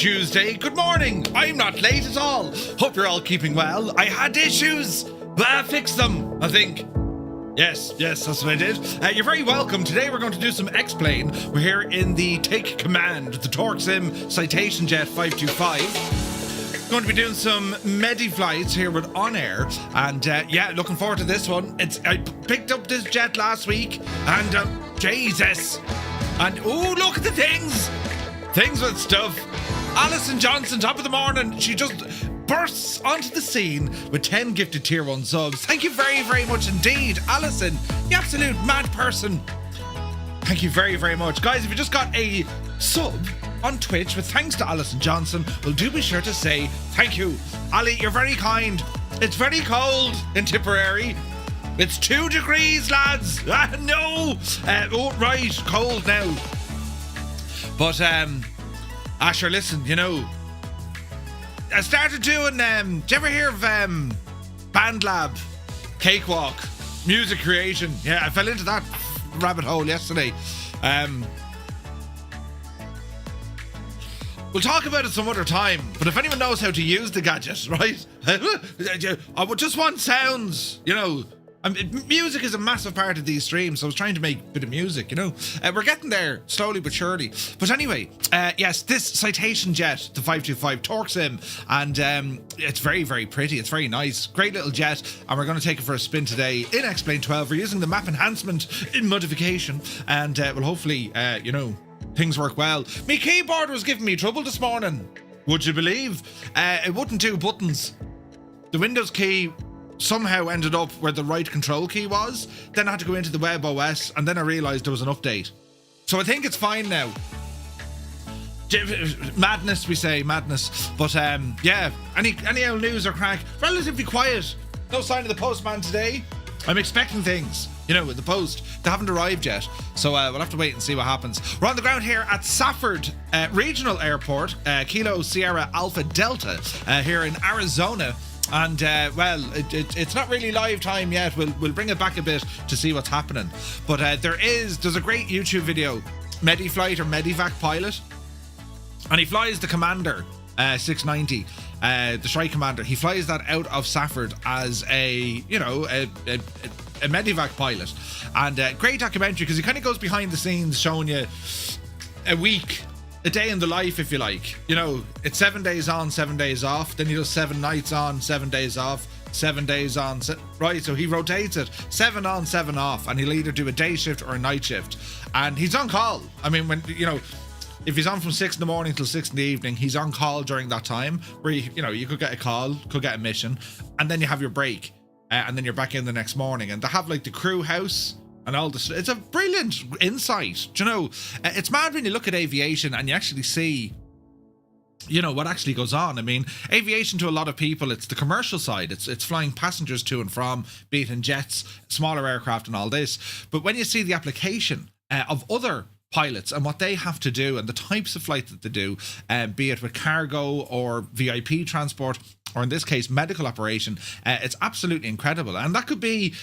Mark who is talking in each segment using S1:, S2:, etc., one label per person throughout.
S1: Tuesday. Good morning. I'm not late at all. Hope you're all keeping well. I had issues, but I fixed them, I think. Yes, that's what I did. You're very welcome. Today we're going to do some X-Plane. We're here in the Take Command, the TorqueSim Citation Jet C525. Going to be doing some MediFlights here with OnAir, and yeah, looking forward to this one. I picked up this jet last week, and Jesus, and oh, look at the things with stuff. Alison Johnson, top of the morning, she just bursts onto the scene with 10 gifted tier 1 subs. Thank you very, very much indeed, Alison, you absolute mad person. Thank you very, very much. Guys, if you just got a sub on Twitch with thanks to Alison Johnson, well, do be sure to say thank you. Ali, you're very kind. It's very cold in Tipperary. It's 2 degrees, lads. No. Oh, right, cold now. But, Asher, listen, you know, I started doing, do you ever hear of Band Lab, Cakewalk, music creation? Yeah, I fell into that rabbit hole yesterday. We'll talk about it some other time, but if anyone knows how to use the gadget, right? I would just want sounds, you know. Music is a massive part of these streams, so I was trying to make a bit of music, you know. We're getting there slowly but surely. But anyway, yes, this Citation Jet, the 525 TorqueSim, and it's very, very pretty. It's very nice. Great little jet, and we're going to take it for a spin today in X-Plane 12. We're using the map enhancement in modification, and well, hopefully, you know, things work well. My keyboard was giving me trouble this morning. Would you believe? It wouldn't do buttons. The Windows key somehow ended up where the right control key was. Then I had to go into the web OS, and then I realized there was an update. So I think it's fine now. Madness, we say, madness. But yeah, any old news or crack? Relatively quiet. No sign of the postman today. I'm expecting things, you know, with the post. They haven't arrived yet, so we'll have to wait and see what happens. We're on the ground here at Safford Regional Airport, Kilo Sierra Alpha Delta, here in Arizona. And well, it's not really live time yet. We'll bring it back a bit to see what's happening. But there's a great YouTube video, MediFlight or Medivac pilot, and he flies the Commander 690, the Strike Commander. He flies that out of Safford as a Medivac pilot, and great documentary because he kind of goes behind the scenes, showing you a day in the life, if you like. You know, it's 7 days on, 7 days off. Then he does 7 nights on, 7 days off, 7 days on. Right, so he rotates it 7 on, 7 off, and he'll either do a day shift or a night shift. And he's on call. I mean, when, you know, if he's on from 6 in the morning till 6 in the evening, he's on call during that time where, you could get a call, could get a mission, and then you have your break, and then you're back in the next morning. And they have like the crew house and all this. It's a brilliant insight. Do you know, it's mad when you look at aviation and you actually see, you know, what actually goes on. I mean, aviation to a lot of people, it's the commercial side. It's flying passengers to and from, be it in jets, smaller aircraft and all this. But when you see the application of other pilots and what they have to do and the types of flight that they do, be it with cargo or VIP transport, or in this case, medical operation, it's absolutely incredible. And that could be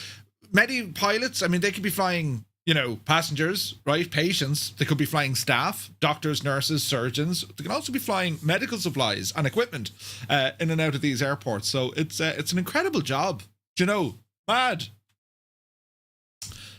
S1: medi pilots. I mean, they could be flying, you know, passengers, right? Patients. They could be flying staff, doctors, nurses, surgeons. They can also be flying medical supplies and equipment in and out of these airports. So it's an incredible job. Do you know? Mad.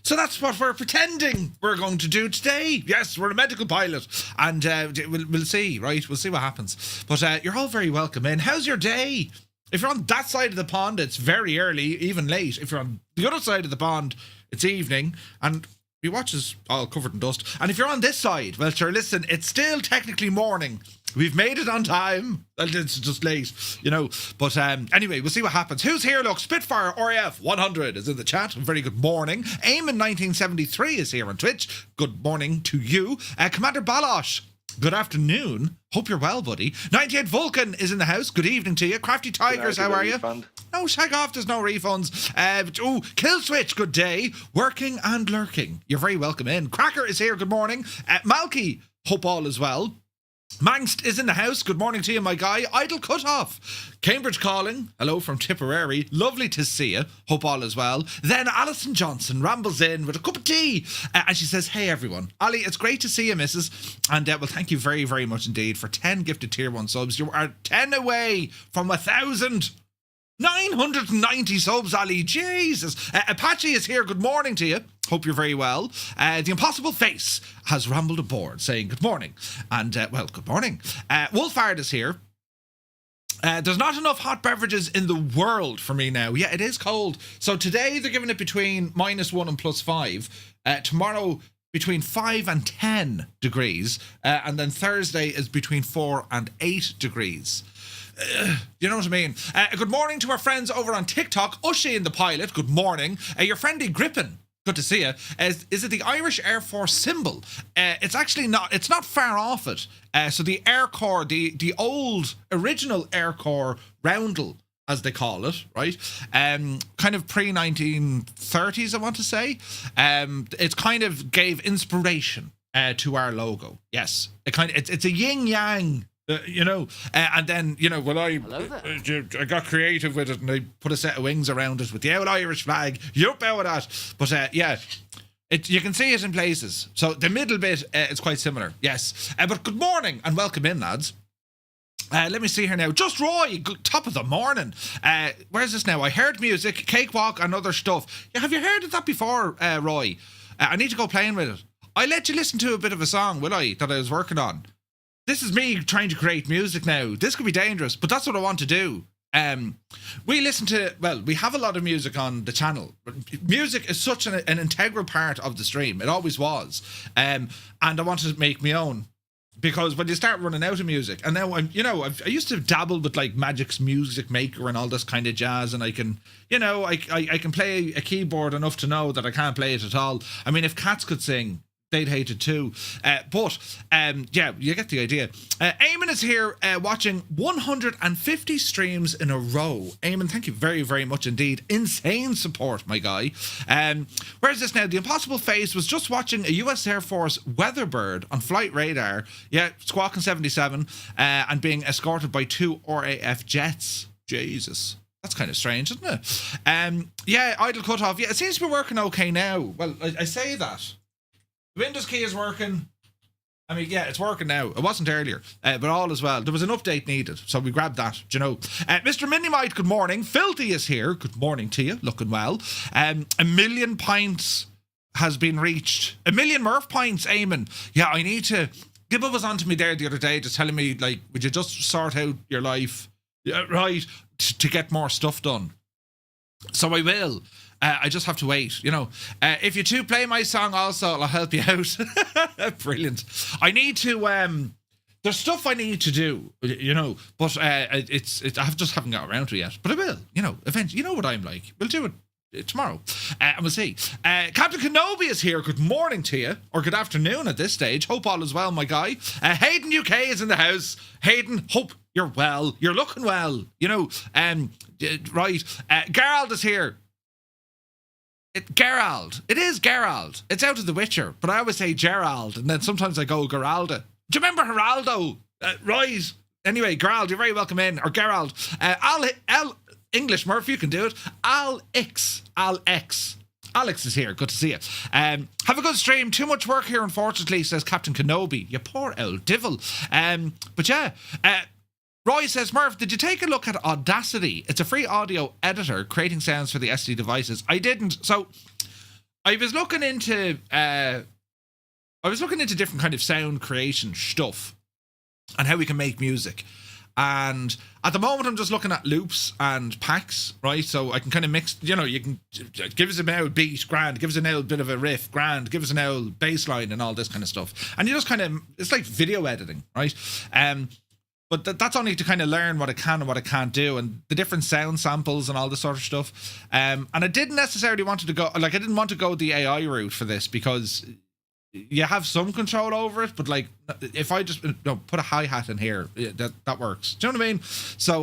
S1: So that's what we're pretending we're going to do today. Yes, we're a medical pilot, and we'll see, right? We'll see what happens. But you're all very welcome in. How's your day? If you're on that side of the pond, it's very early, even late. If you're on the other side of the pond, it's evening, and your watch is all covered in dust. And if you're on this side, well, sure, listen, it's still technically morning. We've made it on time. It's just late, you know. But anyway, we'll see what happens. Who's here? Look, Spitfire RAF 100 is in the chat. Very good morning. Eamon 1973 is here on Twitch. Good morning to you. Commander Balosh, good afternoon. Hope you're well, buddy. 98 Vulcan is in the house. Good evening to you. Crafty Tigers, how are you?
S2: Refund.
S1: No, Takeoff, there's no refunds. Kill Switch, good day. Working and lurking. You're very welcome in. Cracker is here, good morning. Malky, hope all is well. Mangst is in the house. Good morning to you, my guy. Idle Cutoff. Cambridge calling. Hello from Tipperary. Lovely to see you. Hope all is well. Then Alison Johnson rambles in with a cup of tea. And she says, hey, everyone. Ali, it's great to see you, missus. And, well, thank you very, very much indeed for 10 gifted Tier 1 subs. You are 10 away from 1,000. 990 subs, Ali. Jesus. Apache is here. Good morning to you. Hope you're very well. The Impossible Face has rambled aboard saying good morning. And, well, good morning. Wolfhard is here. There's not enough hot beverages in the world for me now. Yeah, it is cold. So today they're giving it between -1 and +5. Tomorrow between 5 and 10 degrees. And then Thursday is between 4 and 8 degrees. You know what I mean? Good morning to our friends over on TikTok. Ushi in the pilot. Good morning. Your friendly Grippin. Good to see you. Is it the Irish Air Force symbol? It's actually not. It's not far off it. So the Air Corps, the old original Air Corps roundel, as they call it, right? Kind of pre-1930s, I want to say. It kind of gave inspiration to our logo. Yes, it's a yin yang. And then, when I got creative with it and I put a set of wings around it with the old Irish flag, yup, out of that. But you can see it in places. So the middle bit is quite similar, yes. But good morning and welcome in, lads. Let me see here now. Just Roy, top of the morning. Where's this now? I heard music, cakewalk and other stuff. Yeah, have you heard of that before, Roy? I need to go playing with it. I let you listen to a bit of a song, will I, that I was working on. This is me trying to create music now. This could be dangerous, but that's what I want to do. We have a lot of music on the channel. Music is such an integral part of the stream. It always was. And I wanted to make my own. Because when you start running out of music, and now I used to dabble with like Magic's Music Maker and all this kind of jazz, and I can, I can play a keyboard enough to know that I can't play it at all. I mean, if cats could sing, they'd hate it too. But you get the idea. Eamon is here watching 150 streams in a row. Eamon, thank you very, very much indeed. Insane support, my guy. Where's this now? The Impossible Face was just watching a US Air Force Weatherbird on flight radar. Yeah, squawking 77 and being escorted by 2 RAF jets. Jesus. That's kind of strange, isn't it? Idle Cutoff. Yeah, it seems to be working okay now. Well, I say that. Windows key is working. I mean, yeah, it's working now. It wasn't earlier, but all is well. There was an update needed, so we grabbed that, Mr. Minimite, good morning. Filthy is here. Good morning to you. Looking well. 1 million pints has been reached. 1 million Murph pints, Eamon. Yeah, I need to... Gibbo was on to me there the other day, just telling me, like, would you just sort out your life, right, to get more stuff done? So I will. I just have to wait, If you two play my song also, I'll help you out. Brilliant. I need to... there's stuff I need to do, but I just haven't got around to it yet. But I will, eventually. You know what I'm like. We'll do it tomorrow. And we'll see. Captain Kenobi is here. Good morning to you. Or good afternoon at this stage. Hope all is well, my guy. Hayden UK is in the house. Hayden, hope you're well. You're looking well. Right. Gerald is here. Gerald. It is Gerald. It's out of The Witcher, but I always say Gerald, and then sometimes I go Geralda. Do you remember Geraldo? Right. Anyway, Gerald, you're very welcome in. Or Gerald. English, Murph, you can do it. Alex is here. Good to see you. Have a good stream. Too much work here, unfortunately, says Captain Kenobi. You poor old devil. But yeah, Roy says, Murph, did you take a look at Audacity? It's a free audio editor creating sounds for the SD devices. I didn't. So I was looking into different kind of sound creation stuff and how we can make music. And at the moment, I'm just looking at loops and packs, right? So I can kind of mix, you can give us an old beat, grand, give us an old bit of a riff, grand, give us an old bass line and all this kind of stuff. And you just kind of, it's like video editing, right? But that's only to kind of learn what I can and what I can't do and the different sound samples and all this sort of stuff. And I didn't necessarily want to go, I didn't want to go the AI route for this because you have some control over it, but if I just put a hi-hat in here, that works. Do you know what I mean? So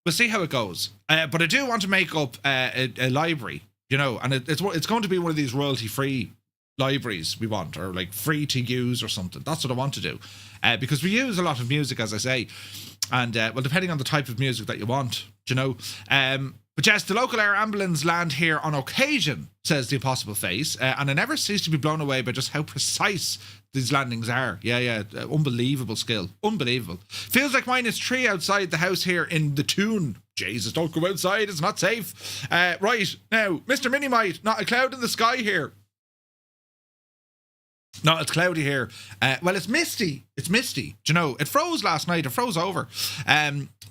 S1: we'll see how it goes. But I do want to make up a library, and it's going to be one of these royalty-free libraries we want, or like free to use or something. That's what I want to do, because we use a lot of music, as I say, and well, depending on the type of music that you want, you know. But yes, the local air ambulance land here on occasion, says the Impossible Face, and I never cease to be blown away by just how precise these landings are. Yeah, unbelievable skill, unbelievable. Feels like -3 outside the house here in the Toon. Jesus, don't go outside, it's not safe. Right, now, Mr. Minimite, not a cloud in the sky here. No, it's cloudy here. Well, it's misty. It's misty. Do you know, it froze last night. It froze over.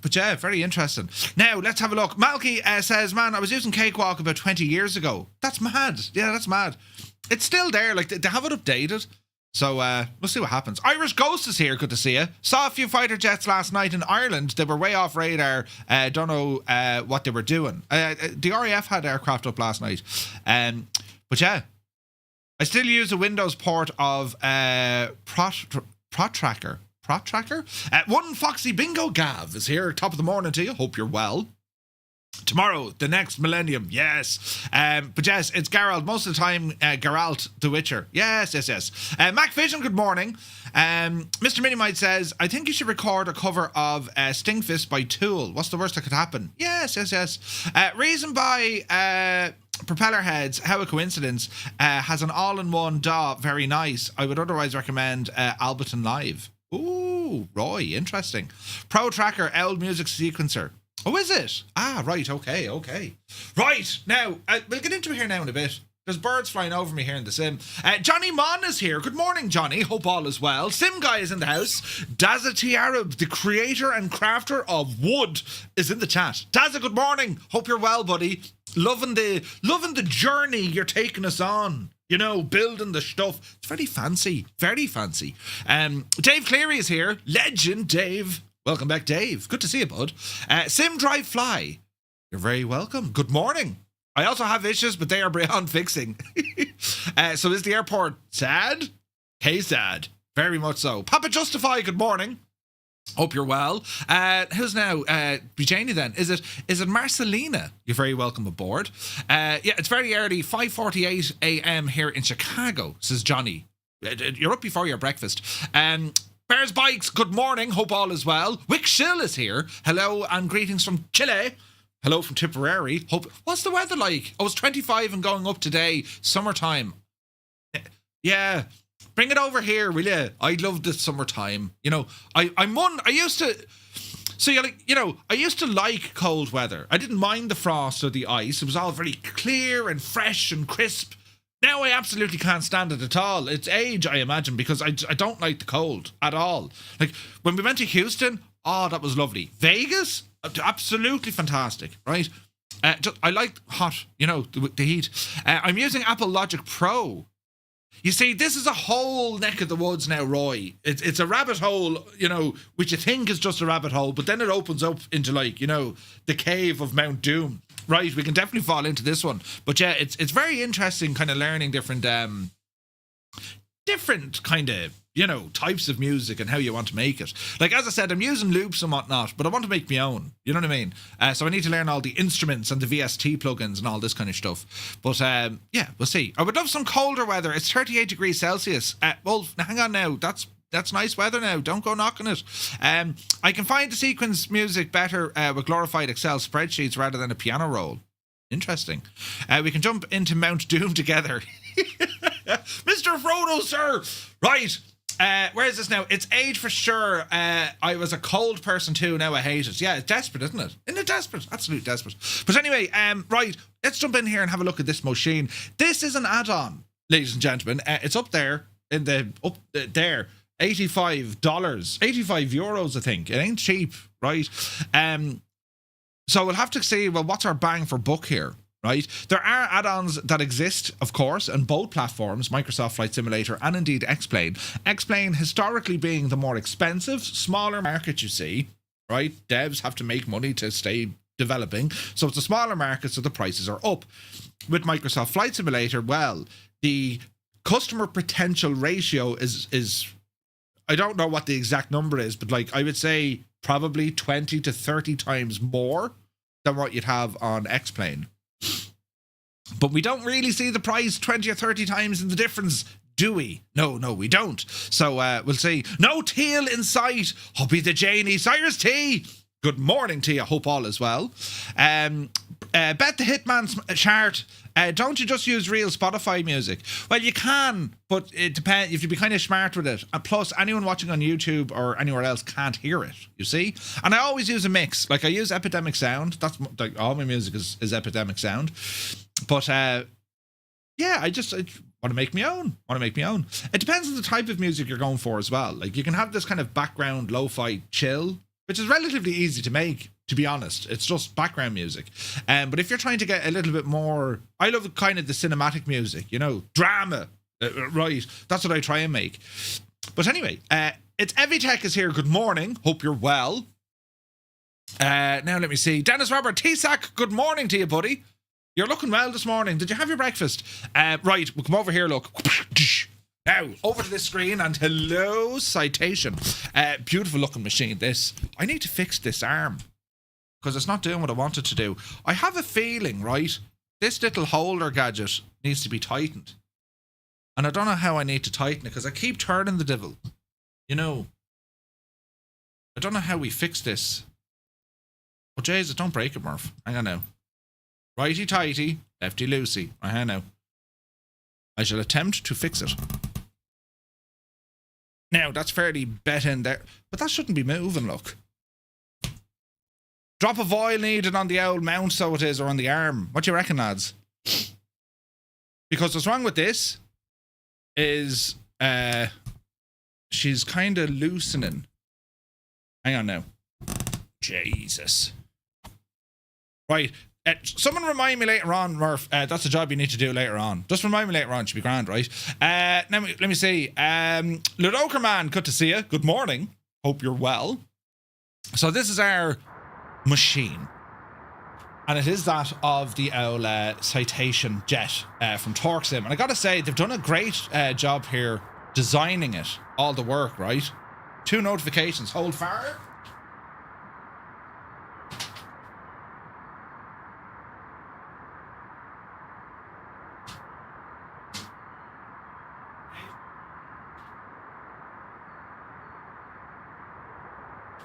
S1: But yeah, very interesting. Now, let's have a look. Malky says, man, I was using Cakewalk about 20 years ago. That's mad. Yeah, that's mad. It's still there. Like, they have it updated. So, we'll see what happens. Irish Ghost is here. Good to see you. Saw a few fighter jets last night in Ireland. They were way off radar. Don't know what they were doing. The RAF had aircraft up last night. But yeah, I still use a Windows port of ProtTracker. One Foxy Bingo Gav is here. Top of the morning to you. Hope you're well. Tomorrow, the next millennium. Yes. But yes, it's Geralt. Most of the time, Geralt the Witcher. Yes. Mac Vision, good morning. Mr. Minimite says, I think you should record a cover of Stinkfist by Tool. What's the worst that could happen? Yes. Reason by Propeller Heads, how a coincidence, has an all-in-one DAW. Very nice. I would otherwise recommend Alberton Live. Ooh, Roy, interesting. Pro Tracker, old music sequencer. Oh, is it? Ah, right, okay. Right, now, we'll get into it here now in a bit. There's birds flying over me here in the sim. Johnny Mon is here. Good morning, Johnny. Hope all is well. Sim Guy is in the house. Dazza T. Arab, the creator and crafter of wood, is in the chat. Dazza, good morning. Hope you're well, buddy. Loving the journey you're taking us on. You know, building the stuff. It's very fancy. Very fancy. Dave Cleary is here. Legend, Dave. Welcome back, Dave. Good to see you, bud. Sim Drive Fly. You're very welcome. Good morning. I also have issues, but they are beyond fixing. So is the airport sad? Hey, sad. Very much so. Papa Justify, good morning. Hope you're well. Who's now? Janie then. Is it Marcelina? You're very welcome aboard. Yeah, it's very early, 5:48 a.m. here in Chicago, says Johnny. You're up before your breakfast. Bears Bikes, good morning. Hope all is well. Wick Shill is here. Hello and greetings from Chile. Hello from Tipperary. Hope. What's the weather like? Oh, it's 25 and going up today. Summertime. Yeah. Bring it over here, will you? I love the summertime. You know, I used to like cold weather. I didn't mind the frost or the ice. It was all very clear and fresh and crisp. Now I absolutely can't stand it at all. It's age, I imagine, because I don't like the cold at all. Like, when we went to Houston, oh, that was lovely. Vegas, absolutely fantastic, right? I like hot, you know, the heat. I'm using Apple Logic Pro. You see, this is a whole neck of the woods now, Roy. It's a rabbit hole, you know, which you think is just a rabbit hole, but then it opens up into, like, you know, the cave of Mount Doom. Right, we can definitely fall into this one. But yeah, it's very interesting kind of learning different kind of, you know, types of music and how you want to make it. Like, as I said, I'm using loops and whatnot, but I want to make my own. You know what I mean? So I need to learn all the instruments and the VST plugins and all this kind of stuff. But yeah, we'll see. I would love some colder weather. It's 38 degrees Celsius. Well, hang on now. That's nice weather now. Don't go knocking it. I can find the sequence music better with glorified Excel spreadsheets rather than a piano roll. Interesting. We can jump into Mount Doom together. Mr. Frodo, sir. Right. Where is this now? It's age for sure. I was a cold person too. Now I hate it. Yeah, it's desperate, isn't it? Isn't it desperate? Absolute desperate. But anyway, right. Let's jump in here and have a look at this machine. This is an add-on, ladies and gentlemen. It's up there in there. $85, 85 euros, I think. It ain't cheap, right? So we'll have to see, well, what's our bang for buck here, right? There are add-ons that exist, of course, on both platforms, Microsoft Flight Simulator and indeed X-Plane. X-Plane historically being the more expensive, smaller market, you see, right? Devs have to make money to stay developing. So it's a smaller market, so the prices are up. With Microsoft Flight Simulator, well, the customer potential ratio is I don't know what the exact number is, but like I would say probably 20 to 30 times more than what you'd have on X-Plane. But we don't really see the price 20 or 30 times in the difference, do we? No, we don't. So we'll see. No teal in sight. Hubby the Janie. Cyrus T. Good morning to you. Hope all is well. Bet the Hitman's chart. Don't you just use real Spotify music? Well, you can, but it depends. You have to be kind of smart with it. And plus, anyone watching on YouTube or anywhere else can't hear it, you see? And I always use a mix. Like, I use Epidemic Sound. That's like all my music is Epidemic Sound. But, yeah, I want to make my own. It depends on the type of music you're going for as well. Like, you can have this kind of background lo-fi chill, which is relatively easy to make, to be honest. It's just background music. But if you're trying to get a little bit more, I love kind of the cinematic music, you know, drama. Right. That's what I try and make. But anyway, it's Evitech is here. Good morning. Hope you're well. Now let me see. Dennis Robert T-Sack, good morning to you, buddy. You're looking well this morning. Did you have your breakfast? Right, we'll come over here, look. Now, over to this screen, and hello, Citation. Beautiful looking machine, this. I need to fix this arm, because it's not doing what I want it to do. I have a feeling, right, this little holder gadget needs to be tightened. And I don't know how I need to tighten it, because I keep turning the devil. You know, I don't know how we fix this. Oh, Jesus, don't break it, Murph. Hang on now. Righty-tighty, lefty-loosey. Hang on now. I shall attempt to fix it. Now, that's fairly bet in there, but that shouldn't be moving, look. Drop of oil needed on the old mount, so it is, or on the arm. What do you reckon, lads? Because what's wrong with this is she's kind of loosening. Hang on now. Jesus. Right. Someone remind me later on, Murph. That's a job you need to do later on. Just remind me later on. It should be grand, right? Let me see. Ludokerman, good to see you. Good morning. Hope you're well. So this is our machine. And it is that of the old Citation Jet from TorqueSim. And I got to say, they've done a great job here designing it. All the work, right? 2 notifications. Hold fire.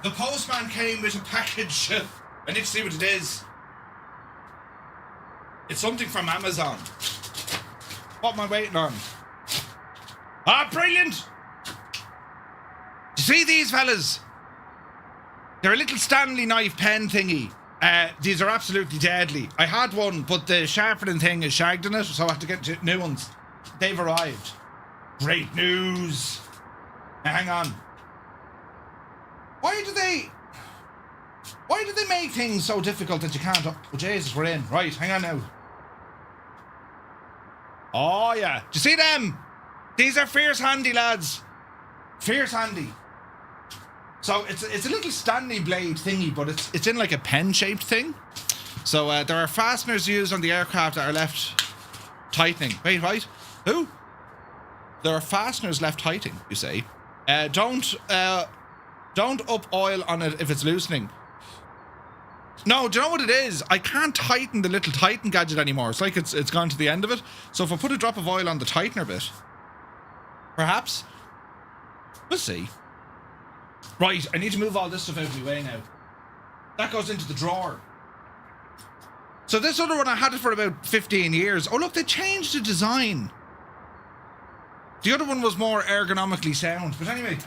S1: The postman came with a package. I need to see what it is. It's something from Amazon. What am I waiting on? Ah, brilliant! Do you see these fellas? They're a little Stanley knife pen thingy. These are absolutely deadly. I had one, but the sharpening thing is shagged in it, so I have to get new ones. They've arrived. Great news. Now, hang on. Why do they make things so difficult that you can't... Oh, Jesus, we're in. Right, hang on now. Oh, yeah. Do you see them? These are fierce handy, lads. Fierce handy. So, it's a little Stanley blade thingy, but it's in like a pen-shaped thing. So, there are fasteners used on the aircraft that are left tightening. Wait, right? Who? There are fasteners left tightening, you say. Don't up oil on it if it's loosening. No, do you know what it is? I can't tighten the little Tighten gadget anymore. It's like it's gone to the end of it. So if I put a drop of oil on the tightener bit, perhaps. We'll see. Right, I need to move all this stuff out of my way now. That goes into the drawer. So this other one, I had it for about 15 years. Oh, look, they changed the design. The other one was more ergonomically sound. But anyway...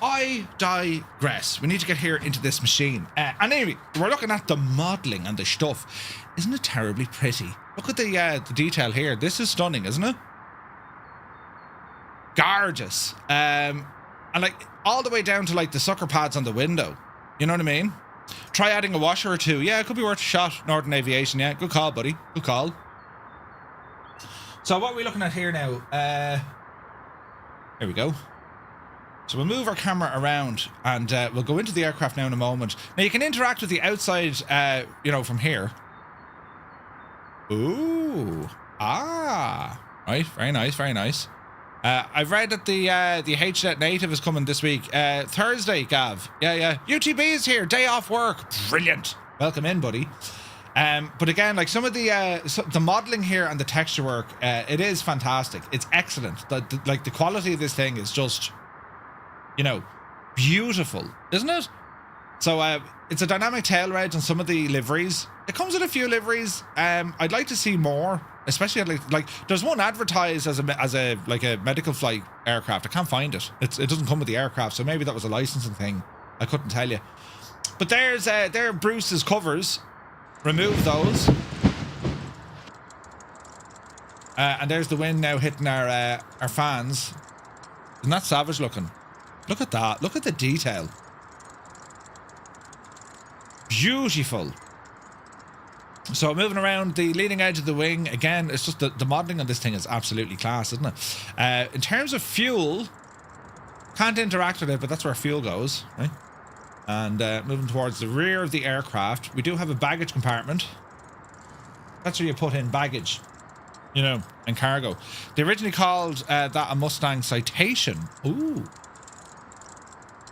S1: I digress. We need to get here into this machine. And anyway, we're looking at the modelling and the stuff. Isn't it terribly pretty? Look at the detail here. This is stunning, isn't it? Gorgeous. And like all the way down to like the sucker pads on the window. You know what I mean? Try adding a washer or two. Yeah, it could be worth a shot. Northern Aviation. Yeah, good call, buddy. Good call. So what are we looking at here now? Here we go. So we'll move our camera around and we'll go into the aircraft now in a moment. Now you can interact with the outside, you know, from here. Ooh. Ah. Right. Very nice. Very nice. I've read that the HNet Native is coming this week. Thursday, Gav. Yeah. UTB is here. Day off work. Brilliant. Welcome in, buddy. But again, like some of the modeling here and the texture work, it is fantastic. It's excellent. Like the quality of this thing is just, you know, beautiful, isn't it? So it's a dynamic tail wedge on some of the liveries. It comes with a few liveries. I'd like to see more, especially like there's one advertised as a like a medical flight aircraft. I can't find it. It doesn't come with the aircraft, so maybe that was a licensing thing. I couldn't tell you. But there Bruce's covers. Remove those. And there's the wind now hitting our fans. Isn't that savage looking? Look at that. Look at the detail. Beautiful. So moving around the leading edge of the wing, again, it's just the modelling on this thing is absolutely class, isn't it? In terms of fuel, can't interact with it, but that's where fuel goes, right? And moving towards the rear of the aircraft, we do have a baggage compartment. That's where you put in baggage, you know, and cargo. They originally called that a Mustang Citation. Ooh.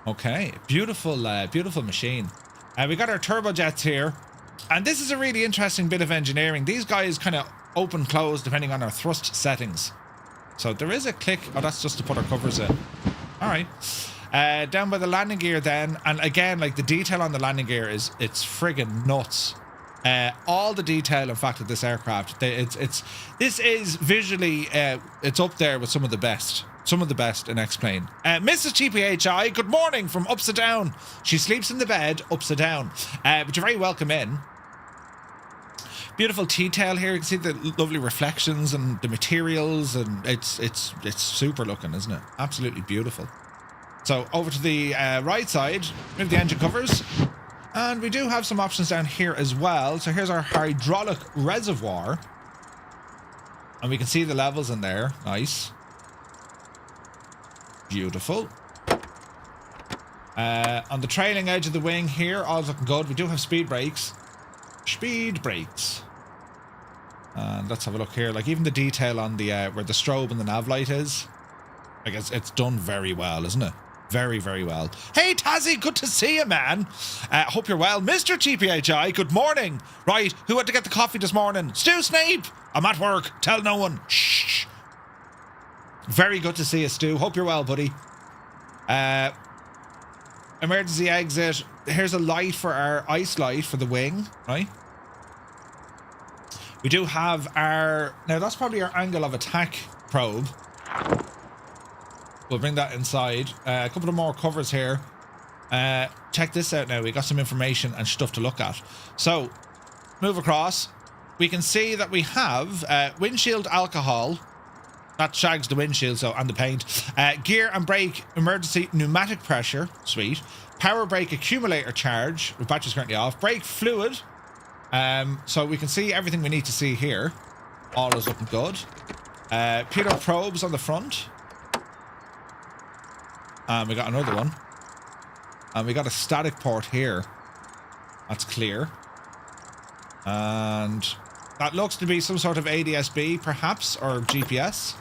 S1: Okay, beautiful, beautiful machine. We got our turbojets here. And this is a really interesting bit of engineering. These guys kind of open, close, depending on our thrust settings. So there is a click. Oh, that's just to put our covers in. All right. Down by the landing gear then. And again, like the detail on the landing gear it's friggin' nuts. All the detail, in fact, of this aircraft. This is visually, it's up there with some of the best. Some of the best in X-Plane. Mrs. TPHI, good morning from Upside Down. She sleeps in the bed, upside down. But you're very welcome in. Beautiful T-tail here. You can see the lovely reflections and the materials, and it's super looking, isn't it? Absolutely beautiful. So over to the right side, move the engine covers. And we do have some options down here as well. So here's our hydraulic reservoir. And we can see the levels in there. Nice. Beautiful. On the trailing edge of the wing here, all's looking good. We do have speed brakes. Speed brakes. And let's have a look here. Like even the detail on the where the strobe and the nav light is. I guess it's done very well, isn't it? Very, very well. Hey, Tazzy, good to see you, man. Hope you're well. Mr. TPHI, good morning. Right, who had to get the coffee this morning? Stu Snape. I'm at work. Tell no one. Shh. Very good to see you, Stu. Hope you're well, buddy. Emergency exit. Here's a light for our ice light for the wing, right? We do have our... Now, that's probably our angle of attack probe. We'll bring that inside. A couple of more covers here. Check this out now. We got some information and stuff to look at. So, move across. We can see that we have windshield alcohol. That shags the windshield, so, and the paint. Gear and brake emergency pneumatic pressure. Sweet. Power brake accumulator charge. The battery's currently off. Brake fluid. So we can see everything we need to see here. All is looking good. Pitot probes on the front. And we got another one. And we got a static port here. That's clear. And that looks to be some sort of ADS-B, perhaps, or GPS.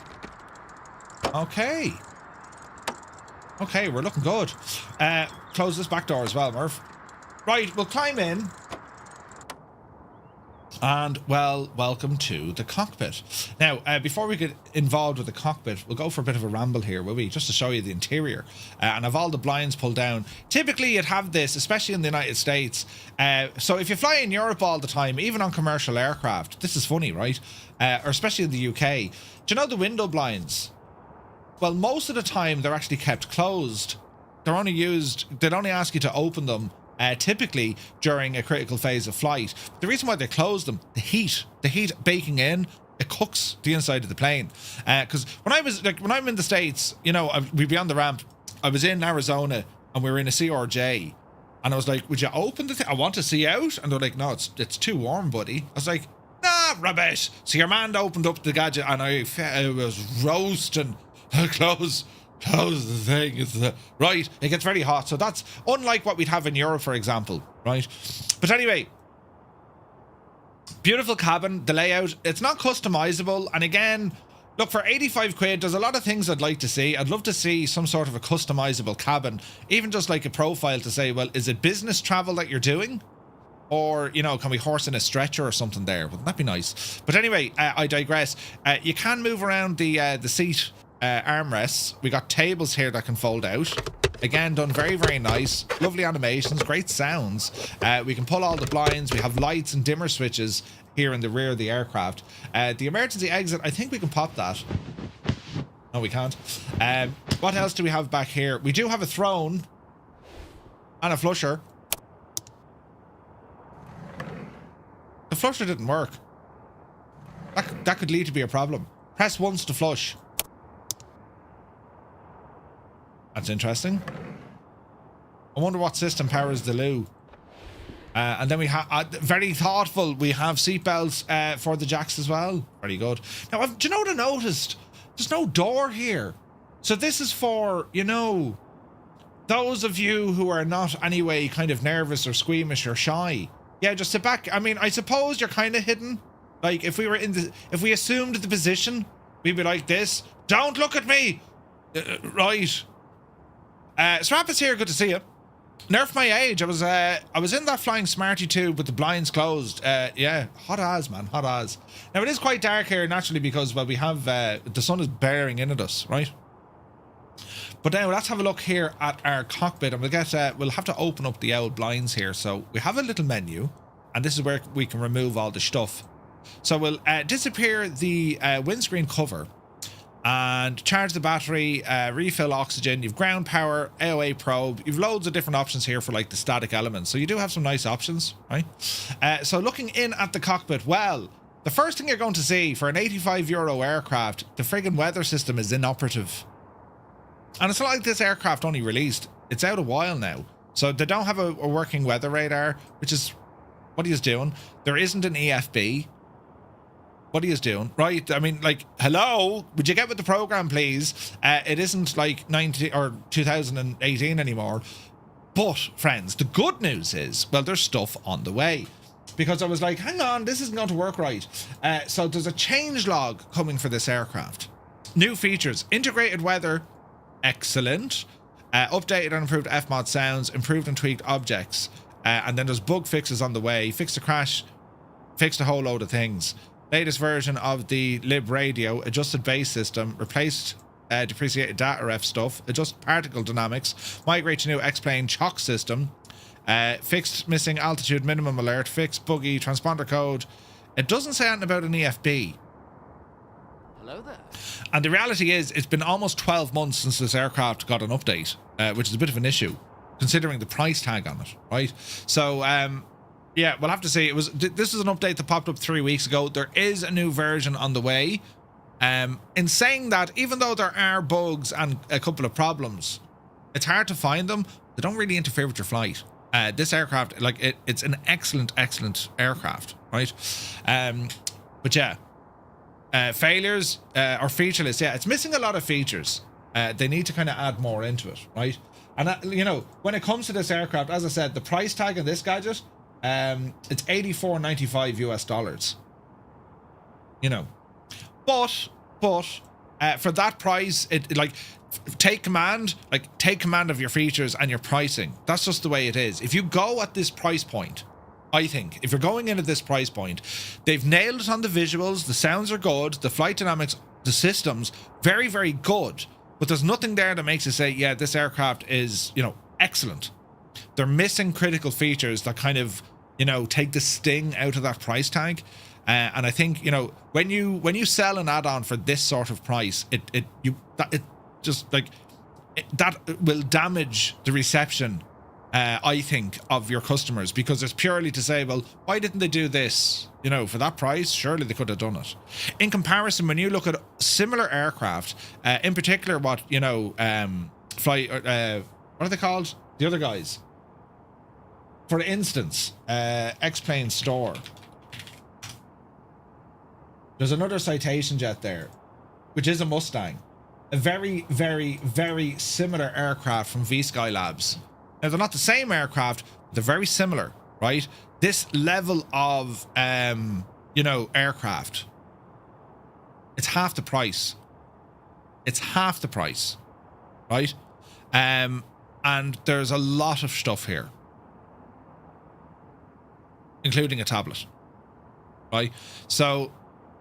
S1: Okay. Okay, we're looking good. Close this back door as well, Murph. Right, we'll climb in. And, well, welcome to the cockpit. Now, before we get involved with the cockpit, we'll go for a bit of a ramble here, will we? Just to show you the interior. And have all the blinds pulled down. Typically, you'd have this, especially in the United States. So if you fly in Europe all the time, even on commercial aircraft, this is funny, right? Or especially in the UK. Do you know the window blinds? Well, most of the time, they're actually kept closed. They're only used... They'd only ask you to open them typically during a critical phase of flight. The reason why they close them, the heat baking in, it cooks the inside of the plane. Because when I'm in the States, you know, we'd be on the ramp. I was in Arizona and we were in a CRJ, and I was like, "Would you open the thing? I want to see out." And they're like, "No, it's too warm, buddy." I was like, "Nah, rubbish." So your man opened up the gadget, and I was roasting. Close the thing. Right, it gets very hot. So that's unlike what we'd have in Europe, for example, right? But anyway, beautiful cabin. The layout, it's not customizable. And again, look, for 85 quid, there's a lot of things I'd like to see. I'd love to see some sort of a customizable cabin, even just like a profile to say, well, is it business travel that you're doing? Or, you know, can we horse in a stretcher or something there? Wouldn't that be nice? But anyway, I digress. You can move around the seat armrests. We got tables here that can fold out. Again, done very, very nice. Lovely animations, great sounds. We can pull all the blinds. We have lights and dimmer switches here in the rear of the aircraft. The emergency exit, I think we can pop that. No, we can't. What else do we have back here? We do have a throne and a flusher. The flusher didn't work. That could lead to be a problem. Press once to flush. That's interesting. I wonder what system powers the loo. And then we have, very thoughtful, we have seatbelts for the jacks as well. Very good. Now, do you know what I noticed? There's no door here. So this is for, you know, those of you who are not anyway kind of nervous or squeamish or shy. Yeah, just sit back. I mean, I suppose you're kind of hidden. Like, if we were if we assumed the position, we'd be like this. Don't look at me! Right. Srappis here, good to see you. Nerf my age. I was in that flying Smarty tube with the blinds closed. Yeah, hot as, man, hot as. Now, it is quite dark here, naturally, because, well, we have, the sun is bearing in at us, right? But now let's have a look here at our cockpit, and we'll have to open up the old blinds here. So we have a little menu, and this is where we can remove all the stuff. So we'll disappear the windscreen cover and charge the battery, refill oxygen. You've ground power, AOA probe. You've loads of different options here for like the static elements. So you do have some nice options, right? So looking in at the cockpit, well, the first thing you're going to see for an €85 aircraft, the friggin' weather system is inoperative. And it's not like this aircraft only released. It's out a while now. So they don't have a working weather radar, which is what he is doing. There isn't an EFB. What he is doing, right? I mean, like, hello? Would you get with the program, please? It isn't like 2018 anymore. But, friends, the good news is, well, there's stuff on the way. Because I was like, hang on, this isn't going to work right. So there's a change log coming for this aircraft. New features, integrated weather. Excellent. Updated and improved FMOD sounds, improved and tweaked objects, and then there's bug fixes on the way. Fixed a crash, fixed a whole load of things. Latest version of the lib radio, adjusted base system, replaced depreciated data ref stuff, adjust particle dynamics, migrate to new X-plane chock system, fixed missing altitude minimum alert, fixed buggy transponder code. It doesn't say anything about an EFB.
S2: Hello there.
S1: And the reality is, it's been almost 12 months since this aircraft got an update, which is a bit of an issue, considering the price tag on it, right? So, yeah, we'll have to see. This is an update that popped up 3 weeks ago. There is a new version on the way. In saying that, even though there are bugs and a couple of problems, it's hard to find them. They don't really interfere with your flight. This aircraft, like, it's an excellent, excellent aircraft, right? But yeah. Failures or featureless, yeah, it's missing a lot of features. They need to kind of add more into it, right? And you know, when it comes to this aircraft, as I said, the price tag on this gadget, it's $84.95 US. You know, but for that price, take command of your features and your pricing. That's just the way it is. If you go at this price point, I think if you're going in at this price point, they've nailed it on the visuals. The sounds are good. The flight dynamics, the systems, very, very good. But there's nothing there that makes you say, yeah, this aircraft is, you know, excellent. They're missing critical features that kind of, you know, take the sting out of that price tag. And I think, you know, when you sell an add-on for this sort of price, that will damage the reception, I think, of your customers, because it's purely to say, well, why didn't they do this? You know, for that price, surely they could have done it. In comparison, when you look at similar aircraft, in particular, what, you know, what are they called? The other guys. For instance, X-Plane Store. There's another Citation Jet there, which is a Mustang. A very, very, very similar aircraft from V-Sky Labs. Now, they're not the same aircraft, but they're very similar, right? This level of, you know, aircraft, it's half the price. It's half the price, right? And there's a lot of stuff here.
S3: including a tablet. Right? So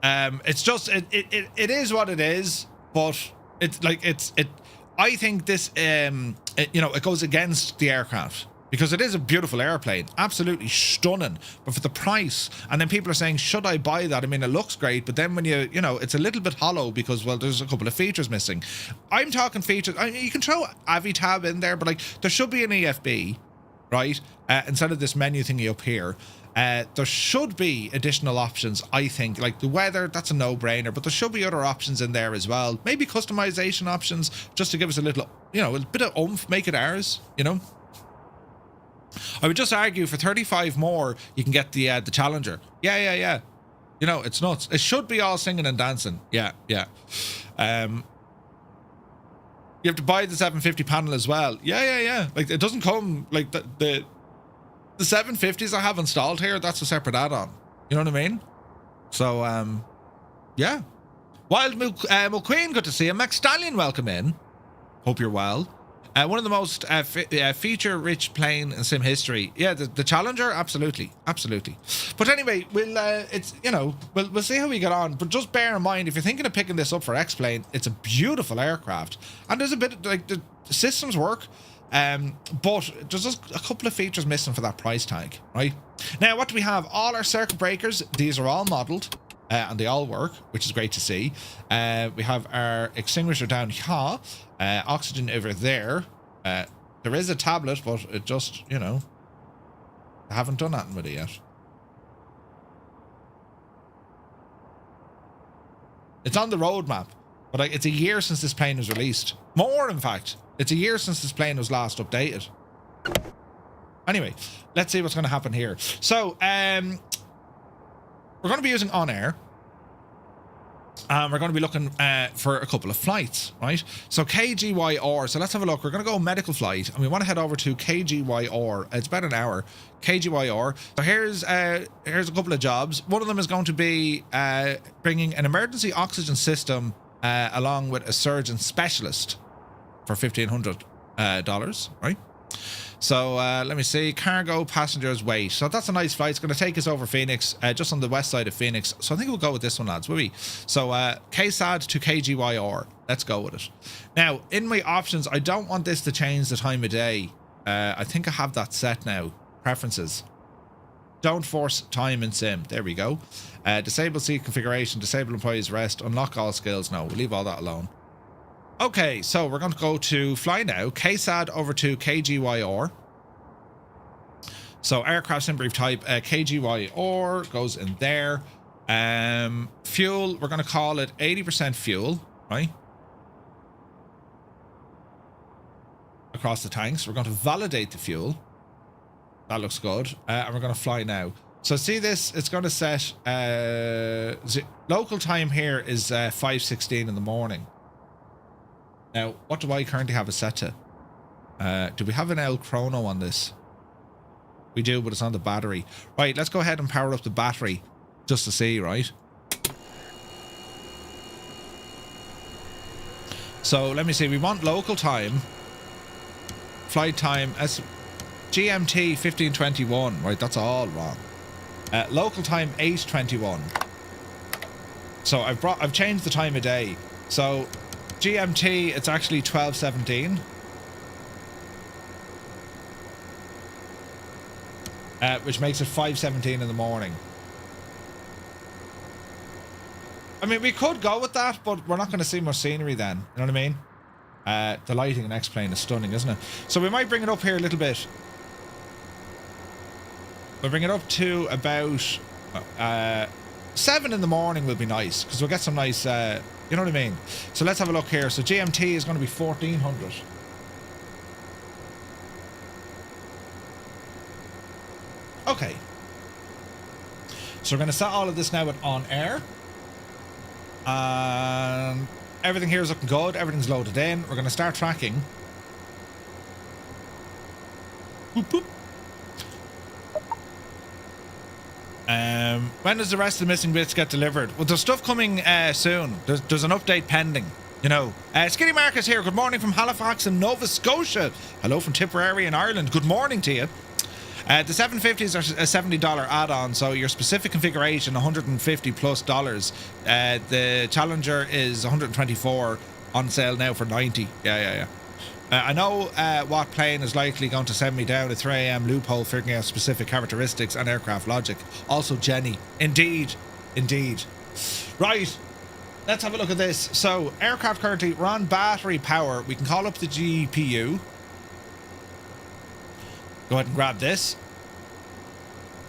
S3: it's just it is what it is, but it's like I think this it goes against the aircraft. Because it is a beautiful airplane, absolutely stunning, but for the price, and then people are saying, should I buy that? I mean, it looks great, but then when it's a little bit hollow because, well, there's a couple of features missing. I'm talking features. I mean, you can throw AviTab in there, but like there should be an EFB, right? Instead of this menu thingy up here. There should be additional options, I think, like the weather, that's a no-brainer, but there should be other options in there as well. Maybe customization options, just to give us a little, a bit of oomph, make it ours, I would just argue for 35 more, you can get the Challenger. Yeah. It's nuts. It should be all singing and dancing. Yeah. You have to buy the 750 panel as well. Yeah. Like, it doesn't come, like, the 750s I have installed here, that's a separate add-on. You know what I mean? So, yeah. Wild McQueen, good to see you. Max Stallion, welcome in. Hope you're well. One of the most feature-rich plane in sim history. Yeah, the Challenger, absolutely. But anyway, we'll see how we get on. But just bear in mind, if you're thinking of picking this up for X-Plane, it's a beautiful aircraft, and there's a bit like the systems work, but there's just a couple of features missing for that price tag, right? Now, what do we have? All our circuit breakers. These are all modelled. And they all work, which is great to see. We have our extinguisher down here, oxygen over there. There is a tablet, but it just, I haven't done nothing with it yet. It's on the roadmap, but it's a year since this plane was released. More, in fact. It's a year since this plane was last updated. Anyway, let's see what's going to happen here. So, we're going to be using OnAir. We're going to be looking for a couple of flights, right? So KGYR. So let's have a look. We're going to go medical flight, and we want to head over to KGYR. It's about an hour. KGYR. So here's a couple of jobs. One of them is going to be bringing an emergency oxygen system along with a surgeon specialist for $1,500, right? So let me see, cargo, passengers, weight. So that's a nice flight. It's going to take us over Phoenix, just on the west side of Phoenix. So I think we'll go with this one, lads, will we? So KSAD to KGYR. Let's go with it. Now, in my options, I don't want this to change the time of day. I think I have that set now. Preferences. Don't force time in sim. There we go. Disable seat configuration, disable employees rest, unlock all skills. No, we'll leave all that alone. Okay, so we're going to go to fly now. KSAD over to KGYR. So aircraft sim brief type KGYR goes in there. Fuel, we're going to call it 80% fuel, right? Across the tanks. We're going to validate the fuel. That looks good. And we're going to fly now. So see this, it's going to set local time here is 5:16 in the morning. Now, what do I currently have it set to? Do we have an L chrono on this? We do, but it's on the battery. Right, let's go ahead and power up the battery just to see, right? So let me see, we want local time. Flight time as GMT 1521. Right, that's all wrong. Local time 8:21. So I've changed the time of day. So GMT, it's actually 12:17. Which makes it 5:17 in the morning. I mean, we could go with that, but we're not going to see more scenery then. You know what I mean? The lighting in X-Plane is stunning, isn't it? So we might bring it up here a little bit. We'll bring it up to about 7 in the morning will be nice, because we'll get some nice... you know what I mean? So let's have a look here. So GMT is going to be 1400. Okay. So we're going to set all of this now with OnAir. And everything here is looking good. Everything's loaded in. We're going to start tracking. Boop, boop. When does the rest of the missing bits get delivered? Well, there's stuff coming soon. There's an update pending, you know. Skinny Marcus here. Good morning from Halifax in Nova Scotia. Hello from Tipperary in Ireland. Good morning to you.
S1: The 750s are a $70 add-on, so your specific configuration $150+. The Challenger is 124 on sale now for 90. Yeah. I know what plane is likely going to send me down a 3 a.m. loophole figuring out specific characteristics and aircraft logic. Also Jenny. Indeed. Right. Let's have a look at this. So, aircraft currently, we're on battery power. We can call up the GPU. Go ahead and grab this.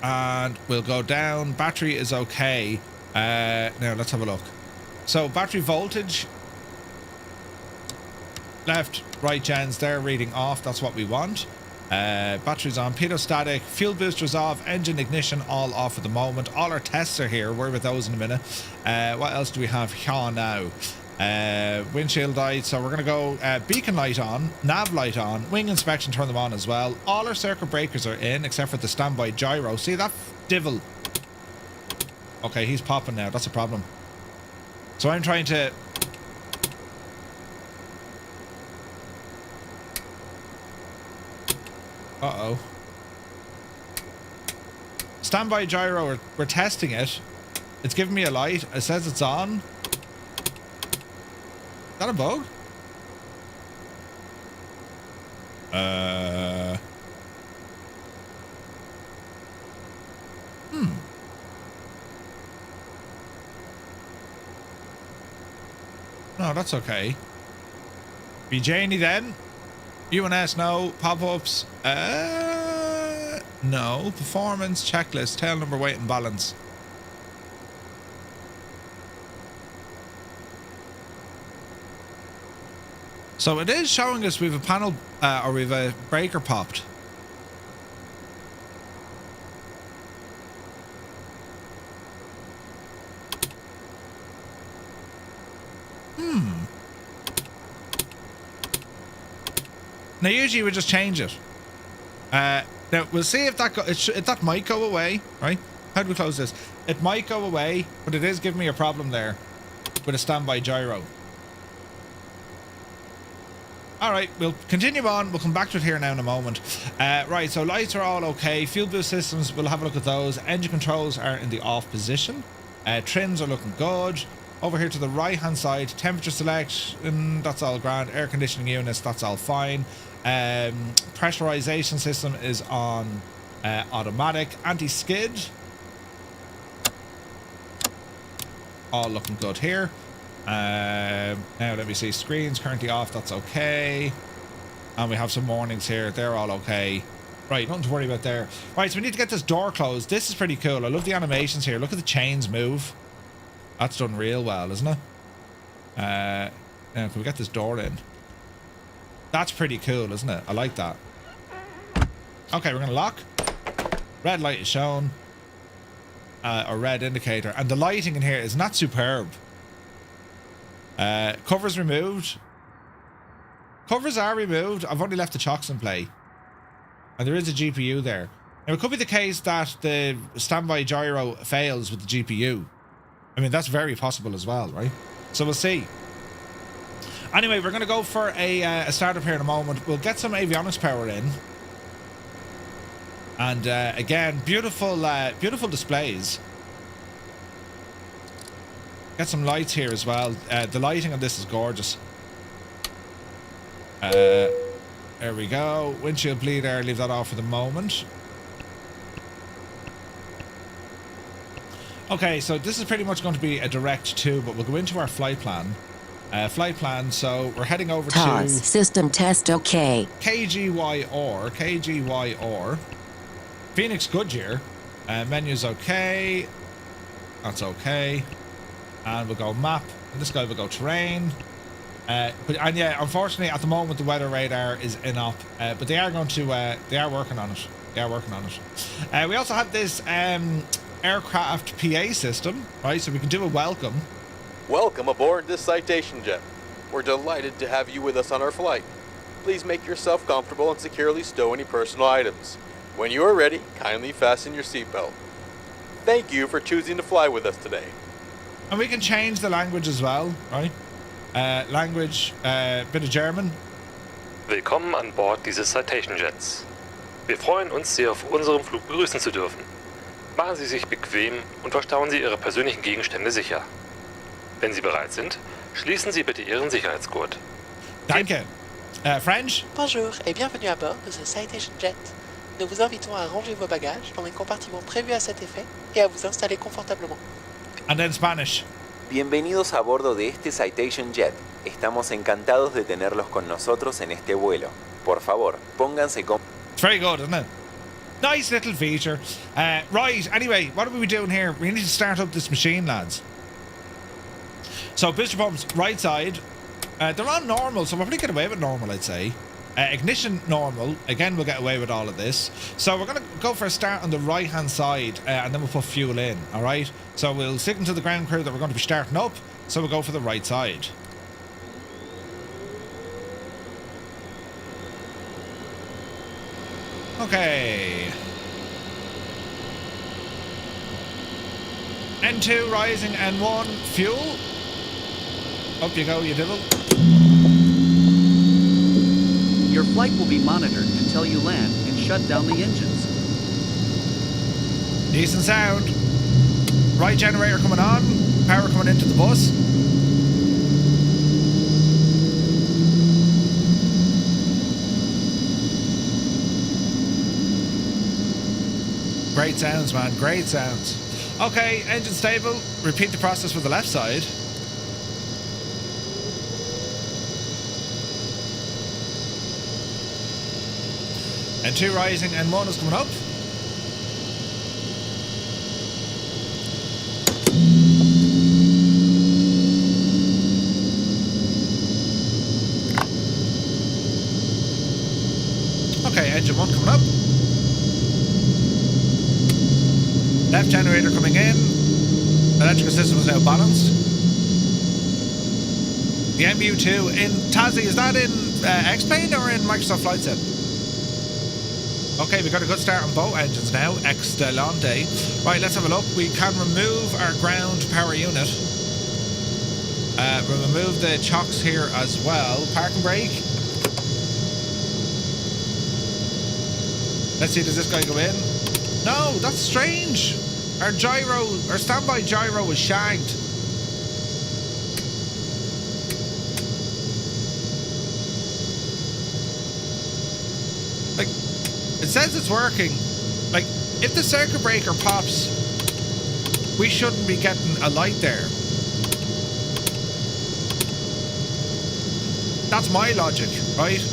S1: And we'll go down. Battery is okay. Now, let's have a look. So, battery voltage. Left, right gens, they're reading off. That's what we want. Batteries on, pitot static, fuel boosters off, engine ignition all off at the moment. All our tests are here. We're with those in a minute. What else do we have here now? Windshield light. So we're going to go beacon light on, nav light on, wing inspection, turn them on as well. All our circuit breakers are in except for the standby gyro. See that divil? Okay, he's popping now. That's a problem. So I'm trying to... Uh-oh. Standby gyro, we're testing it. It's giving me a light. It says it's on. Is that a bug? No, that's okay. Be Janie then. UNS, no. Pop-ups. No. Performance, checklist, tail number, weight and balance. So it is showing us we have a panel, or we have a breaker popped. Now usually we just change it. Now we'll see if that that might go away, right? How do we close this? It might go away, but it is giving me a problem there with a standby gyro. All right, we'll continue on. We'll come back to it here now in a moment. Right, so lights are all okay. Fuel boost systems, we'll have a look at those. Engine controls are in the off position. Trims are looking good. Over here to the right hand side, temperature selection, that's all grand. Air conditioning units, that's all fine. Pressurization system is on automatic. Anti-skid, all looking good here. Now let me see, screens currently off, that's okay. And we have some warnings here, they're all okay. Right, nothing to worry about there. Right, so we need to get this door closed. This is pretty cool. I love the animations here. Look at the chains move. That's done real well, isn't it? Now can we get this door in? That's pretty cool, isn't it? I like that. Okay, we're gonna lock. Red light is shown. A red indicator. And the lighting in here is not superb. Covers removed. Covers are removed. I've only left the chocks in play. And there is a GPU there. Now it could be the case that the standby gyro fails with the GPU. I mean, that's very possible as well, right? So we'll see. Anyway, we're going to go for a startup here in a moment. We'll get some avionics power in. And again, beautiful displays. Get some lights here as well. The lighting on this is gorgeous. There we go. Windshield bleed air, leave that off for the moment. Okay, so this is pretty much going to be a direct to, but we'll go into our flight plan. So we're heading over to
S4: system test okay.
S1: KGYR. Phoenix Goodyear. Menu's okay. That's okay. And we'll go map. And this guy will go terrain. And yeah, unfortunately at the moment the weather radar is in-op. But they are going to they are working on it. We also have this aircraft PA system, right? So we can do a welcome.
S5: Welcome aboard this Citation Jet. We're delighted to have you with us on our flight. Please make yourself comfortable and securely stow any personal items. When you are ready, kindly fasten your seatbelt. Thank you for choosing to fly with us today.
S1: And we can change the language as well, right? Language, bit of German.
S6: Willkommen an Bord dieses Citation Jets. Wir freuen uns, Sie auf unserem Flug begrüßen zu dürfen. Machen Sie sich bequem und verstauen Sie Ihre persönlichen Gegenstände sicher. Wenn Sie bereit sind, schließen Sie bitte Ihren Sicherheitsgurt.
S1: Danke. French?
S7: Bonjour et bienvenue à bord de ce Citation Jet. Nous vous invitons à ranger vos bagages dans les compartiments prévus à cet effet et à vous installer confortablement.
S1: And then Spanish.
S8: Bienvenidos a bordo de este Citation Jet. Estamos encantados de tenerlos con nosotros en este vuelo. Por favor, pónganse con...
S1: It's very good, isn't it? Nice little feature. Right, anyway, what are we doing here? We need to start up this machine, lads. So, booster pumps, right side. They're on normal, so we'll probably get away with normal, I'd say. Ignition normal. Again, we'll get away with all of this. So we're going to go for a start on the right-hand side, and then we'll put fuel in, all right? So we'll signal to the ground crew that we're going to be starting up, so we'll go for the right side. Okay. N2 rising, N1 fuel. Up you go, you devil.
S2: Your flight will be monitored until you land and shut down the engines.
S1: Decent sound. Right generator coming on. Power coming into the bus. Great sounds, man. Great sounds. Okay, engine stable. Repeat the process for the left side. N2 rising, N1 is coming up. Okay, engine 1 coming up. Left generator coming in. Electrical system is now balanced. The MU2 in Tassie, is that in X-Plane or in Microsoft Flight Sim? Okay, we've got a good start on both engines now. Excelente. Right, let's have a look. We can remove our ground power unit. We'll remove the chocks here as well. Park and brake. Let's see, does this guy go in? No, that's strange. Our gyro, our standby gyro was shagged. Like, it says it's working. Like, if the circuit breaker pops, we shouldn't be getting a light there. That's my logic, right?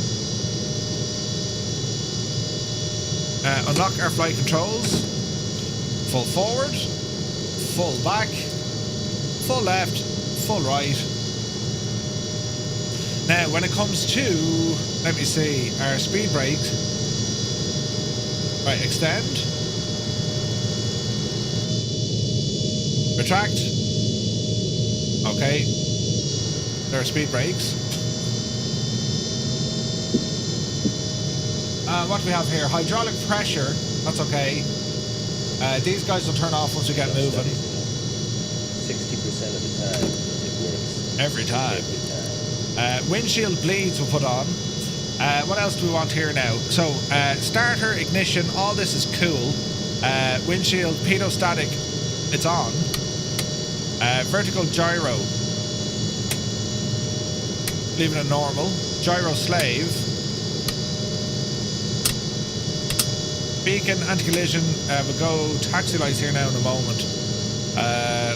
S1: Unlock our flight controls. Full forward, full back, full left, full right. Now, when it comes to, let me see, our speed brakes. Right, extend. Retract. Okay. There are speed brakes. What do we have here? Hydraulic pressure. That's okay. These guys will turn off once we get moving.
S9: 60% of the time, it works.
S1: Every time. Windshield bleeds we'll put on. What else do we want here now? So, starter, ignition, all this is cool. Windshield, pedostatic, it's on. Vertical gyro. Leaving it normal. Gyro slave. Beacon, anti-collision, we'll go taxi lights here now in a moment.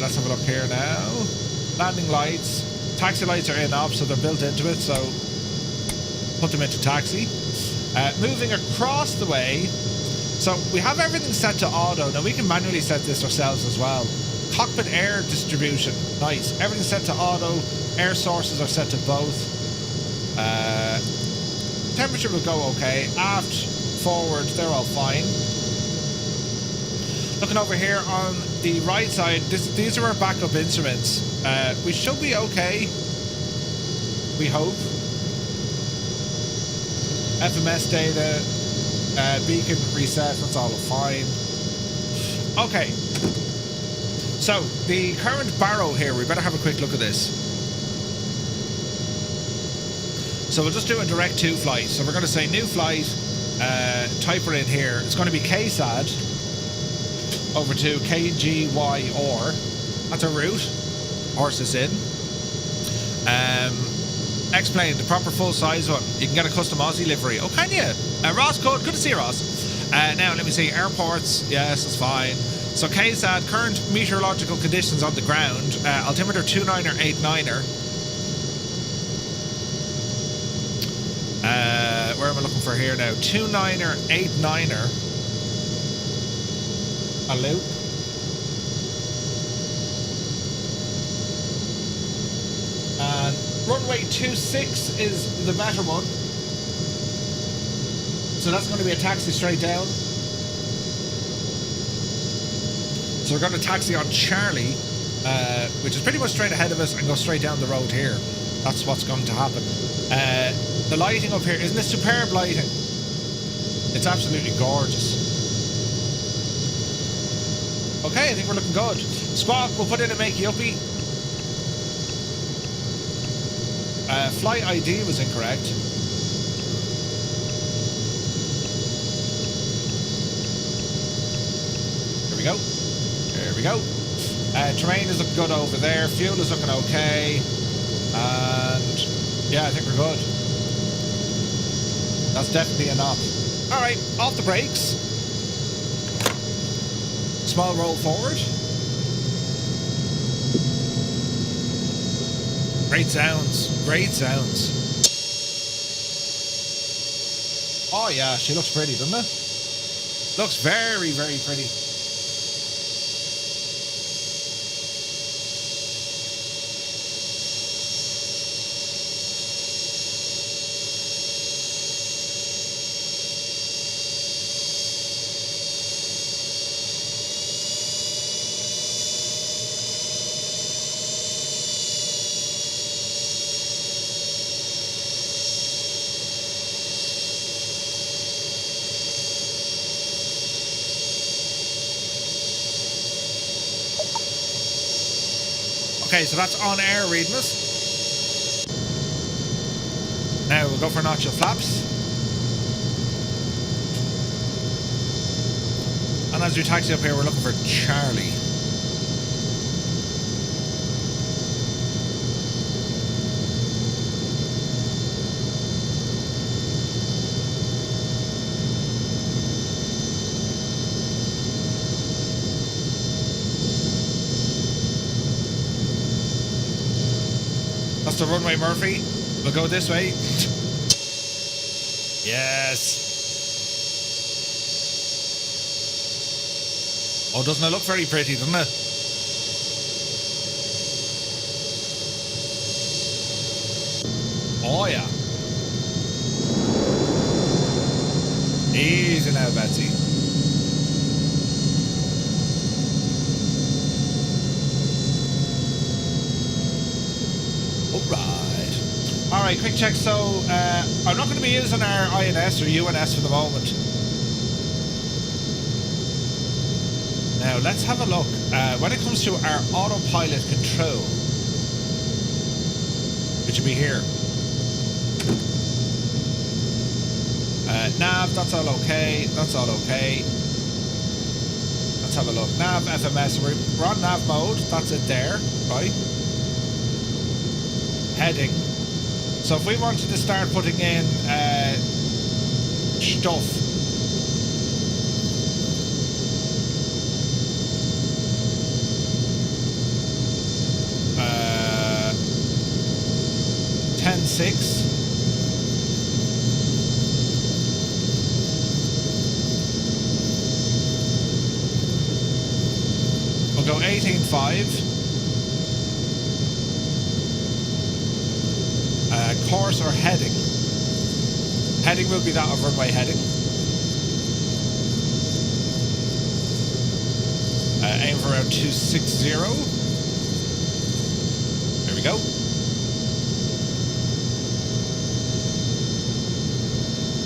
S1: Let's have a look here now. Landing lights. Taxi lights are in off, so they're built into it, so put them into taxi. Moving across the way. So we have everything set to auto. Now we can manually set this ourselves as well. Cockpit air distribution. Nice. Everything's set to auto. Air sources are set to both. Temperature will go okay. Aft, forward, they're all fine. Looking over here on the right side, these are our backup instruments. We should be okay. We hope. FMS data, beacon reset, that's all fine. Okay. So, the current barrow here, we better have a quick look at this. So we'll just do a direct to flight. So we're going to say new flight,
S3: type it in here. It's going to be KSAD over to KGYR. That's a route. Horse is in. X-Plane, the proper full size one. You can get a custom Aussie livery. Oh, can you? Ross, good to see you, Ross. Now, let me see. Airports, yes, that's fine. So KSAD, current meteorological conditions on the ground. Altimeter 29er, 89er. Where am I looking for here now? 29er, 89er. A loop. And runway 26 is the better one. So that's going to be a taxi straight down. So we're going to taxi on Charlie, which is pretty much straight ahead of us, and go straight down the road here. That's what's going to happen. The lighting up here, isn't it superb lighting? It's absolutely gorgeous. Okay, I think we're looking good. Squawk, we'll put in a makey-uppy. Flight ID was incorrect. There we go. There we go. Terrain is looking good over there. Fuel is looking okay. And yeah, I think we're good. That's definitely a knock. All right, off the brakes. Small roll forward. Great sounds. Great sounds. Oh yeah, she looks pretty, doesn't it? Looks very, very pretty. Okay, so that's on air reading us. Now we'll go for notch of flaps. And as we taxi up here, we're looking for Charlie. That's the runway, Murphy. We'll go this way. Yes. Oh, doesn't it look very pretty, doesn't it? Oh, yeah. Easy now, Betsy. All right, quick check. So I'm not going to be using our INS or UNS for the moment. Now let's have a look. When it comes to our autopilot control, which will be here. Nav, that's all okay. That's all okay. Let's have a look. Nav, FMS. We're on nav mode. That's it there, right? Heading. So if we wanted to start putting in stuff, uh, 10.6. We'll go 18.5. Course or heading? Heading will be that of runway heading. Aim for around 260. There we go.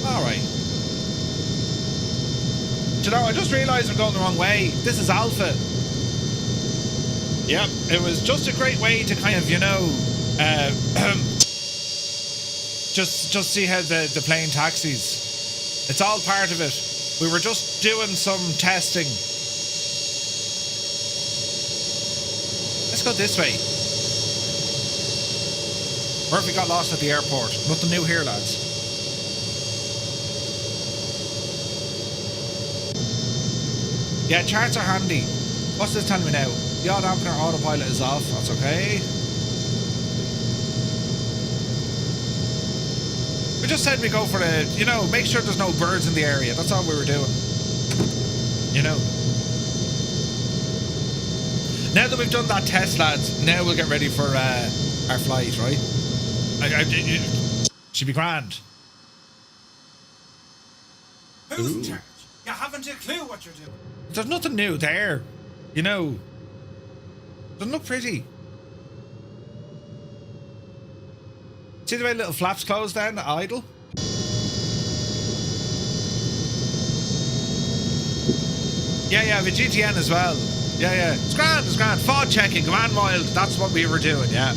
S3: Alright. Do you know, I just realised I'm going the wrong way. This is Alpha. Yep, it was just a great way to kind of, you know, just see how the plane taxis.
S1: It's all part of it. We were just doing some testing. Let's go this way. Murphy got lost at the airport. Nothing new here, lads. Yeah, charts are handy. What's this telling me now? The odd dampener autopilot is off. That's okay. We just said we go for the, you know, make sure there's no birds in the area. That's all we were doing. You know. Now that we've done that test, lads, now we'll get ready for our flight, right? Should be grand. Who's in charge? You haven't a clue what you're doing. There's nothing new there. You know. Doesn't look pretty. See the way little flaps close down, idle? Yeah, with GTN as well. Yeah. It's grand. Fog checking, command mild. That's what we were doing, yeah.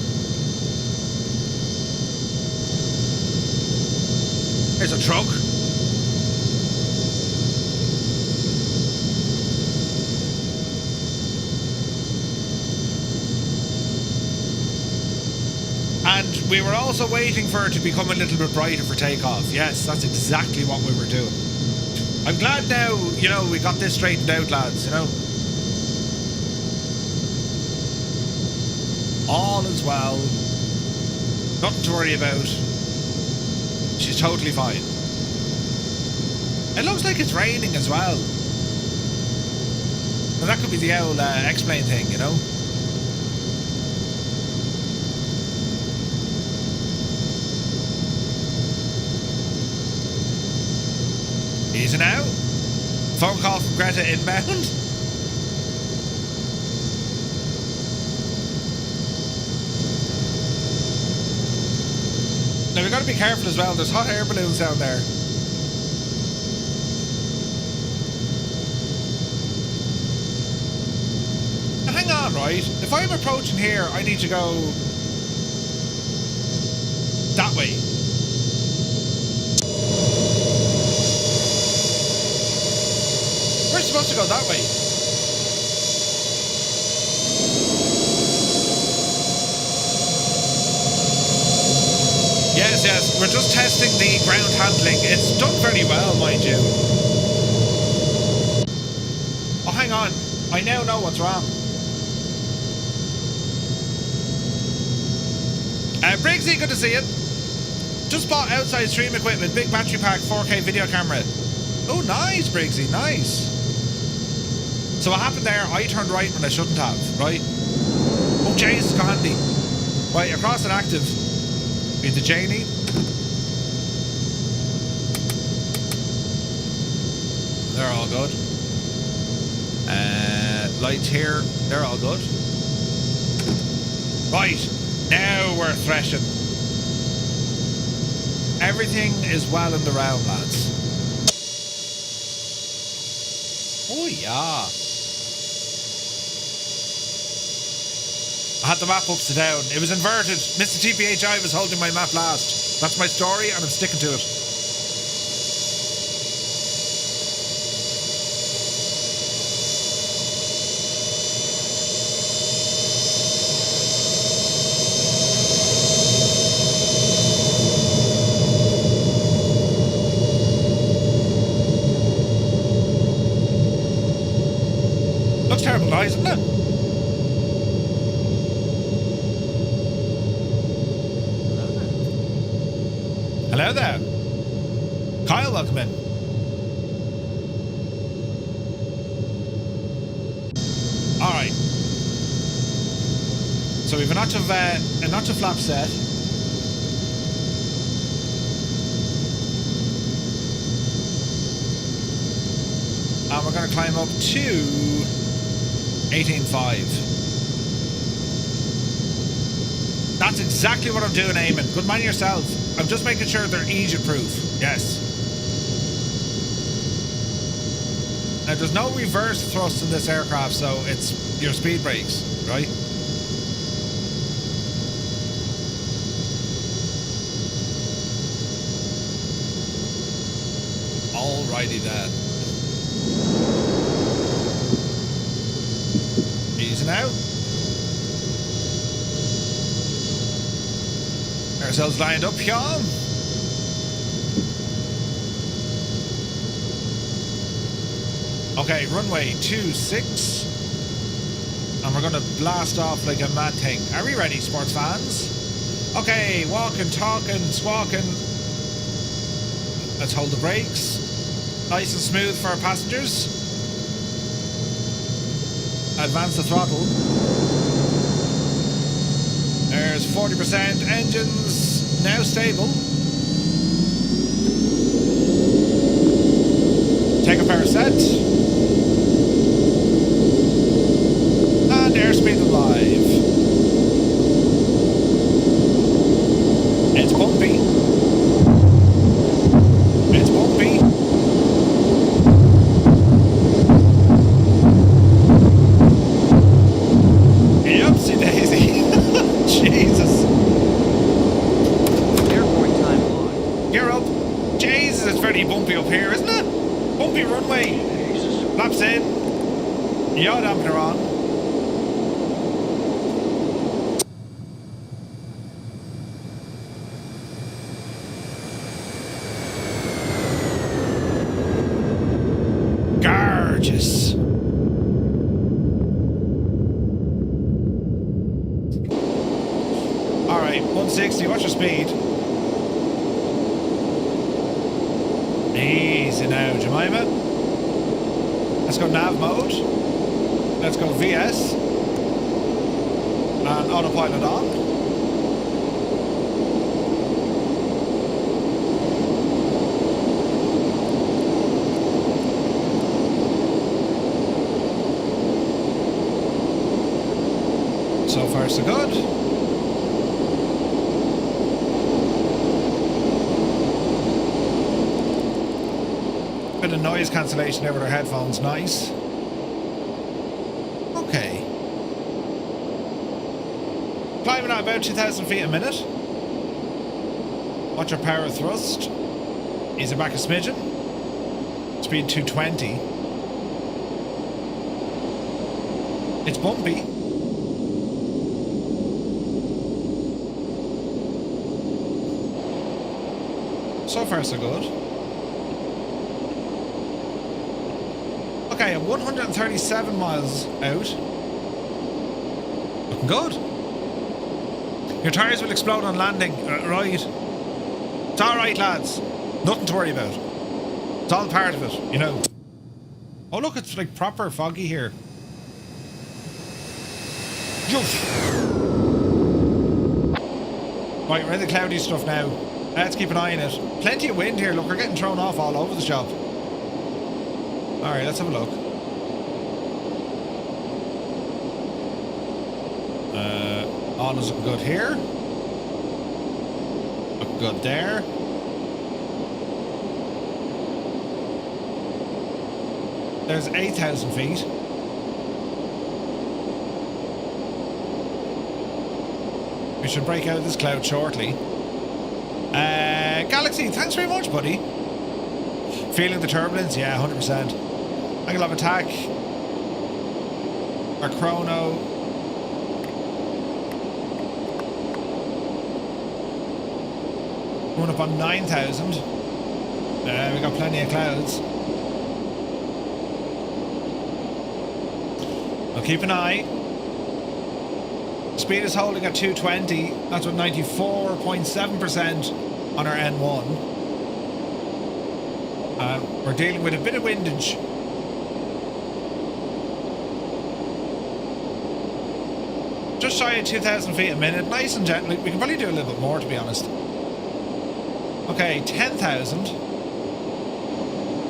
S1: Here's a truck. And we were also waiting for it to become a little bit brighter for takeoff. Yes, that's exactly what we were doing. I'm glad now, you know, we got this straightened out, lads, you know. All is well. Nothing to worry about. She's totally fine. It looks like it's raining as well. Well, that could be the old X-plane thing, you know. Easy now. Phone call from Greta inbound. Now we've got to be careful as well. There's hot air balloons down there. Now hang on, right? If I'm approaching here, I need to go that way. We're supposed to go that way. Yes. We're just testing the ground handling. It's done very well, mind you. Oh, hang on. I now know what's wrong. Briggsy, good to see you. Just bought outside stream equipment, big battery pack, 4K video camera. Oh, nice, Briggsy, nice. So what happened there, I turned right when I shouldn't have, right? Oh, Jay's got handy. Right, across and active. Be the Janie. They're all good. Lights here, they're all good. Right, now we're threshing. Everything is well in the round, lads. Oh, yeah. I had the map upside down. It was inverted. Mr. TPHI was holding my map last. That's my story, and I'm sticking to it. Looks terrible noise, doesn't it? Hello there. Kyle, welcome in. Alright. So we've a notch of flap set. And we're going to climb up to 18.5. That's exactly what I'm doing, Eamon. Good man yourself. I'm just making sure they're Egypt-proof. Yes. Now, there's no reverse thrust in this aircraft, so it's your speed brakes, right? All
S3: Alrighty then. Easing out. Ourselves lined up, Sean. Okay, runway 26. And we're gonna blast off like a mad thing. Are we ready, sports fans? Okay, walking, talking, squawking. Let's hold the brakes. Nice and smooth for our passengers. Advance the throttle. There's 40%. Engines now stable. Take a power set. And airspeed alive. It's bumpy. It's bumpy. Yupsie daisy. Jesus.
S2: Airport time on.
S3: Gear up. Jesus, it's very bumpy up here, isn't it? Bumpy runway. Flaps in. Yaw dampener on. Gorgeous. Alright, 160, what's your speed? Easy now, Jemima. Let's go nav mode. Let's go VS. And autopilot on. So far, so good. Bit of noise cancellation over their headphones, nice. Okay. Climbing at about 2,000 feet a minute. Watch your power thrust. Ease it back a smidgen. Speed 220. It's bumpy. So far, so good. Okay, I'm 137 miles out. Looking good. Your tyres will explode on landing. Right. It's alright, lads. Nothing to worry about. It's all part of it, you know. Oh, look, it's like proper foggy here. Right, we're in the cloudy stuff now. Let's keep an eye on it. Plenty of wind here. Look, we're getting thrown off all over the shop. Alright, let's have a look. On is looking good here. Looking good there. There's 8,000 feet. We should break out of this cloud shortly. Galaxy, thanks very much, buddy. Feeling the turbulence? Yeah, 100%. Angle of attack. Our chrono. Going up on 9,000. We got plenty of clouds. I'll keep an eye. Speed is holding at 220. That's with 94.7% on our N1. We're dealing with a bit of windage. Just shy of 2,000 feet a minute. Nice and gentle. We can probably do a little bit more, to be honest. Okay, 10,000.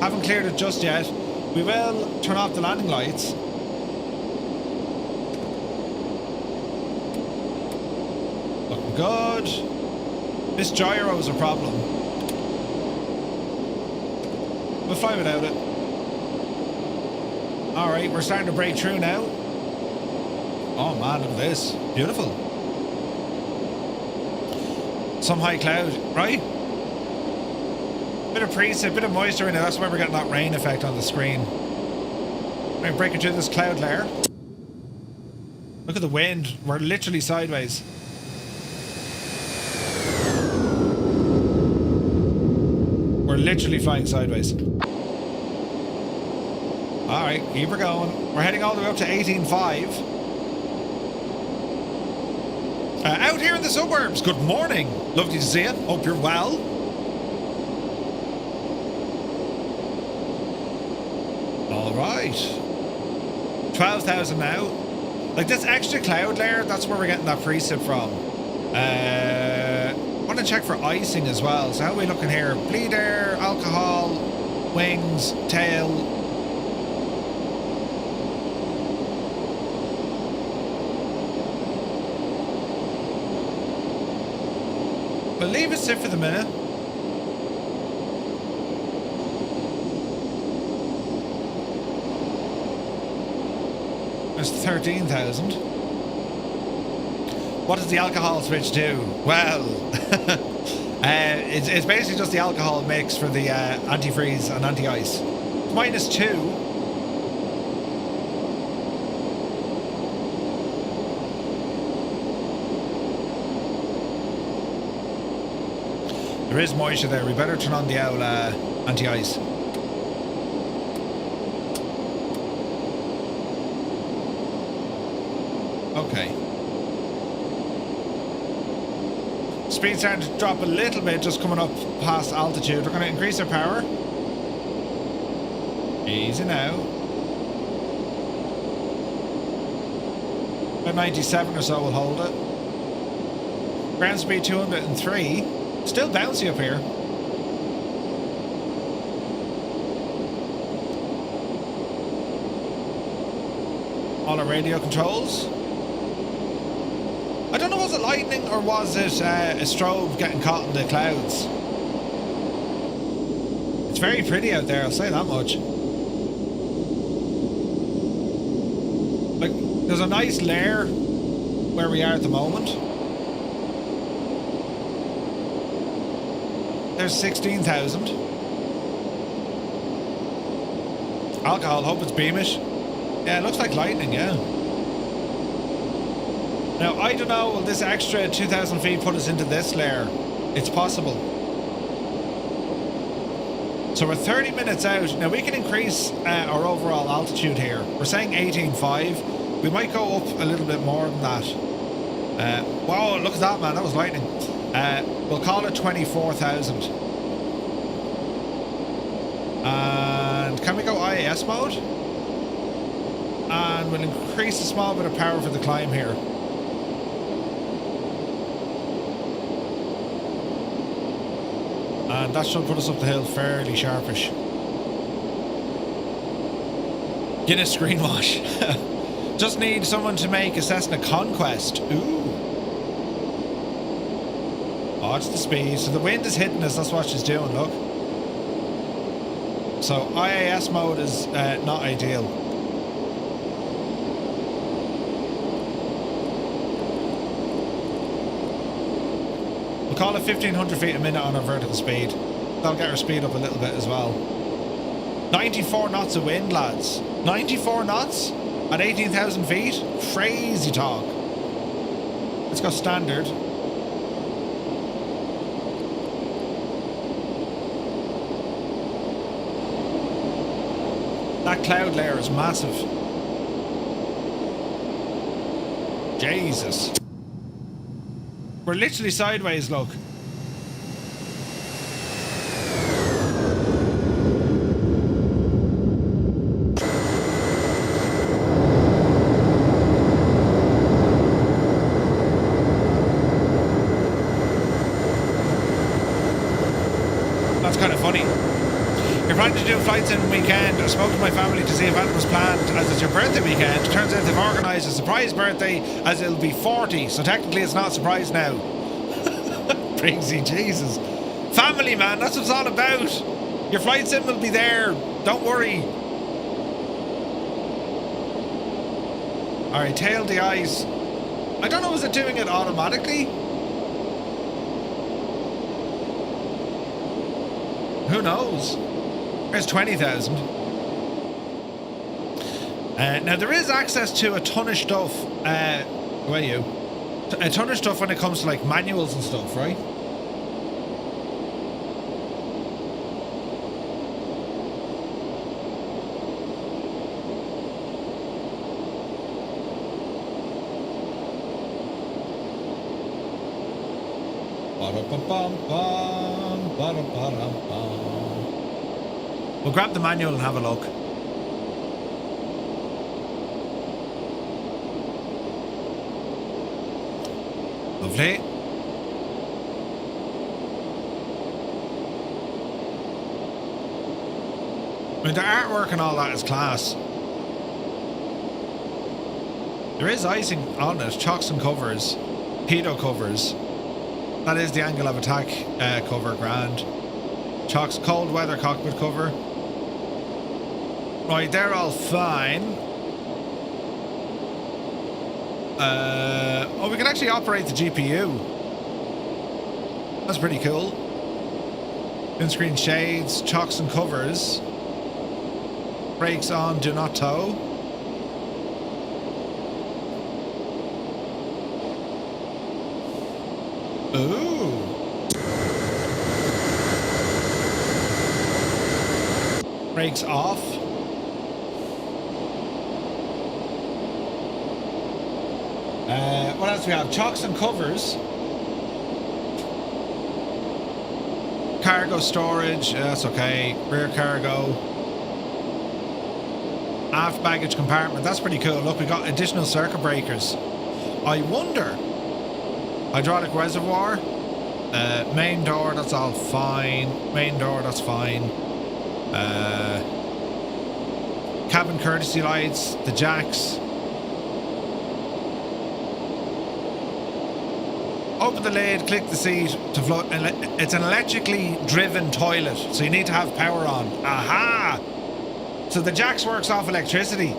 S3: Haven't cleared it just yet. We will turn off the landing lights. Looking good. This gyro is a problem. We'll fly without it. Alright, we're starting to break through now. Oh man, look at this. Beautiful. Some high cloud, right?
S1: Bit of precip, bit of moisture in it. That's why we're getting that rain effect on the screen. We're breaking through this cloud layer. Look at the wind. We're literally sideways. We're literally flying sideways. Alright, keep her going. We're heading all the way up to 18.5. Out here in the suburbs. Good morning. Lovely to see you. Hope you're well. Alright. 12,000 now. Like this extra cloud layer, that's where we're getting that precip from. I want to check for icing as well. So how are we looking here? Bleed air, alcohol, wings, tail. We'll leave it sit for the minute. There's 13,000. What does the alcohol switch do? Well, it's basically just the alcohol mix for the antifreeze and anti-ice. -2. There is moisture there. We better turn on the owl anti-ice. Okay. Speed's starting to drop a little bit, just coming up past altitude. We're going to increase our power. Easy now. About 97 or so will hold it. Ground speed 203. Still bouncy up here. All our radio controls. I don't know, was it lightning or was it a strobe getting caught in the clouds? It's very pretty out there, I'll say that much. Like, there's a nice layer where we are at the moment. There's 16,000. Alcohol, hope it's beamish. Yeah, it looks like lightning, yeah. Now, I don't know, will this extra 2,000 feet put us into this layer? It's possible. So we're 30 minutes out. Now, we can increase our overall altitude here. We're saying 18.5. We might go up a little bit more than that. Wow, look at that, man. That was lightning. We'll call it 24,000. And can we go IAS mode? And we'll increase a small bit of power for the climb here. And that should put us up the hill fairly sharpish. Guinness screen wash. Just need someone to make a Cessna Conquest. Ooh. Watch the speed. So the wind is hitting us. That's what she's doing, look. So IAS mode is not ideal. We'll call it 1,500 feet a minute on our vertical speed. That'll get our speed up a little bit as well. 94 knots of wind, lads. 94 knots at 18,000 feet? Crazy talk. Let's go standard. That cloud layer is massive. Jesus. We're literally sideways, look. That's kind of funny. You're planning to do flights in the weekend. I spoke to my family to see if anything was planned as it's your birthday weekend. Turns out they've organised a surprise birthday as it'll be 40, so technically it's not a surprise now. Crazy Jesus. Family, man, that's what it's all about. Your flight sim will be there. Don't worry. Alright, tail the ice. I don't know, is it doing it automatically? Who knows? There's 20,000. Now there is access to a ton of stuff. Where are you? A ton of stuff when it comes to like manuals and stuff, right? We'll grab the manual and have a look. Lovely. I mean, the artwork and all that is class. There is icing on it, chocks and covers, pedo covers. That is the angle of attack cover, grand. Chocks, cold weather cockpit cover. Right, they're all fine. Oh, we can actually operate the GPU. That's pretty cool. Windscreen shades, chocks and covers. Brakes on, do not tow. Ooh. Brakes off. What else we have? Chocks and covers. Cargo storage. That's okay. Rear cargo. Aft baggage compartment. That's pretty cool. Look, we got additional circuit breakers. I wonder. Hydraulic reservoir. Main door. That's all fine. Main door. That's fine. Cabin courtesy lights. The jacks. Open the lid, click the seat to float. It's an electrically driven toilet, so you need to have power on. Aha! So the jacks works off electricity.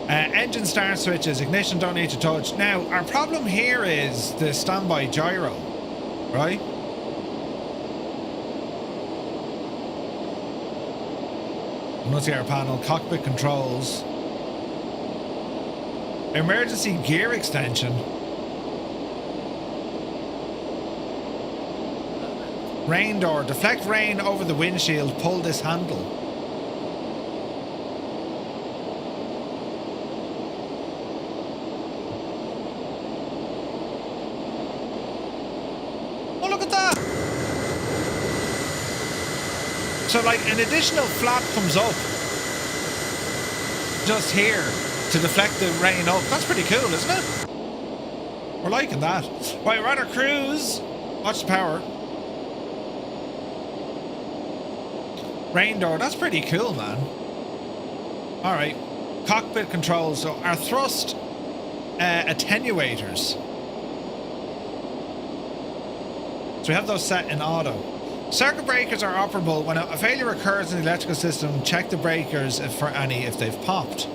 S1: Engine start switches, ignition don't need to touch. Now, our problem here is the standby gyro, right? Multi-air panel, cockpit controls. Emergency gear extension. Rain door. Deflect rain over the windshield. Pull this handle. Oh, look at that. So, like, an additional flap comes up just here to deflect the rain up. That's pretty cool, isn't it? We're liking that. Right, we're on our cruise. Watch the power. Rain door, that's pretty cool, man. Alright. Cockpit controls. So our thrust attenuators. So we have those set in auto. Circuit breakers are operable. When a failure occurs in the electrical system, check the breakers for any if they've popped.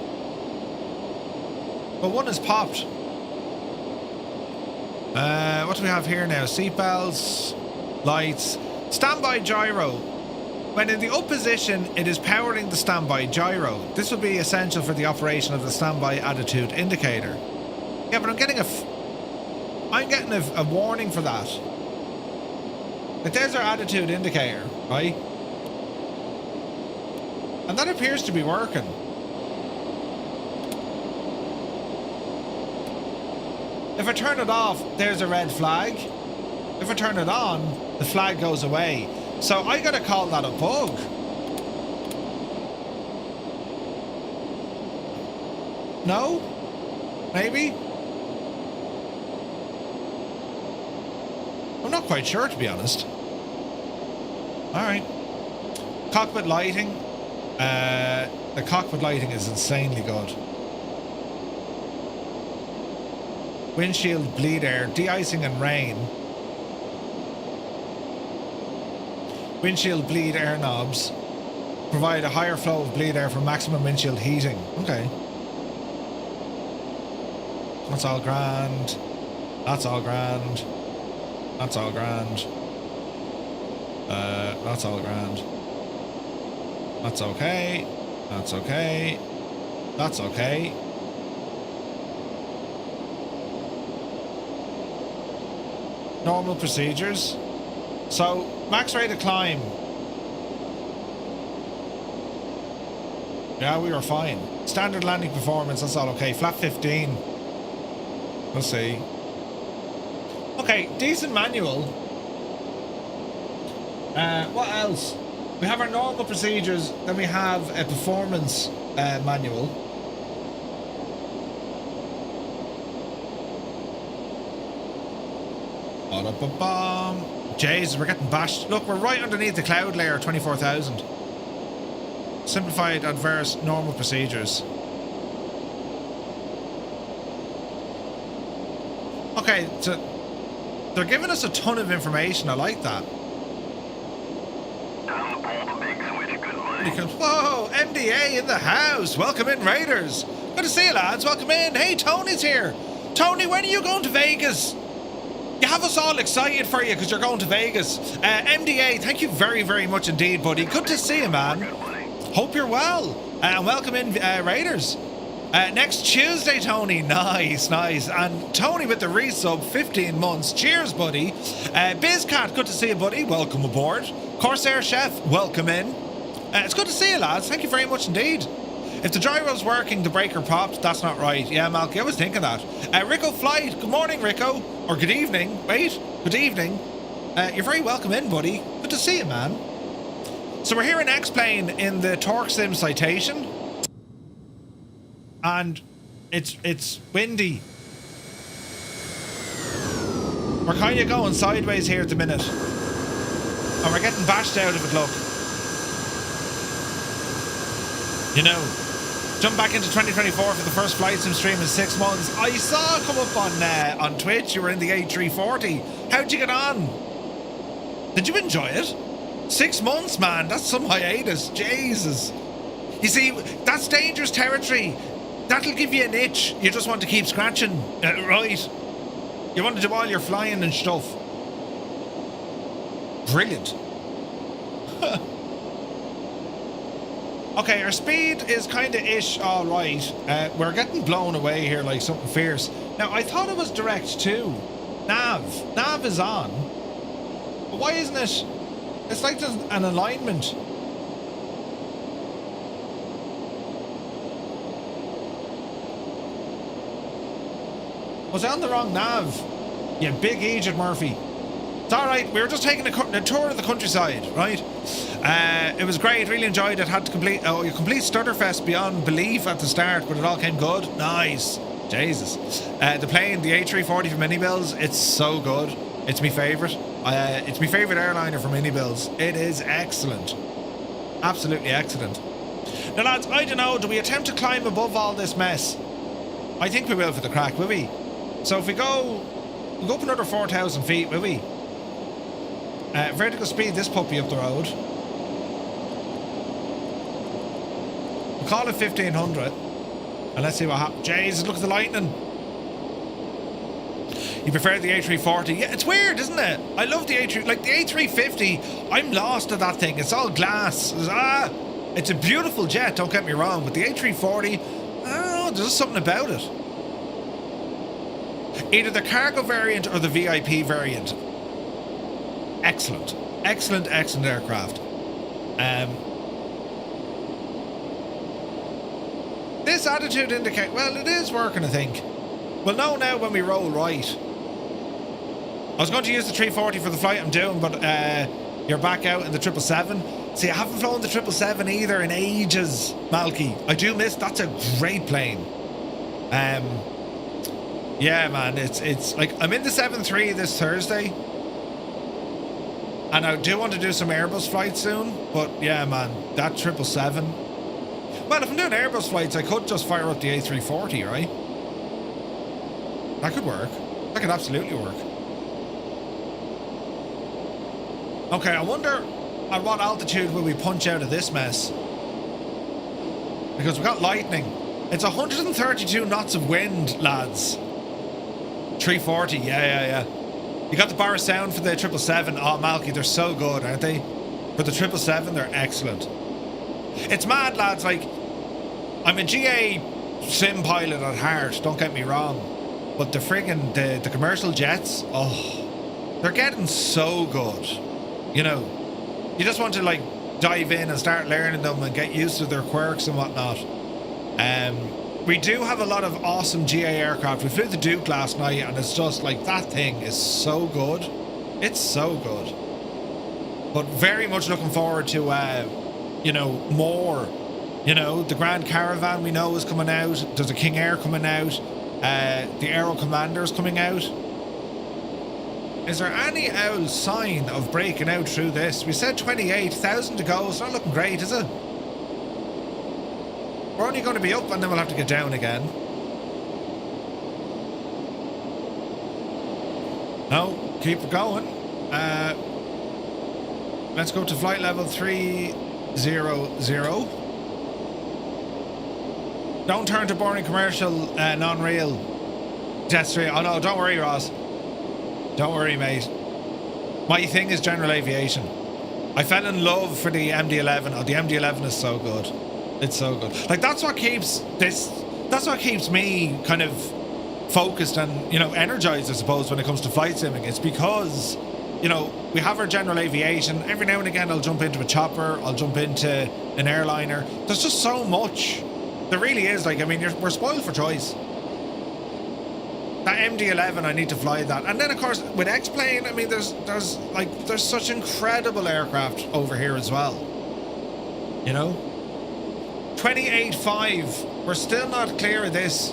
S1: But one is popped. What do we have here now? Seatbelts, lights, standby gyro. When in the up position, it is powering the standby gyro. This will be essential for the operation of the standby attitude indicator. Yeah, but I'm getting a warning for that. Like, there's our attitude indicator, right? And that appears to be working. If I turn it off, there's a red flag. If I turn it on, the flag goes away. So I gotta call that a bug. No? Maybe? I'm not quite sure, to be honest. Alright. Cockpit lighting. The cockpit lighting is insanely good. Windshield bleed air, de-icing and rain. Windshield bleed air knobs provide a higher flow of bleed air for maximum windshield heating. Okay. That's all grand. That's all grand. That's all grand.
S3: That's all grand. That's okay. That's okay. That's okay. Normal procedures. So, max rate of climb. Yeah, we were fine. Standard landing performance, that's all okay. Flat 15. We'll see. Okay, decent manual. What else? We have our normal procedures, then we have a performance manual. Ba-da-ba-bum. Jeez, we're getting bashed. Look, we're right underneath the cloud layer, 24,000. Simplified, adverse, normal procedures. Okay, so they're giving us a ton of information. I like that. Whoa, MDA in the house. Welcome in, Raiders. Good to see you, lads. Welcome in. Hey, Tony's here. Tony, when are you going to Vegas? You have us all excited for you because you're going to Vegas. MDA, thank you very, very much indeed, buddy. Good to see you, man. Hope you're well. And welcome in, Raiders. Next Tuesday, Tony. Nice, nice. And Tony with the resub, 15 months. Cheers, buddy. BizCat, good to see you, buddy. Welcome aboard. Corsair Chef, welcome in. It's good to see you, lads. Thank you very much indeed. If the gyro's working, the breaker popped. That's not right. Yeah, Malky, I was thinking that. Rico Flight, good morning, Rico. Or good evening. Wait, good evening. You're very welcome in, buddy. Good to see you, man. So we're here in X-Plane in the TorqueSim Citation. And it's windy. We're kind of going sideways here at the minute. And we're getting bashed out of it, look. You know, jump back into 2024 for the first flight sim stream in 6 months. I saw come up on Twitch. You were in the A340. How'd you get on? Did you enjoy it? 6 months, man. That's some hiatus. Jesus. You see, that's dangerous territory. That'll give you an itch. You just want to keep scratching, right? You want to do all your flying and stuff. Brilliant. Okay, our speed is kind of ish all right. We're getting blown away here like something fierce. Now, I thought it was direct too. Nav. Nav is on. But why isn't it? It's like there's an alignment. Was I on the wrong nav? Yeah, big Egypt Murphy. It's alright, we were just taking a tour of the countryside, right? It was great, really enjoyed it. Had to complete you complete Stutterfest beyond belief at the start, but it all came good. Nice. Jesus. The plane, the A340 for mini builds, it's so good. It's my favourite. It's my favourite airliner for mini builds. It is excellent. Absolutely excellent. Now lads, I don't know, do we attempt to climb above all this mess? I think we will for the crack, will we? So if we go up another 4,000 feet, will we? Vertical speed this puppy up the road. We'll call it 1,500. And let's see what happens. Jesus, look at the lightning. You prefer the A340? Yeah, it's weird, isn't it? I love the A3... Like, the A350, I'm lost at that thing. It's all glass. It's a beautiful jet, don't get me wrong. But the A340, I don't know, there's just something about it. Either the cargo variant or the VIP variant. Excellent. Excellent, excellent aircraft. This attitude indicate... Well, it is working, I think. We'll know now when we roll right. I was going to use the 340 for the flight I'm doing, but you're back out in the 777. See, I haven't flown the 777 either in ages, Malky. I do miss... That's a great plane. Yeah, man, it's like... I'm in the 7-3 this Thursday. And I do want to do some Airbus flights soon. But, yeah, man, that 777... Well, if I'm doing Airbus flights, I could just fire up the A340, right? That could work. That could absolutely work. Okay, I wonder at what altitude will we punch out of this mess? Because we've got lightning. It's 132 knots of wind, lads. 340, yeah. You got the bar of sound for the 777. Oh, Malky, they're so good, aren't they? For the 777, they're excellent. It's mad, lads. Like, I'm a GA sim pilot at heart, don't get me wrong. But the friggin' the commercial jets, oh, they're getting so good. You know, you just want to, like, dive in and start learning them and get used to their quirks and whatnot. We do have a lot of awesome GA aircraft. We flew the Duke last night, and it's just like, that thing is so good. It's so good. But very much looking forward to, you know, more. You know, the Grand Caravan we know is coming out. There's a King Air coming out. The Aero Commander is coming out. Is there any old sign of breaking out through this? We said 28,000 to go. It's not looking great, is it? We're only going to be up and then we'll have to get down again. No, keep it going. Let's go to flight level 300. Don't turn to boring commercial, non-real jet stream. Oh no, don't worry, Ross. Don't worry, mate. My thing is general aviation. I fell in love for the MD-11. Oh, the MD-11 is so good. It's so good. Like, that's what keeps me kind of focused and, you know, energized, I suppose, when it comes to flight simming. It's because, you know, we have our general aviation. Every now and again, I'll jump into a chopper. I'll jump into an airliner. There's just so much. There really is. Like, I mean, we're spoiled for choice. That MD-11, I need to fly that. And then, of course, with X-Plane, I mean, there's such incredible aircraft over here as well. You know? 28.5. We're still not clear of this.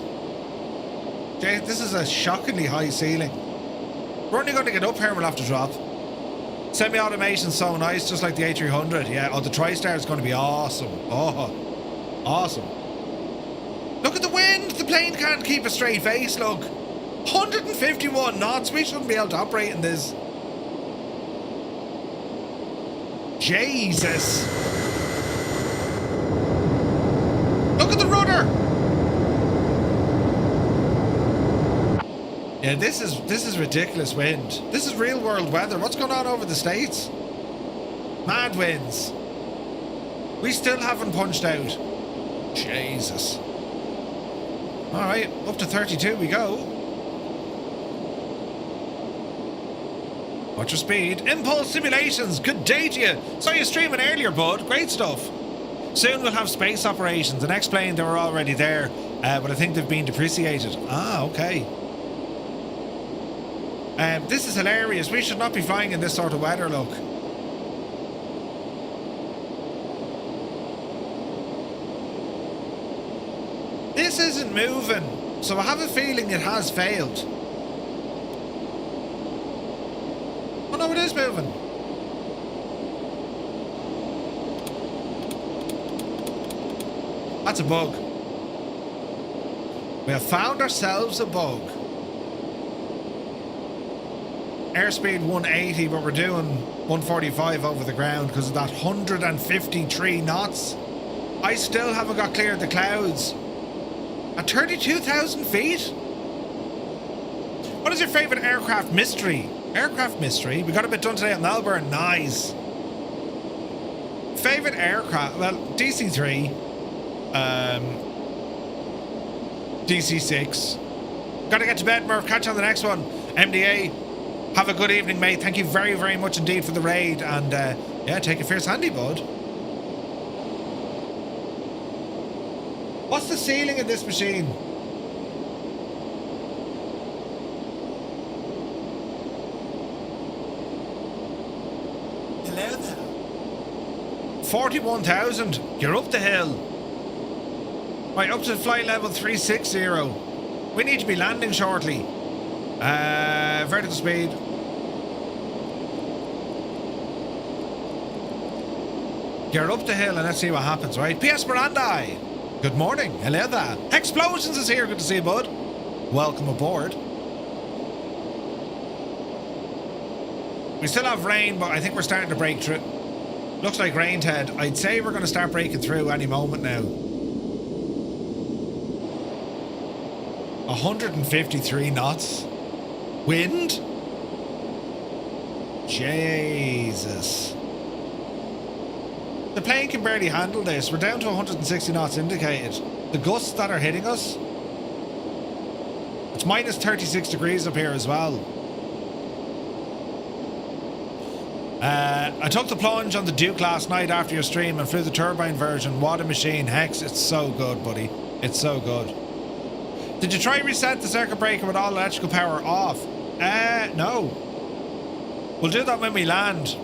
S3: Jay, this is a shockingly high ceiling. We're only going to get up here and we'll have to drop. Semi-automation's so nice, just like the A300. Yeah, oh, the TriStar is going to be awesome. Oh, awesome. Look at the wind. The plane can't keep a straight face, look. 151 knots. We shouldn't be able to operate in this. Jesus. Look at the rudder. Yeah, this is ridiculous wind. This is real world weather. What's going on over the States? Mad winds. We still haven't punched out. Jesus. All right, up to 32 we go. Watch your speed. Impulse Simulations, good day to you. Saw you streaming earlier, bud. Great stuff. Soon we'll have space operations. And X-Plane, they were already there, but I think they've been depreciated. Ah, okay. This is hilarious. We should not be flying in this sort of weather, look. This isn't moving, so I have a feeling it has failed. Oh no, it is moving. That's a bug. We have found ourselves a bug. Airspeed 180, but we're doing 145 over the ground because of that 153 knots. I still haven't got clear of the clouds. At 32,000 feet? What is your favourite aircraft mystery? Aircraft mystery? We got a bit done today at Melbourne. Nice. Favourite aircraft? Well, DC-3. DC-6. Gotta get to bed, Murph. Catch you on the next one. MDA. Have a good evening, mate. Thank you very, very much indeed for the raid. And, yeah, take a fierce handy, bud. What's the ceiling of this machine? Hello there. 41,000. You're up the hill. Right, up to flight level 360. We need to be landing shortly. Vertical speed. You're up the hill and let's see what happens, right? P.S. Miranda. Good morning. Hello there. Explosions is here. Good to see you, bud. Welcome aboard. We still have rain, but I think we're starting to break through. Looks like rain, Ted. I'd say we're going to start breaking through any moment now. 153 knots. Wind?
S1: Jesus. The plane can barely handle this. We're down to 160 knots indicated. The gusts that are hitting us. It's minus 36 degrees up here as well. I took the plunge on the Duke last night after your stream and flew the turbine version. What a machine. Hex, it's so good, buddy. It's so good. Did you try reset the circuit breaker with all electrical power off? No. We'll do that when we land.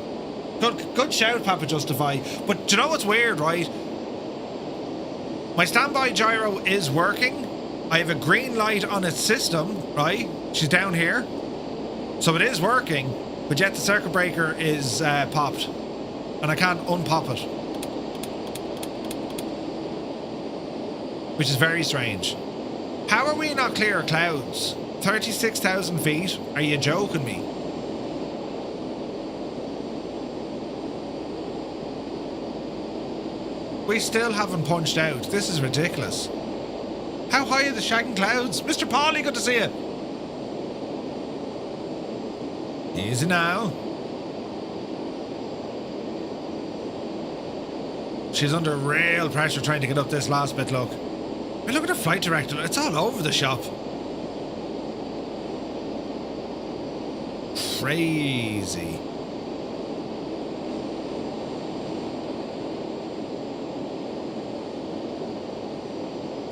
S1: Good shout, Papa Justify. But do you know what's weird, right? My standby gyro is working. I have a green light on its system, right? She's down here. So it is working, but yet the circuit breaker is popped. And I can't unpop it. Which is very strange. How are we not clear of clouds? 36,000 feet? Are you joking me? We still haven't punched out. This is ridiculous. How high are the shagging clouds? Mr. Paulie, good to see you. Easy now. She's under real pressure trying to get up this last bit, look. Hey, look at the flight director. It's all over the shop. Crazy.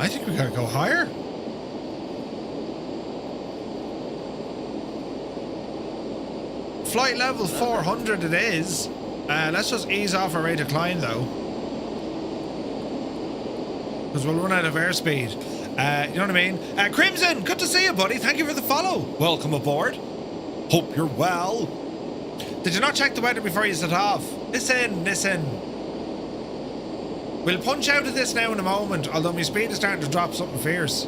S1: I think we gotta go higher. Flight level 400 it is. Let's just ease off our rate of climb though. Because we'll run out of airspeed. You know what I mean? Crimson, good to see you, buddy. Thank you for the follow. Welcome aboard. Hope you're well. Did you not check the weather before you set off? Listen. We'll punch out of this now in a moment, although my speed is starting to drop something fierce.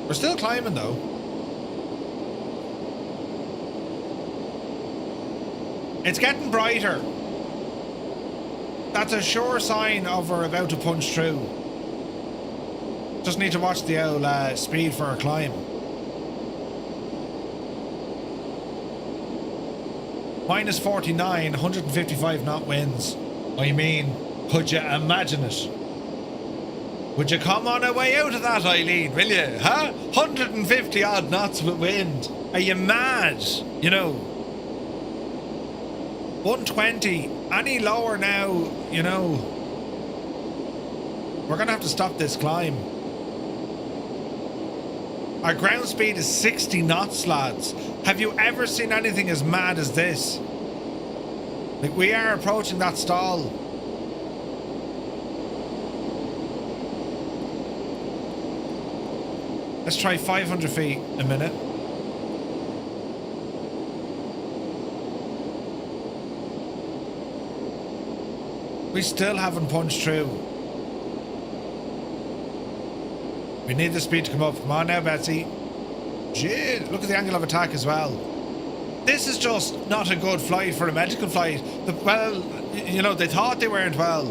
S1: We're still climbing though. It's getting brighter. That's a sure sign of we're about to punch through. Just need to watch the old speed for our climb. Minus 49, 155 knot winds. I mean, could you imagine it? Would you come on a way out of that, Eileen, will you? Huh? 150 odd knots with wind. Are you mad? You know. 120. Any lower now, you know. We're going to have to stop this climb. Our ground speed is 60 knots, lads. Have you ever seen anything as mad as this? Like, we are approaching that stall. Let's try 500 feet a minute. We still haven't punched through. We need the speed to come up. Come on now, Betsy. Jeez, look at the angle of attack as well. This is just not a good flight for a medical flight. Well, you know, they thought they weren't well.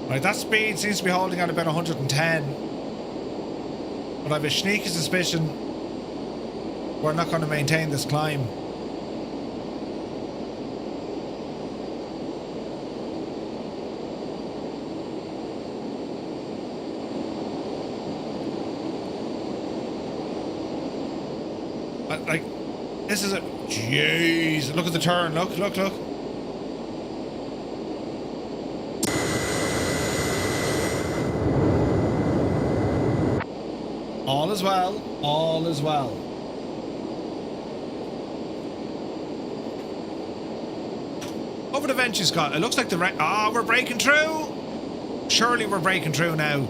S1: Right, that speed seems to be holding at about 110. But I have a sneaky suspicion we're not going to maintain this climb. Like, this is a... Jeez, look at the turn. Look. All is well. All is well. Over the Venture, Scott. It looks like the... we're breaking through. Surely we're breaking through now.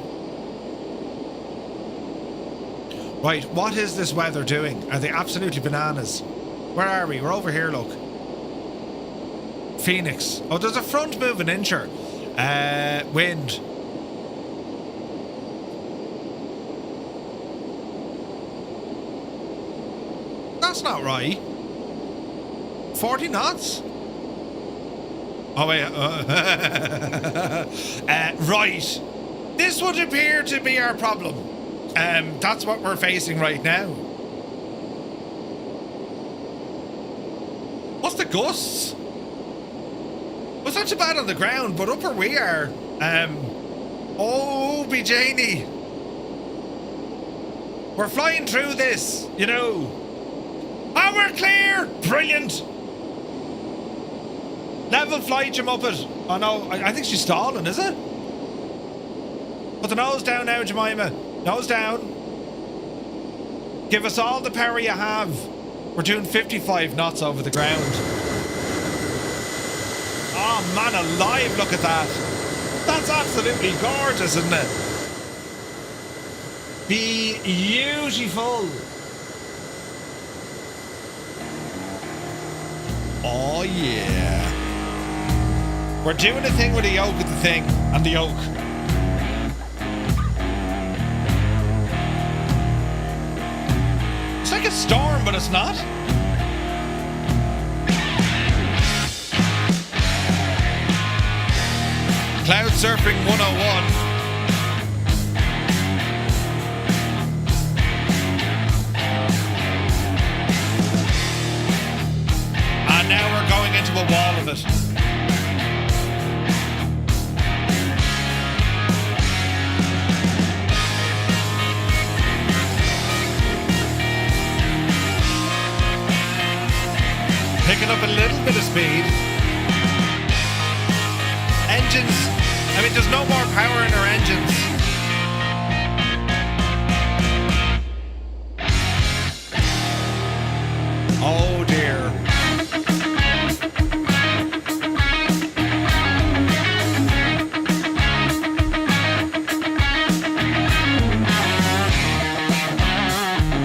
S1: Right, what is this weather doing? Are they absolutely bananas? Where are we? We're over here, look. Phoenix. Oh, there's a front moving incher. Wind. That's not right. 40 knots? Oh, wait. Right. This would appear to be our problem. That's what we're facing right now. What's the gusts? Well, it's not too bad on the ground, but up where we are, oh, be Janie. We're flying through this, you know. Oh, we're clear! Brilliant! Level flight, you muppet. Oh no, I think she's stalling, is it? Put the nose down now, Jemima. Nose down. Give us all the power you have. We're doing 55 knots over the ground. Oh man alive, look at that. That's absolutely gorgeous, isn't it? Beautiful. Oh yeah. We're doing a thing with the yoke of the thing and the yoke. It's like a storm, but it's not. Cloud Surfing 101. And now we're going into a wall of it. Picking up a little bit of speed. Engines, I mean, there's no more power in our engines. Oh dear.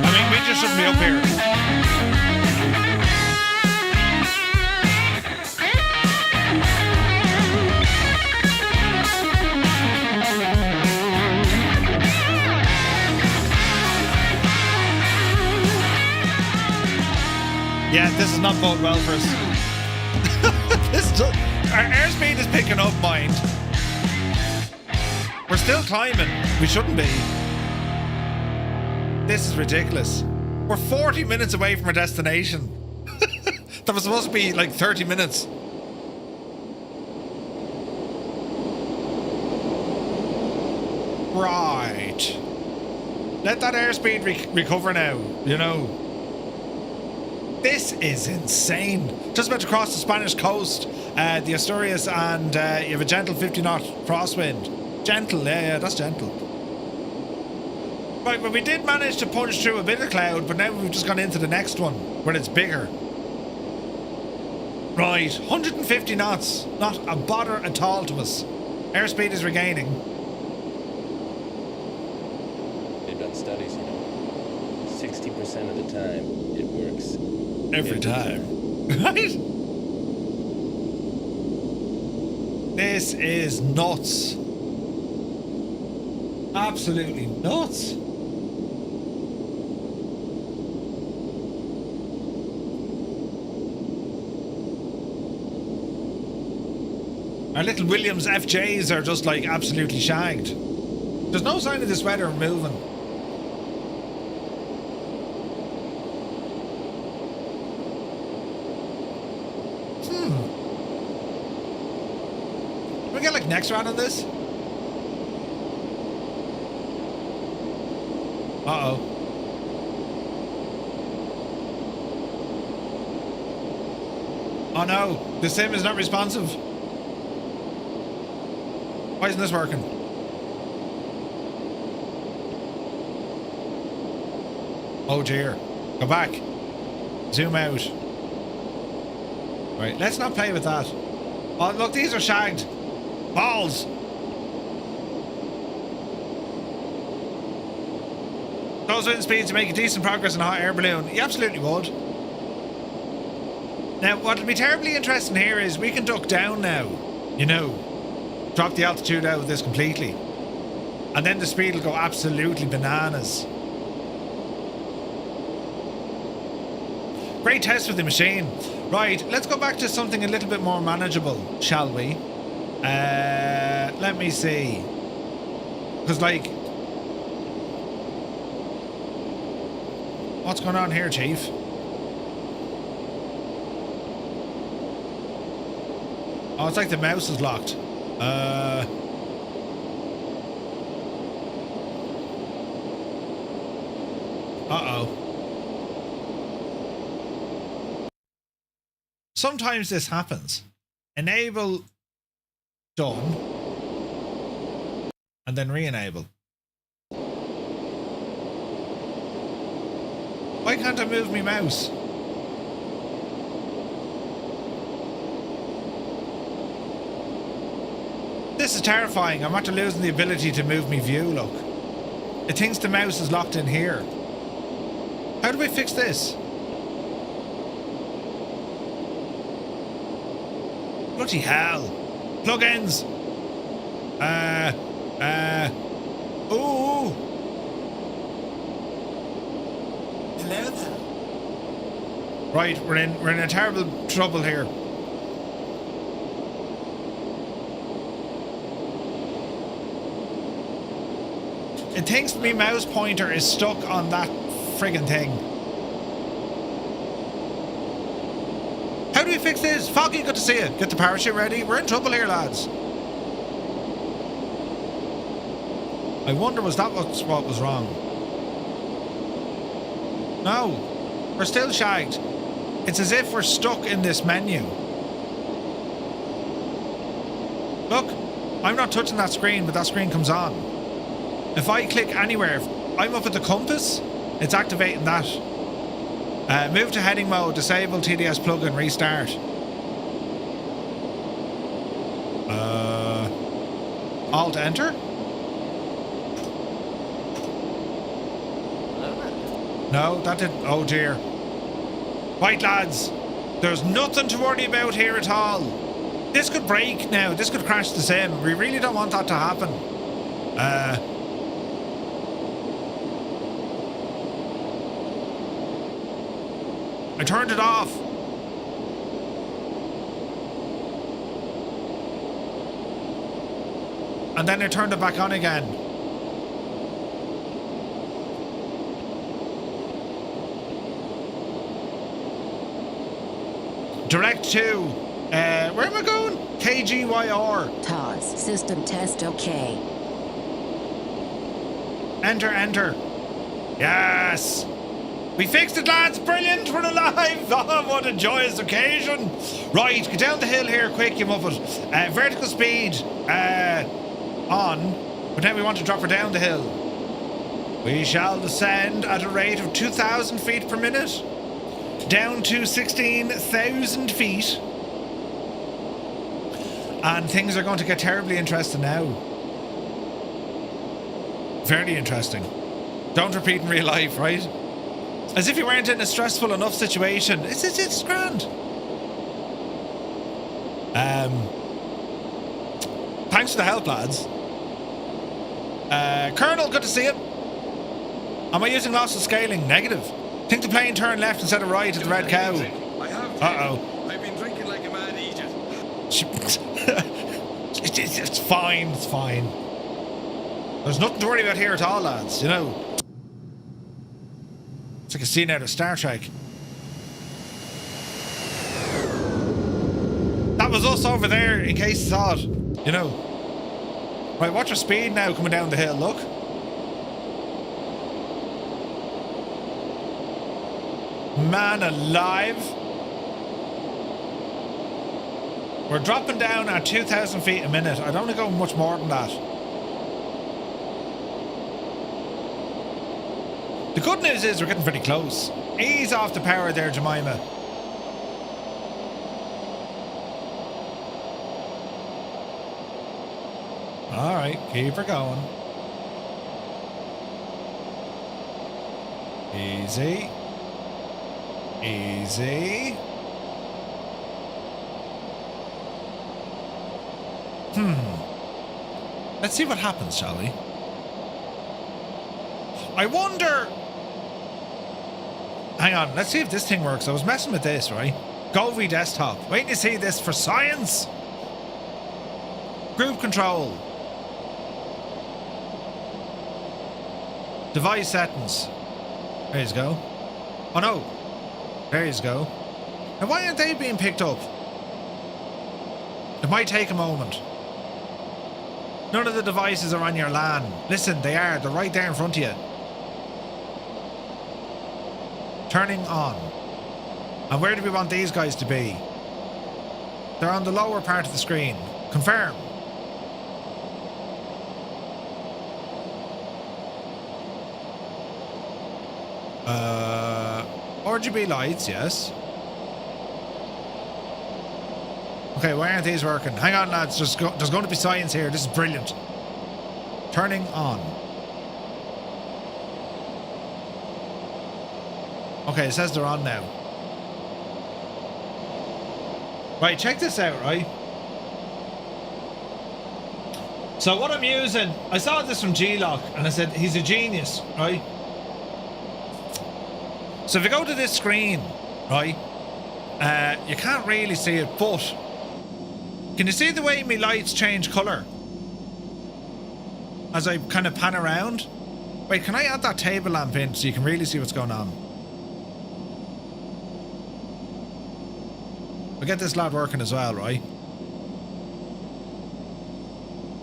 S1: I mean, we just shouldn't be up here. Yeah, this is not bode well for us. Our airspeed is picking up, mind. We're still climbing. We shouldn't be. This is ridiculous. We're 40 minutes away from our destination. That was supposed to be like 30 minutes. Right. Let that airspeed recover now, you know. This is insane. Just about to cross the Spanish coast, the Asturias, and you have a gentle 50 knot crosswind. Gentle, yeah, that's gentle. Right, well, we did manage to punch through a bit of cloud, but now we've just gone into the next one, where it's bigger. Right, 150 knots. Not a bother at all to us. Airspeed is regaining.
S9: They've done studies, you know. 60% of the time, it works.
S1: Every time. Right? This is nuts. Absolutely nuts. Our little Williams FJs are just like absolutely shagged. There's no sign of this weather moving. Can we get like next round on this? Uh-oh. Oh no, the sim is not responsive. Why isn't this working? Oh dear. Go back. Zoom out. Right, let's not play with that. Oh, look, these are shagged. Balls. Those wind speeds to make a decent progress in a hot air balloon. You absolutely would. Now, what'll be terribly interesting here is we can duck down now. You know. Drop the altitude out of this completely. And then the speed will go absolutely bananas. Great test with the machine. Right, let's go back to something a little bit more manageable, shall we? Let me see. Because, like, What's going on here, Chief? Oh, it's like the mouse is locked. Uh-oh. Sometimes this happens. Enable, done, and then re-enable. Why can't I move my mouse? This is terrifying. I'm after losing the ability to move my view, look. It thinks the mouse is locked in here. How do we fix this? Bloody hell. Plugins. Ooh.
S7: Hello there.
S1: Right, we're in a terrible trouble here. It thinks my mouse pointer is stuck on that friggin' thing. How do we fix this? Foggy, good to see you. Get the parachute ready. We're in trouble here, lads. I wonder, was that what was wrong? No, we're still shagged. It's as if we're stuck in this menu. Look, I'm not touching that screen, but that screen comes on. If I click anywhere, if I'm up at the compass, it's activating that. Move to heading mode, disable TDS plugin, restart. Alt enter? No, that didn't. Oh dear. Right, lads, there's nothing to worry about here at all. This could break now. This could crash the sim. We really don't want that to happen. I turned it off. And then I turned it back on again. Direct to, where am I going? KGYR.
S4: TOS. System test OK.
S1: Enter, enter. Yes. We fixed it, lads. Brilliant. We're alive. Oh, what a joyous occasion. Right, get down the hill here quick, you muppet. Vertical speed on, but then we want to drop her down the hill. We shall descend at a rate of 2,000 feet per minute. Down to 16,000 feet. And things are going to get terribly interesting now. Very interesting. Don't repeat in real life, right? As if you weren't in a stressful enough situation. It's grand. Thanks for the help, lads. Colonel, good to see you. Am I using loss of scaling? Negative. Think the plane turned left instead of right at the Red Cow. Uh-oh.
S10: I've been drinking like a mad Egypt.
S1: It's fine, it's fine. There's nothing to worry about here at all, lads, you know. It's like a scene out of Star Trek. That was us over there, in case you saw it, you know. Right, watch your speed now coming down the hill, look. Man alive. We're dropping down at 2,000 feet a minute. I don't want to go much more than that. The good news is we're getting pretty close. Ease off the power there, Jemima. All right, keep her going. Easy. Easy. Let's see what happens, shall we? I wonder... Hang on, let's see if this thing works. I was messing with this, right? Govy desktop. Waiting to see this for science. Group control. Device settings. There you go. Oh no. There you go. Now why aren't they being picked up? It might take a moment. None of the devices are on your LAN. Listen, they are. They're right there in front of you. Turning on. And where do we want these guys to be? They're on the lower part of the screen. Confirm. RGB lights, yes. Okay, why aren't these working? Hang on, lads. There's going to be science here. This is brilliant. Turning on. Okay, it says they're on now. Right, check this out, right? So what I'm using, I saw this from G-Lock, and I said, he's a genius, right? So if you go to this screen, right, you can't really see it, but can you see the way my lights change colour as I kind of pan around? Wait, can I add that table lamp in so you can really see what's going on? I'll get this lad working as well, right?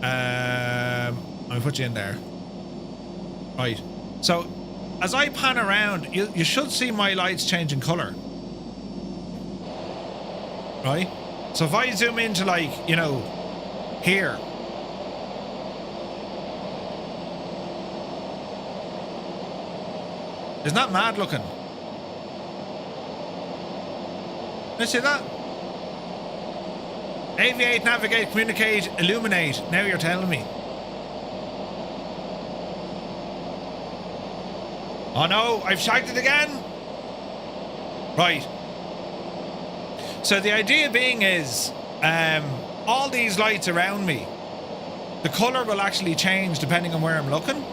S1: I'll put you in there. Right. So, as I pan around, you should see my lights changing colour. Right? So if I zoom into, like, you know, here. Isn't that mad looking? You see that? Aviate, navigate, communicate, illuminate. Now you're telling me. Oh no, I've shagged it again. Right. So the idea being is, all these lights around me, the colour will actually change depending on where I'm looking.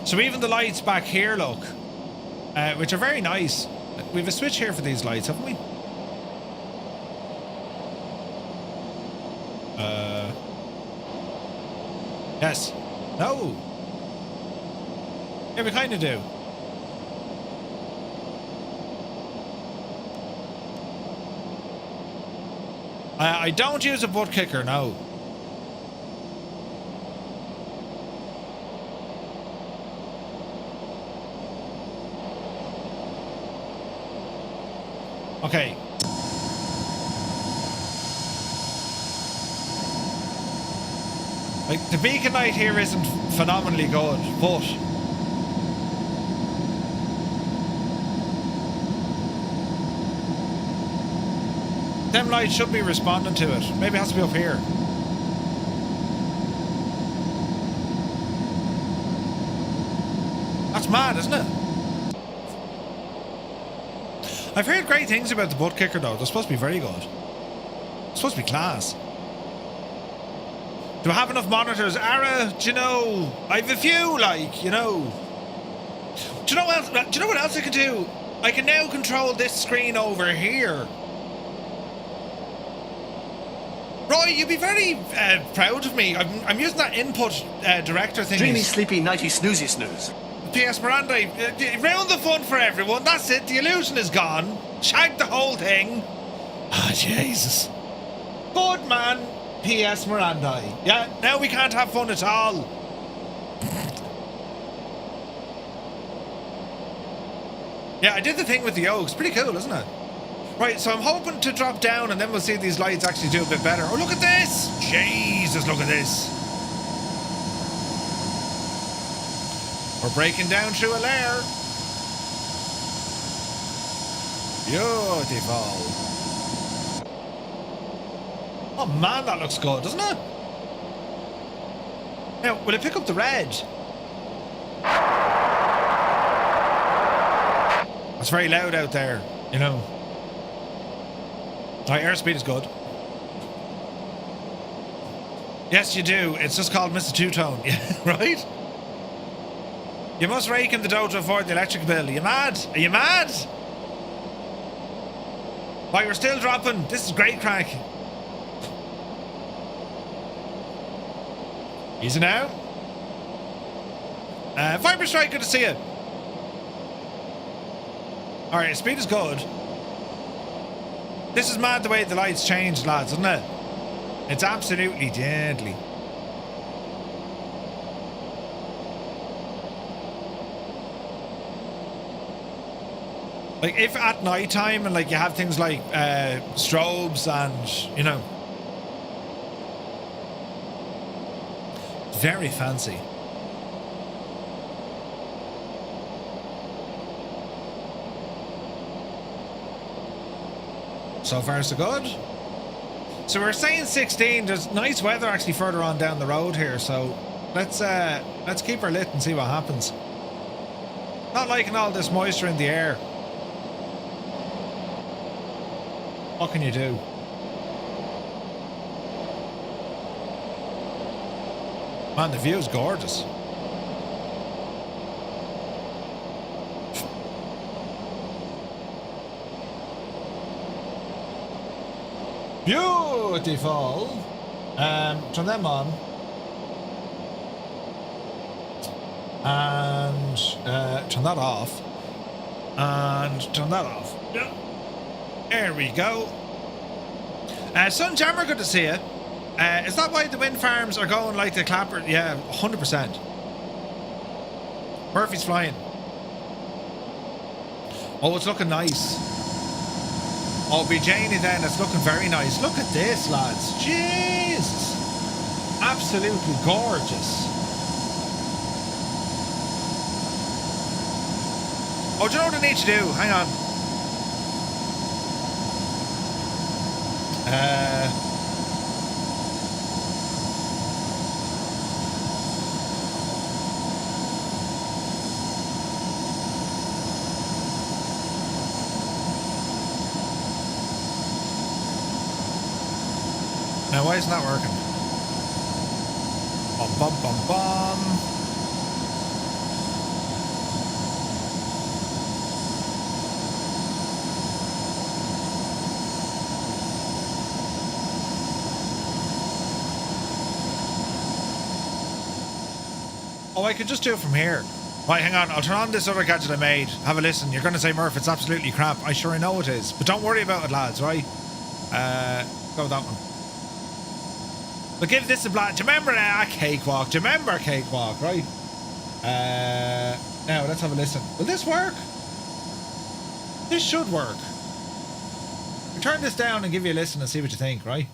S1: So even the lights back here, look, which are very nice. We have a switch here for these lights, haven't we? Yes. No. Yeah, we kind of do. I don't use a butt kicker, no. Okay. Like, the beacon light here isn't phenomenally good, but them lights should be responding to it. Maybe it has to be up here. That's mad, isn't it? I've heard great things about the butt kicker though. They're supposed to be very good. It's supposed to be class. Do I have enough monitors? Ara, do you know, I have a few, like, you know. Do you know what else I can do? I can now control this screen over here. Roy, you'd be very proud of me. I'm using that input director thing.
S11: Dreamy, sleepy, nighty, snoozy snooze.
S1: P.S. Miranda, round the fun for everyone. That's it. The illusion is gone. Shag the whole thing. Ah, Jesus. Good man, P.S. Miranda. Yeah, now we can't have fun at all. Yeah, I did the thing with the Oaks. Pretty cool, isn't it? Right, so I'm hoping to drop down and then we'll see these lights actually do a bit better. Oh, look at this! Jesus, look at this. We're breaking down through a layer. Beautiful. Oh man, that looks good, doesn't it? Now, will it pick up the red? It's very loud out there, you know. Right, airspeed is good. Yes, you do. It's just called Mr. Two-Tone. Yeah, right? You must rake in the dough to afford the electric bill. Are you mad? Are you mad? Why, we're still dropping. This is great crack. Easy now. Viper Strike, good to see you. Alright, speed is good. This is mad the way the lights changed, lads, isn't it? It's absolutely deadly. Like, if at night time and like you have things like strobes and, you know, very fancy. So far so good. So we're saying 16. There's nice weather actually further on down the road here, so let's keep her lit and see what happens. Not liking all this moisture in the air. What can you do? Man, the view's gorgeous. Beautiful. Turn them on. And turn that off. And turn that off. Yep. There we go. Sunjammer, good to see you. Is that why the wind farms are going like the clapper? Yeah, 100%. Murphy's flying. Oh, it's looking nice. Oh, be Janie then, it's looking very nice. Look at this, lads. Jesus. Absolutely gorgeous. Oh, do you know what I need to do? Hang on. Now, why isn't that working? Bum, bum, bum, bum. Oh, I could just do it from here. Right, hang on. I'll turn on this other gadget I made. Have a listen. You're going to say, Murph, it's absolutely crap. I sure I know it is. But don't worry about it, lads, right? Go with that one. But give this a blast. Do you remember Cakewalk? Do you remember Cakewalk, right? Now, let's have a listen. Will this work? This should work. I'll turn this down and give you a listen and see what you think, right?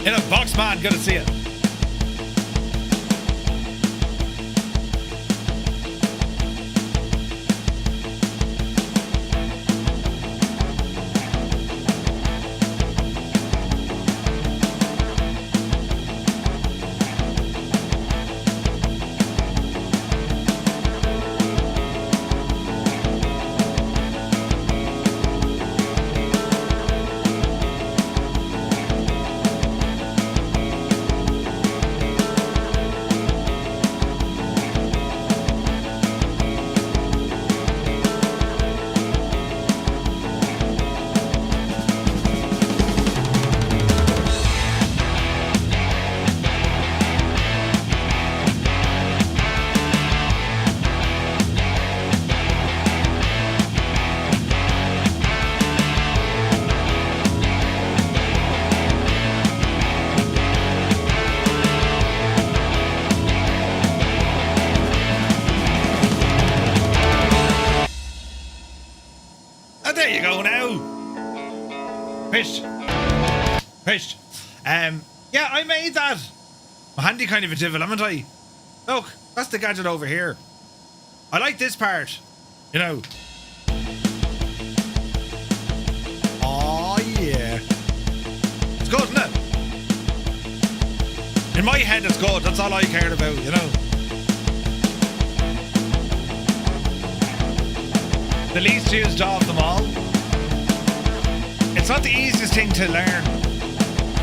S1: In a box, man. Good to see you. Fished. Fished. Yeah, I made that. A handy kind of a divil, haven't I? Look, that's the gadget over here. I like this part. You know. Oh yeah. It's good, isn't it? In my head, it's good. That's all I cared about, you know. The least used of them all. It's not the easiest thing to learn.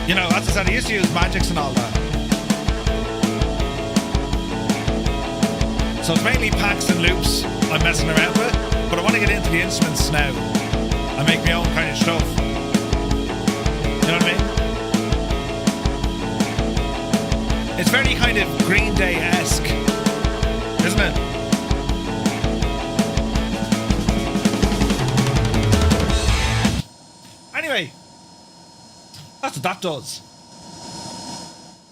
S1: You know, as I said, I used to use magics and all that. So it's mainly packs and loops I'm messing around with, but I want to get into the instruments now and make my own kind of stuff. You know what I mean? It's very kind of Green Day-esque, isn't it? Anyway, that's what that does.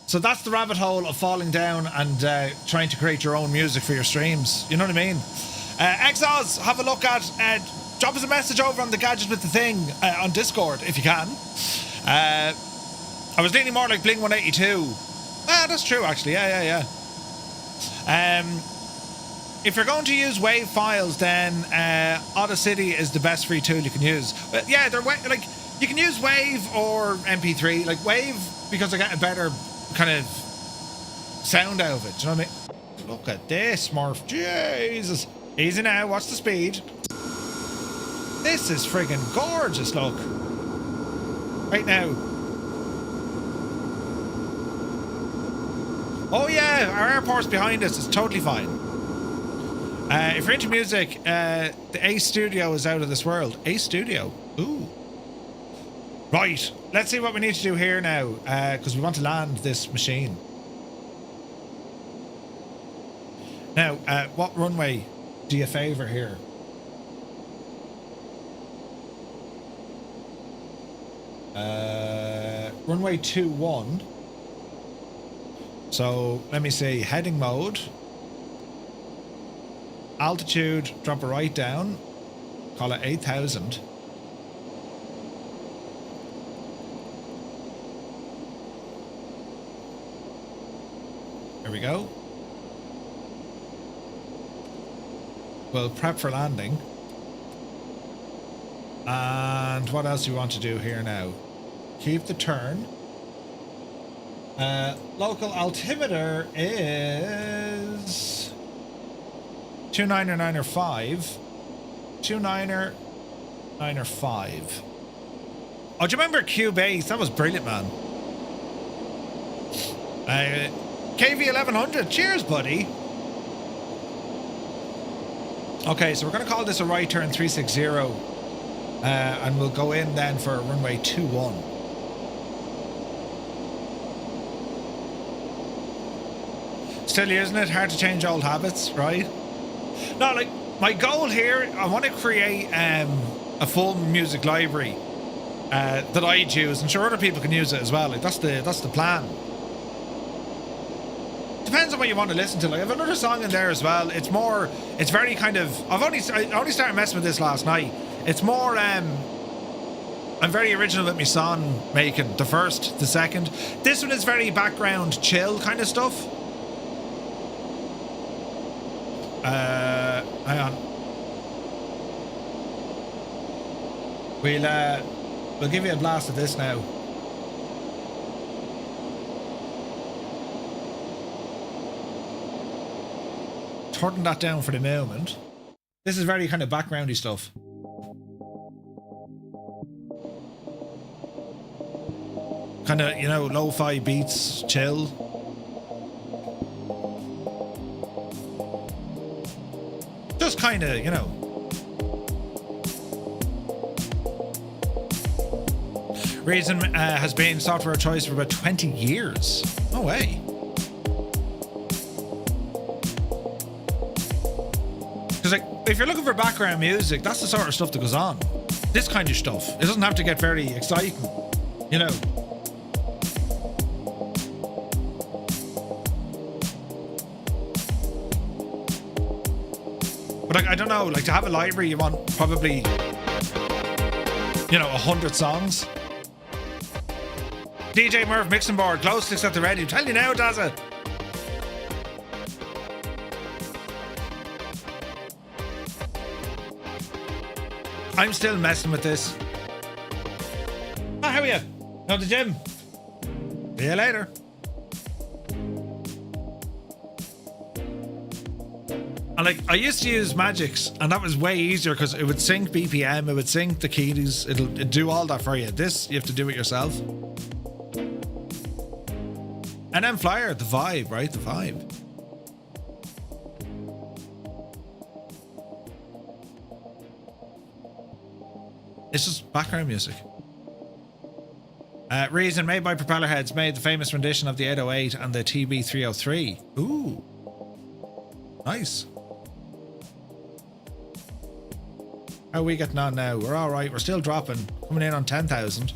S1: So that's the rabbit hole of falling down and trying to create your own music for your streams. You know what I mean? Exos, have a look at... drop us a message over on the Gadget with the Thing on Discord, if you can. I was leaning more like Bling 182. That's true, actually. Yeah. If you're going to use WAV files, then Audacity is the best free tool you can use. But yeah, they're like you can use WAV or MP3. Like WAV, because I get a better kind of sound out of it. Do you know what I mean? Look at this, Murph. Jesus. Easy now. Watch the speed. This is friggin' gorgeous. Look. Right now. Oh yeah, our airport's behind us. It's totally fine. If you're into music, the Ace Studio is out of this world. Ace Studio. Ooh. Right. Let's see what we need to do here now, because we want to land this machine. Now, what runway do you favour here? Runway 21. So, let me see. Heading mode. Altitude, drop it right down. Call it 8,000. There we go. We'll prep for landing. And what else do we want to do here now? Keep the turn. Local altimeter is 29905. 29905. Oh, do you remember Cubase? That was brilliant, man. KV1100. Cheers, buddy. Okay, so we're going to call this a right turn 360. And we'll go in then for runway 21. Still using it, hard to change old habits, right? No, like, my goal here, I want to create a full music library that I'd use. I'm sure other people can use it as well. Like, that's the plan. Depends on what you want to listen to. Like, I have another song in there as well. It's very kind of, I only started messing with this last night. It's more, I'm very original with my song making. The first, the second. This one is very background chill kind of stuff. Hang on. We'll give you a blast of this now. Turning that down for the moment. This is very kind of backgroundy stuff. Kind of, you know, lo-fi beats, chill. Just kind of, you know. Reason has been software choice for about 20 years. No way. Because, like, if you're looking for background music, that's the sort of stuff that goes on. This kind of stuff. It doesn't have to get very exciting, you know. But, like, I don't know, like, to have a library, you want probably, you know, 100 songs. DJ Murph mixing board, glow sticks at the ready. Tell you now, does it? I'm still messing with this. Oh, how are you? Go to the gym. See you later. And like, I used to use Magics, and that was way easier because it would sync BPM, it would sync the keys, it'd do all that for you. This, you have to do it yourself. And then Flyer, the vibe, right? The vibe. It's just background music. Reason, made by Propeller Heads, made the famous rendition of the 808 and the TB303. Ooh. Nice. How are we getting on now? We're alright, we're still dropping. Coming in on 10,000.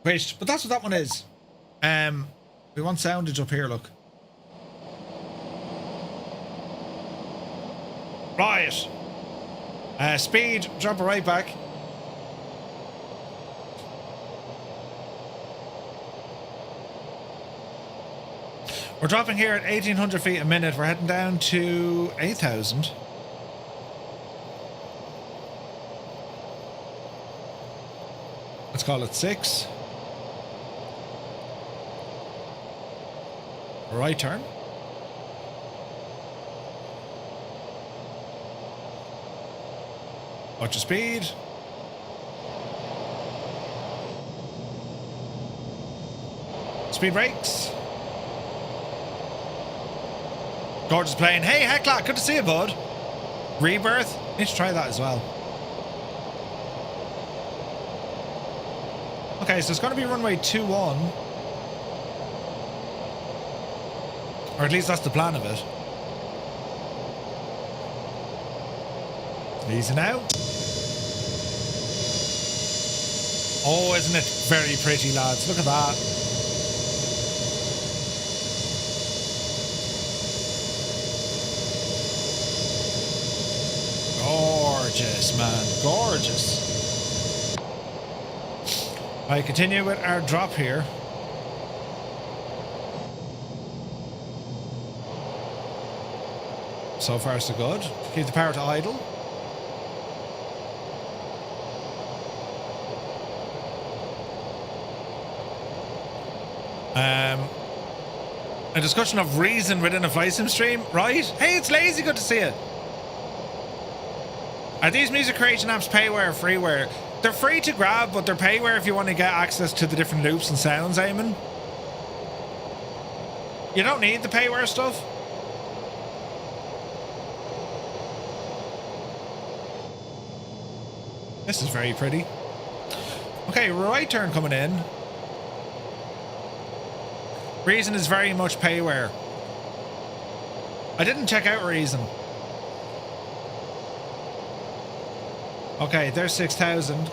S1: Wait, but that's what that one is. We want soundage up here, look. Right. Speed, drop it right back. We're dropping here at 1,800 feet a minute. We're heading down to 8,000. Let's call it 6. Right turn. Watch your speed. Speed brakes. Gorgeous plane. Hey, Hecla, good to see you, bud. Rebirth. Need to try that as well. Okay, so it's going to be runway 21. Or at least that's the plan of it. Easy now. Oh, isn't it very pretty, lads? Look at that. Gorgeous, man. Gorgeous. I continue with our drop here. So far, so good. Keep the power to idle. A discussion of reason within a flight sim stream, right? Hey, it's Lazy, good to see you. Are these music creation apps payware or freeware? They're free to grab, but they're payware if you want to get access to the different loops and sounds, Eamon. You don't need the payware stuff. This is very pretty. Okay, right turn coming in. Reason is very much payware. I didn't check out Reason. Okay, there's 6,000.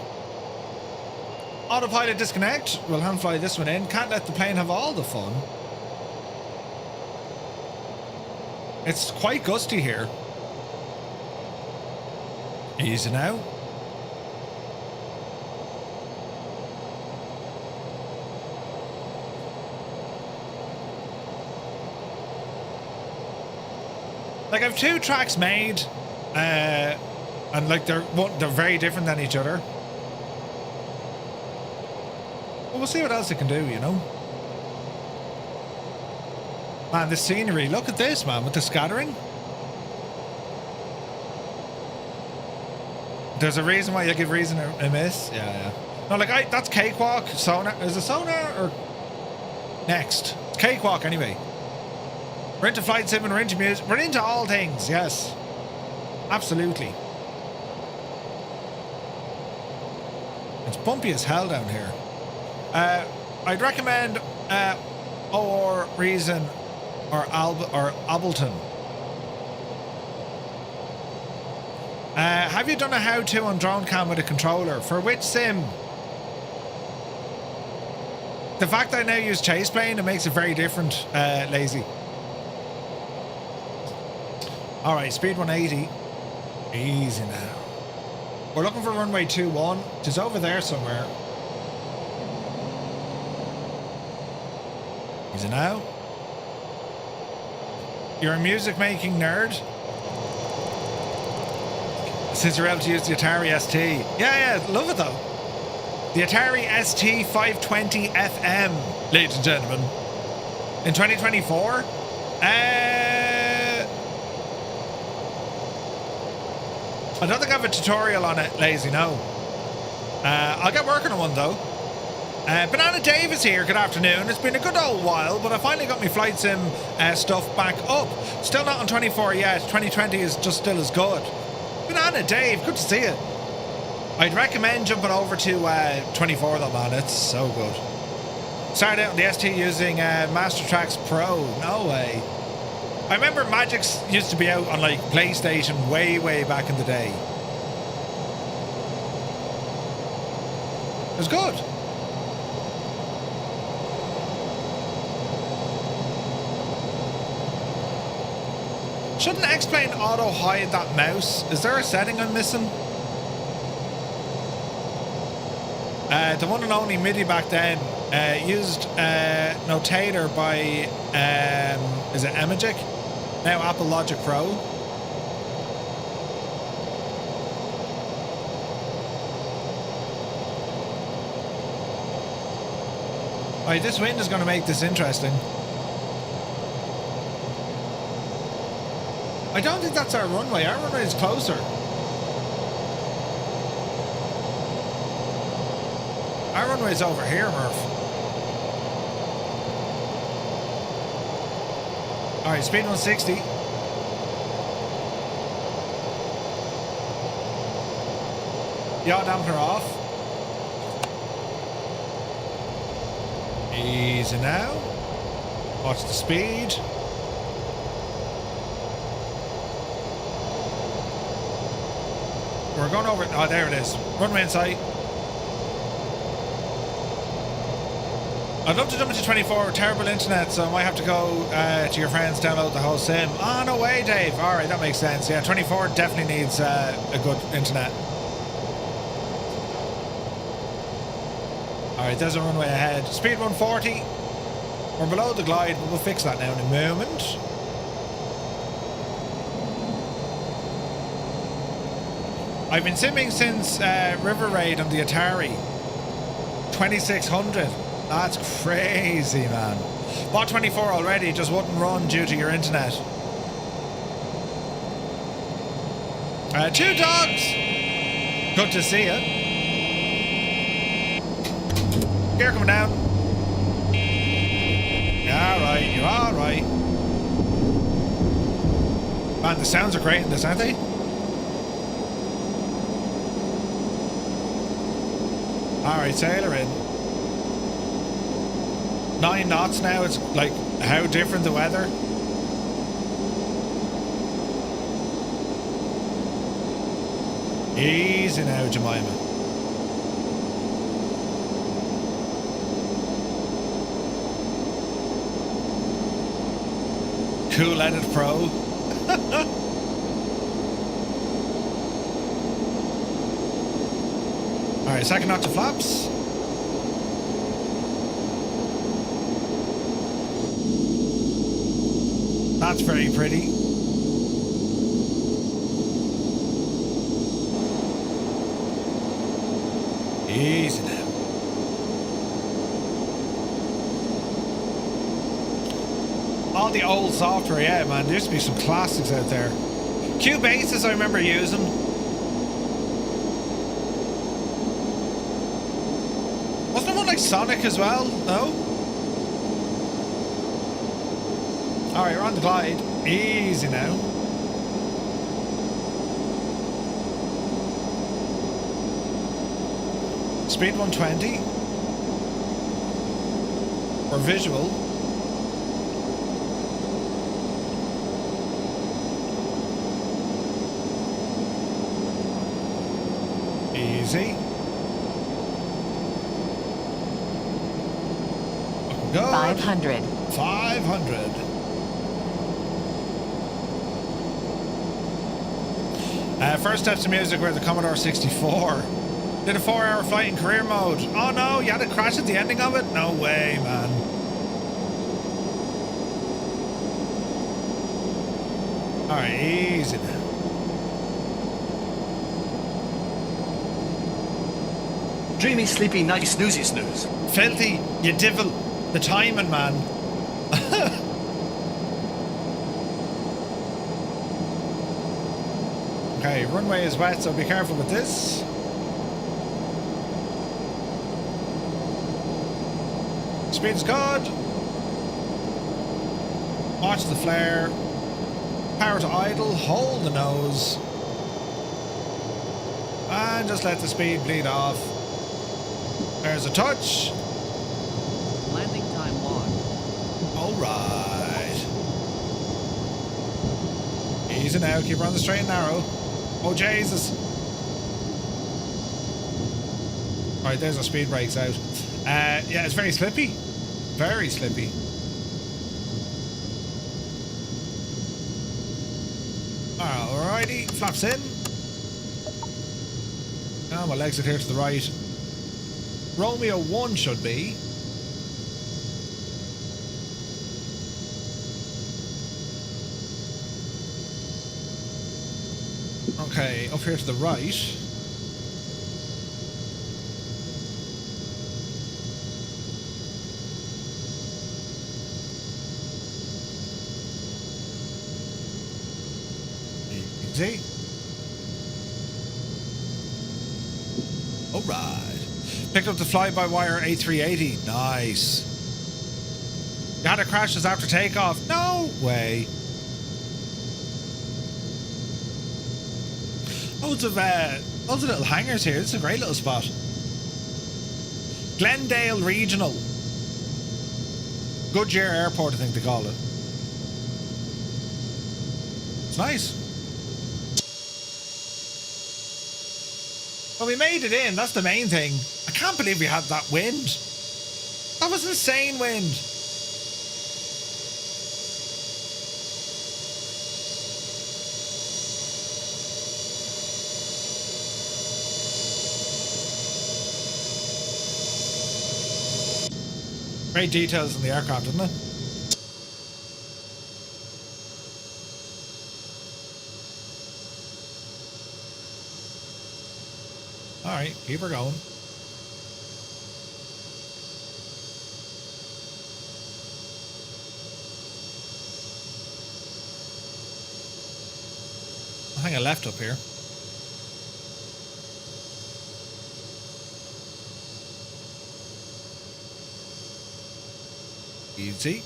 S1: Autopilot disconnect. We'll hand fly this one in. Can't let the plane have all the fun. It's quite gusty here. Easy now. Like, I've two tracks made, and like they're very different than each other. But we'll see what else it can do, you know. Man, the scenery, look at this, man, with the scattering. There's a reason why you give Reason a miss. Yeah. No, like, that's Cakewalk, Sonar. Is it Sonar or Next? It's Cakewalk anyway. We're into flight sim and we're into music. We're into all things, yes. Absolutely. It's bumpy as hell down here. I'd recommend or Reason or Ableton. Have you done a how-to on drone cam with a controller? For which sim? The fact that I now use Chase Plane, it makes it very different, Lazy. Alright, speed 180. Easy now. We're looking for runway 21. It is over there somewhere. Is it now? You're a music making nerd? Since you're able to use the Atari ST. Yeah, love it though. The Atari ST 520 FM, ladies and gentlemen. In 2024? I don't think I have a tutorial on it, lazy, no. I'll get working on one though. Banana Dave is here, good afternoon. It's been a good old while, but I finally got my flight sim stuff back up. Still not on 24 yet, 2020 is just still as good. Banana Dave, good to see you. I'd recommend jumping over to 24 though, man, it's so good. Started out on the ST using Master Tracks Pro, no way. I remember Magix used to be out on like PlayStation way back in the day. It was good. Shouldn't X-Plane auto hide that mouse? Is there a setting I'm missing? The one and only MIDI back then used Notator by is it Emagic? Now Apple Logic Pro. Alright, this wind is going to make this interesting. I don't think that's our runway. Our runway is closer. Our runway is over here, Murph. Alright, speed 160. Yaw dampener off. Easy now. Watch the speed. We're going over. Oh, there it is. Runway in sight. I'd love to jump into 24 with terrible internet, so I might have to go to your friends, download the whole sim. Oh, no way, Dave. All right, that makes sense. Yeah, 24 definitely needs a good internet. All right, there's a runway ahead. Speed 140. We're below the glide, but we'll fix that now in a moment. I've been simming since River Raid on the Atari 2600. That's crazy, man. Bought 24 already, just wouldn't run due to your internet. Two dogs. Good to see you. Gear coming down. Alright, you're alright. Man, the sounds are great in this, aren't they? Alright, sailor in. 9 knots now. It's like how different the weather. Easy now, Jemima. Cool Edit Pro. Alright, second knot to flaps. That's very pretty. Easy now. All the old software, yeah, man. There used to be some classics out there. Cubasis, I remember using. Wasn't there one like Sonic as well? No? Alright, we're on the glide. Easy now. Speed 120. Or visual. Easy. Go.
S4: 500.
S1: 500. First steps to music were the Commodore 64. Did a 4-hour flight in career mode. Oh no, you had a crash at the ending of it? No way, man. Alright, easy now.
S11: Dreamy, sleepy, nighty, snoozy, snooze.
S1: Filthy, you divil. The timing, man. Okay, runway is wet, so be careful with this. Speed's good. Watch the flare. Power to idle, hold the nose. And just let the speed bleed off. There's a touch.
S2: Landing time logged.
S1: Alright. Easy now, keep her on the straight and narrow. Oh Jesus. Alright, there's our speed brakes out. Yeah, it's very slippy. Very slippy. Alrighty, flaps in. Now my legs are here to the right. Romeo 1 should be. Okay, up here to the right. Easy. Alright. Picked up the fly-by-wire A380. Nice. You had a crash just after takeoff. No way. Loads of little hangars here. This is a great little spot. Glendale Regional. Goodyear Airport, I think they call it. It's nice. Well, we made it in. That's the main thing. I can't believe we had that wind. That was insane wind. Great details in the aircraft, isn't it? Alright, keep her going. I think I left up here. Easy.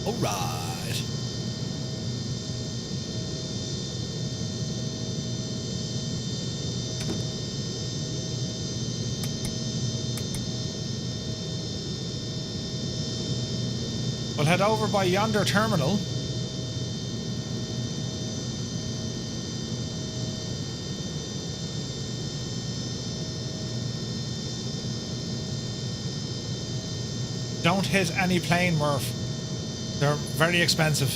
S1: All right. We'll head over by yonder terminal. Don't hit any plane, Murph. They're very expensive.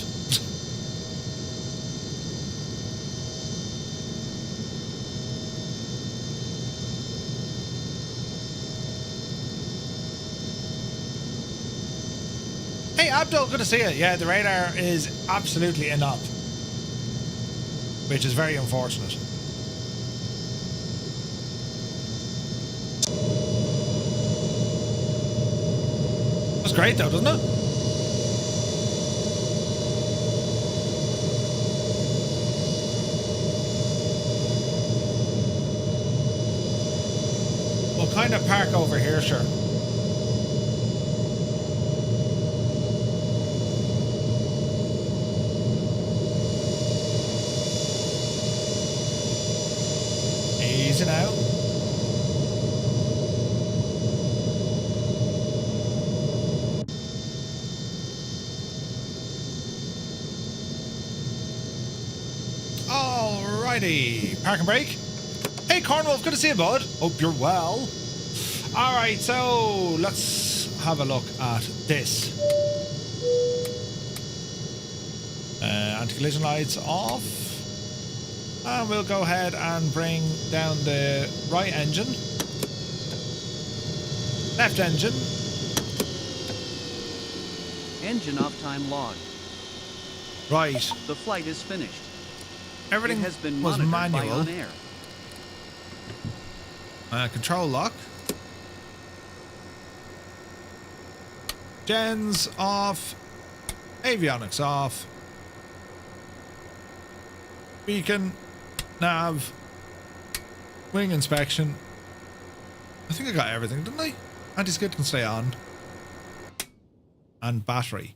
S1: Hey, Abdul, good to see you. Yeah, the radar is absolutely in up, which is very unfortunate. That's great though, doesn't it? We'll kind of park over here, sure. Easy now. Alrighty, park and brake. Hey Cornwolf, good to see you, bud. Hope you're well. Alright, so let's have a look at this. Anti-collision lights off. And we'll go ahead and bring down the right engine. Left engine.
S2: Engine off time logged.
S1: Right.
S2: The flight is finished.
S1: Everything
S2: it has been
S1: was
S2: monitored
S1: manual.
S2: by OnAir.
S1: Control lock. Gens off. Avionics off. Beacon. Nav. Wing inspection. I think I got everything, didn't I? Anti-skid can stay on. And battery.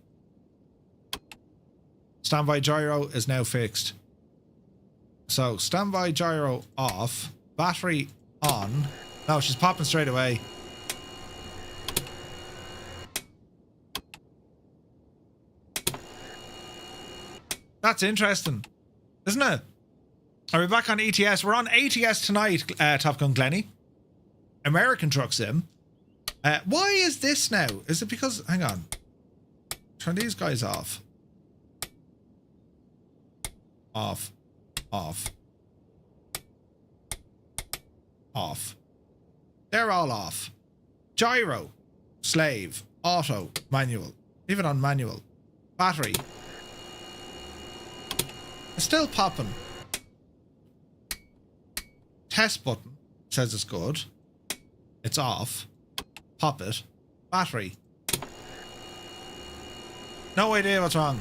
S1: Standby gyro is now fixed. So, standby gyro off. Battery on. No, she's popping straight away. That's interesting, isn't it? Are we back on ETS? We're on ATS tonight, Top Gun Glenny. American Truck Sim. Why is this now? Is it because... Hang on. Turn these guys off. Off. Off. Off. They're all off. Gyro. Slave. Auto. Manual. Leave it on manual. Battery. It's still popping. Test button. Says it's good. It's off. Pop it. Battery. No idea what's wrong.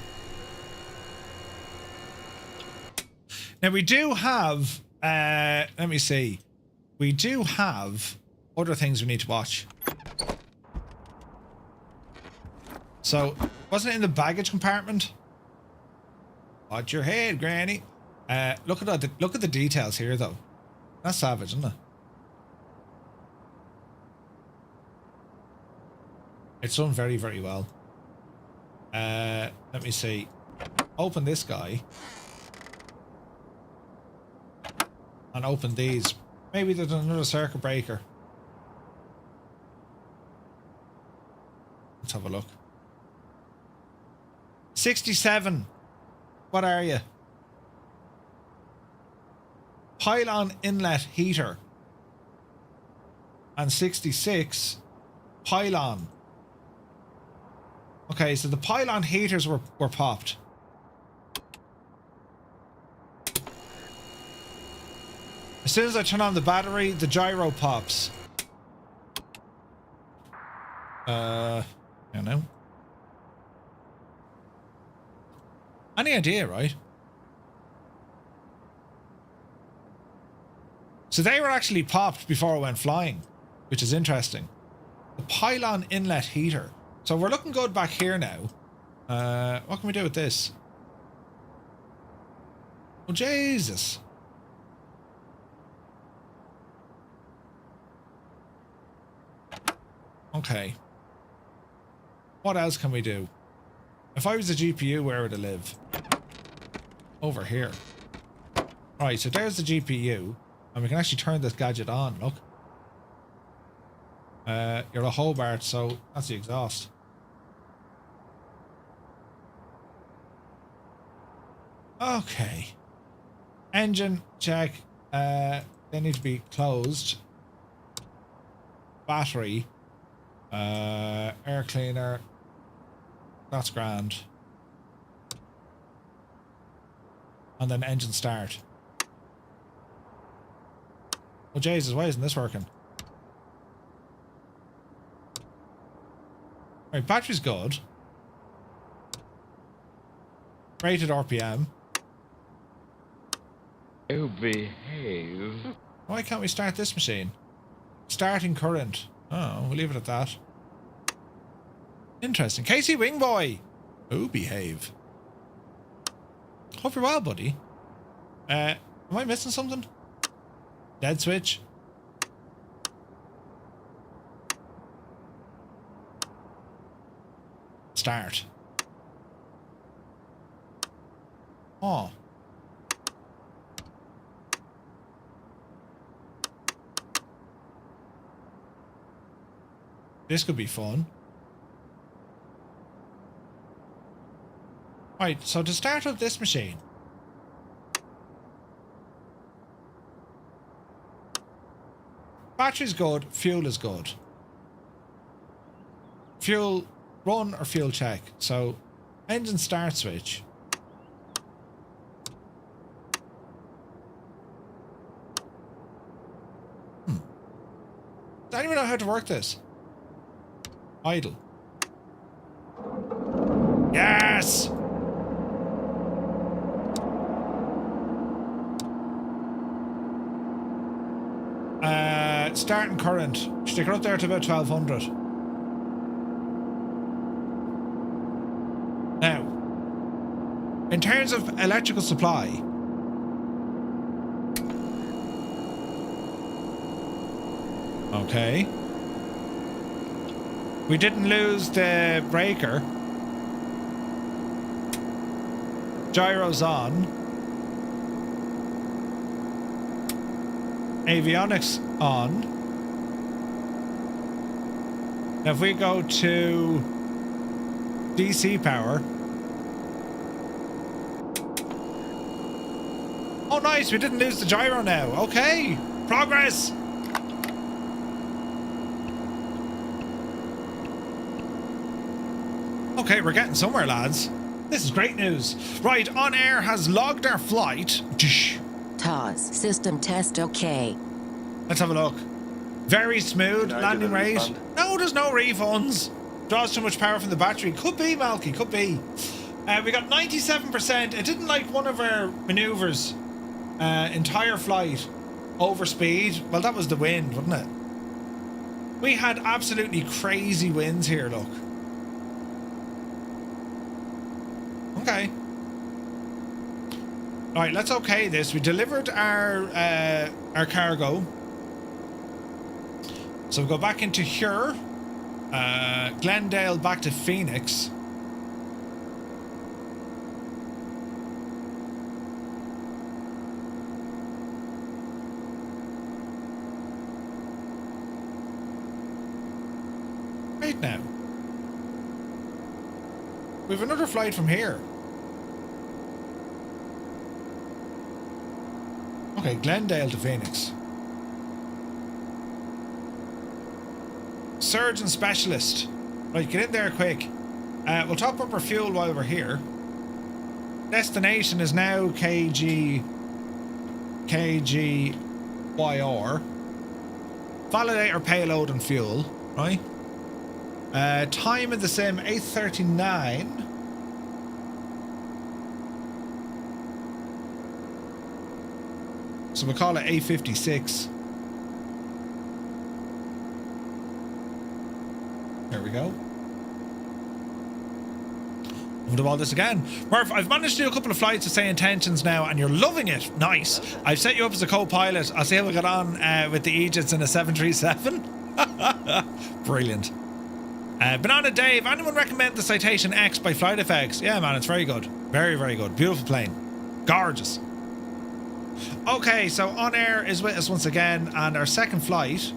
S1: Now we do have, let me see. We do have other things we need to watch. So, wasn't it in the baggage compartment? Watch your head, Granny. Look at the details here, though. That's savage, isn't it? It's done very, very well. Let me see. Open this guy. And open these. Maybe there's another circuit breaker. Let's have a look. 67. What are you? Pylon inlet heater. And 66. Pylon. Okay, so the pylon heaters were popped. As soon as I turn on the battery, the gyro pops. I don't know. Any idea, right? So they were actually popped before I went flying, which is interesting. The pylon inlet heater. So we're looking good back here now. What can we do with this? Oh, Jesus. Okay. What else can we do? If I was a GPU, where would it live? Over here. Right, so there's the GPU. And we can actually turn this gadget on, look. You're a Hobart, so that's the exhaust. Okay. Engine check. They need to be closed. Battery. Air cleaner. That's grand. And then engine start. Oh Jesus, why isn't this working? Right, battery's good. Rated RPM.
S12: Oh, behave.
S1: Why can't we start this machine? Starting current. Oh, we'll leave it at that. Interesting. Casey Wingboy. Oh, behave. Hope you're well, buddy. Am I missing something? Dead switch. Start. Oh. This could be fun. Right, so to start up this machine. Battery's good, fuel is good. Fuel run or fuel check. So engine start switch. Does anyone know how to work this? Idle. Yes! Starting current. Stick it up there to about 1200. Now, in terms of electrical supply, okay, we didn't lose the breaker. Gyro's on. Avionics on. Now if we go to DC power. Oh nice, we didn't lose the gyro now. Okay, progress. Okay, we're getting somewhere, lads. This is great news. Right, OnAir has logged our flight.
S4: TOS system test okay.
S1: Let's have a look. Very smooth landing rate. No, there's no refunds. Draws too much power from the battery. Could be, Malky, could be. We got 97%. It didn't like one of our maneuvers. Entire flight over speed. Well, that was the wind, wasn't it? We had absolutely crazy winds here, look. Okay. Alright, let's okay this. We delivered our cargo. So we'll go back into here. Glendale back to Phoenix. Right now. We have another flight from here. Okay, Glendale to Phoenix. Surgeon specialist. Right, get in there quick. We'll top up our fuel while we're here. Destination is now KGYR. Validate our payload and fuel, right? Time in the sim 8:39. So we'll call it 8:56. There we go. We'll do all this again. Murph, I've managed to do a couple of flights to say intentions now, and you're loving it. Nice. I've set you up as a co-pilot. I'll see how we get on with the Aegis in a 737. Brilliant. Banana Dave, anyone recommend the Citation X by Flight Effects? Yeah, man, it's very good. Very, very good. Beautiful plane. Gorgeous. Okay, so OnAir is with us once again, and our second flight,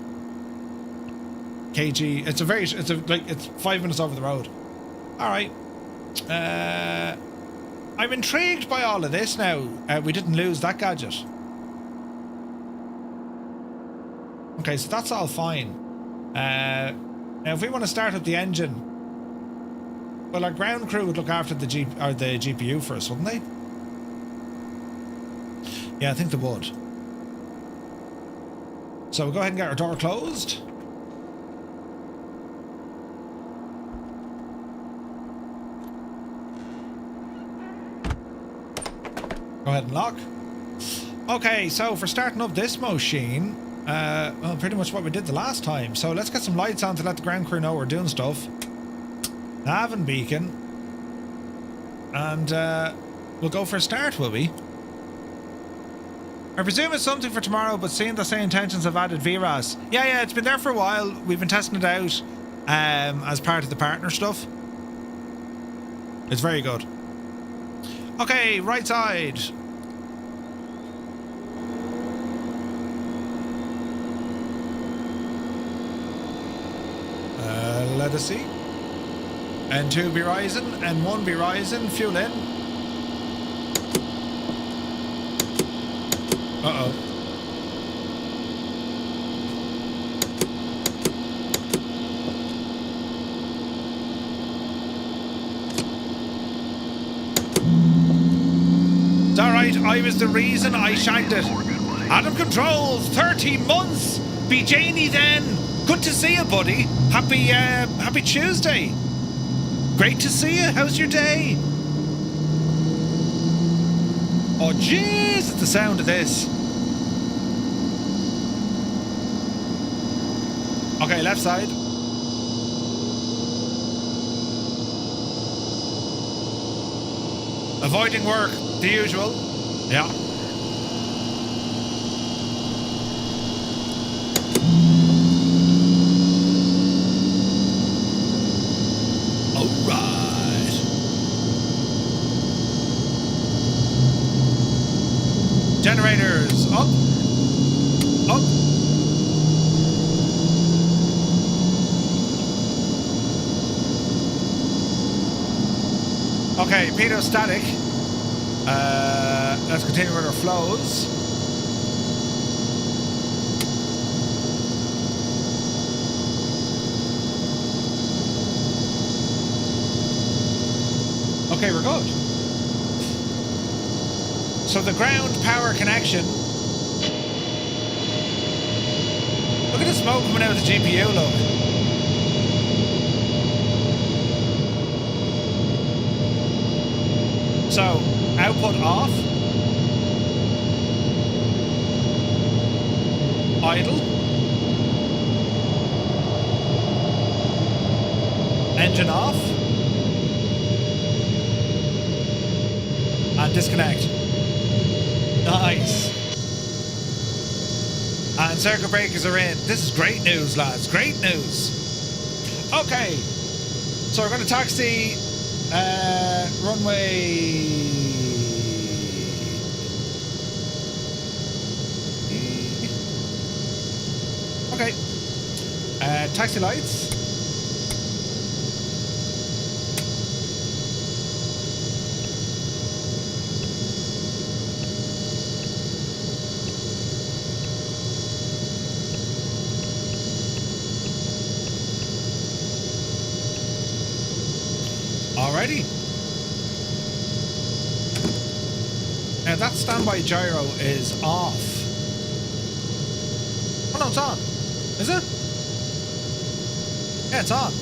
S1: KG. It's 5 minutes over the road. All right. I'm intrigued by all of this now. We didn't lose that gadget. Okay, so that's all fine. Now, if we want to start up the engine, well, our ground crew would look after the GPU for us, wouldn't they? Yeah, I think they would. So we'll go ahead and get our door closed. Go ahead and lock. Okay, so for starting up this machine, well, pretty much what we did the last time. So let's get some lights on to let the ground crew know we're doing stuff. Nav and beacon. And we'll go for a start, will we? I presume it's something for tomorrow, but seeing the same intentions have added VRAS. Yeah, it's been there for a while. We've been testing it out as part of the partner stuff. It's very good. Okay, right side. courtesy. N2 be rising, N1 be rising, fuel in. Uh-oh. It's alright, I was the reason I shagged it. Adam Controls, 30 months! Be Janie then! Good to see you, buddy. Happy Tuesday. Great to see you. How's your day? Oh, jeez, it's the sound of this. Okay, left side. Avoiding work, the usual. Yeah. Alright. Generators up. Up. Okay, pitot static. Let's continue with our flows. Okay, we're good. So the ground power connection. Look at the smoke coming out of the GPU, look. So, output off. Idle. Engine off. And disconnect. Nice. And circuit breakers are in. This is great news, lads. Great news. Okay. So we're going to taxi runway. Okay. Taxi lights. Alrighty. Now that standby gyro is off. Oh no, it's on. Is it? Yeah, it's on.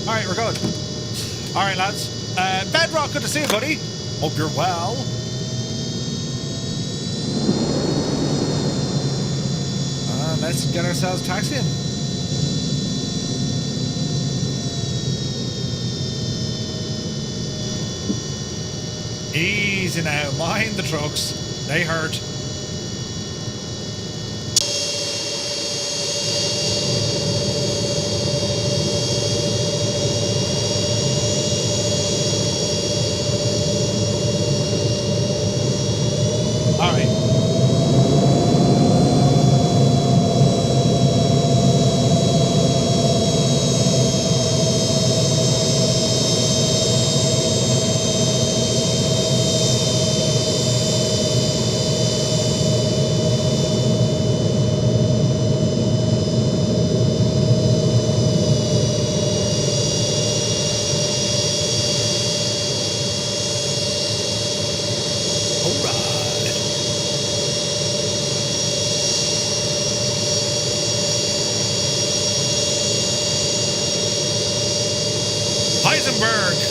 S1: Alright, we're good. Alright, lads. Bedrock, good to see you, buddy. Hope you're well. Let's get ourselves taxiing. Easy now, mind the trucks. They hurt.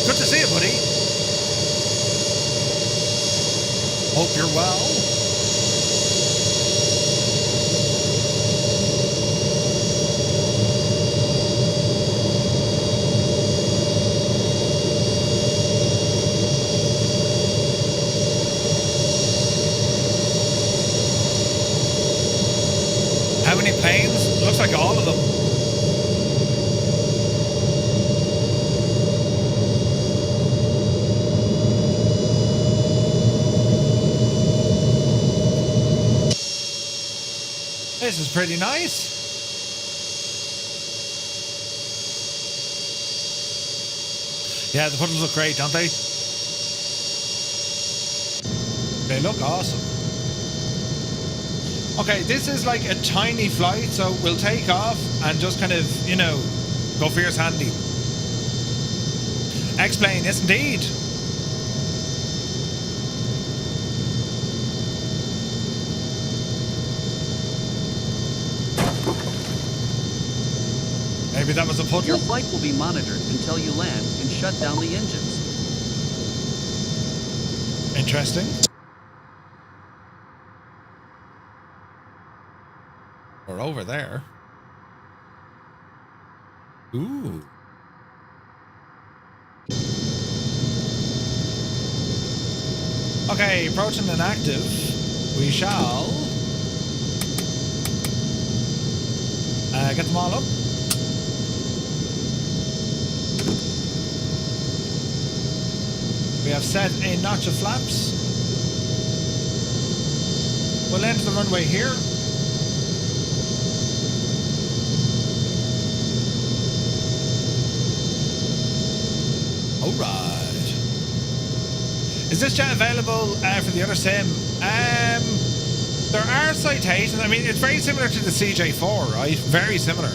S1: Good to see you, buddy. Hope you're well. How many planes? Looks like all of them. This is pretty nice.
S3: Yeah, the puddles look great, don't they? They look awesome. Okay, this is like a tiny flight, so we'll take off and just kind of, you know, go for yours handy. X-plane, yes indeed. Maybe that was a puddle.
S2: Your flight will be monitored until you land and shut down the engines.
S3: Interesting. We're over there. Ooh. Okay, approaching an active. We shall get them all up. We have set a notch of flaps. We'll enter the runway here. All right. Is this jet available for the other sim? There are citations. I mean, it's very similar to the CJ4, right? Very similar.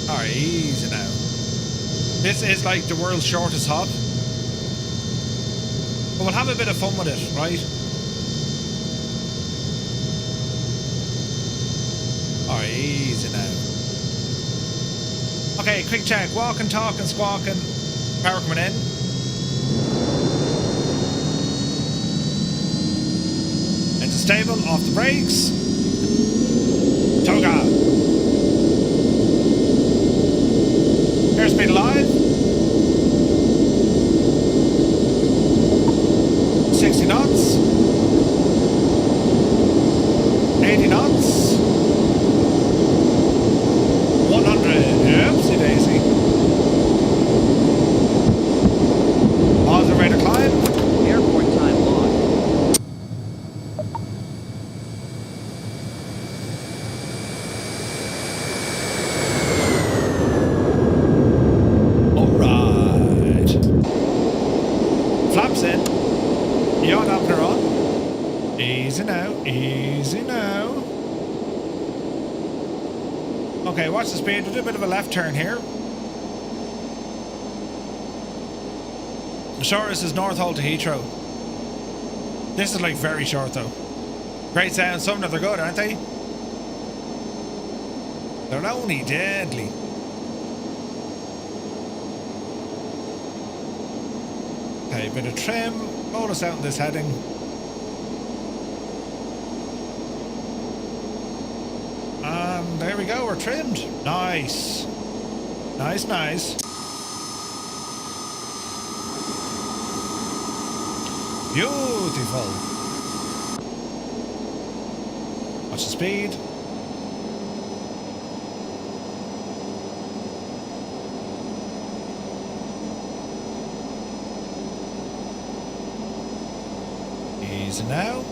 S3: All right, easy now. This is like the world's shortest hop. But we'll have a bit of fun with it, right? All right, easy now. Okay, quick check. Walking, talking, squawking. Power coming in. Engine stable, off the brakes. Toga. Airspeed alive. 60 knots. 80 knots. 100. Oopsie daisy. Pause and ready to climb.
S2: Airport time logged.
S3: Alright. Flaps in. Yacht opener on. Easy now. Easy now. Okay, watch the speed. We'll do a bit of a left turn here. The shortest is North Hull to Heathrow. This is like very short though. Great sound. Some of them are good, aren't they? They're only deadly. Okay, bit of trim. Hold us out in this heading. And there we go, we're trimmed. Nice. Nice, nice. Beautiful. Watch the speed. Easy now.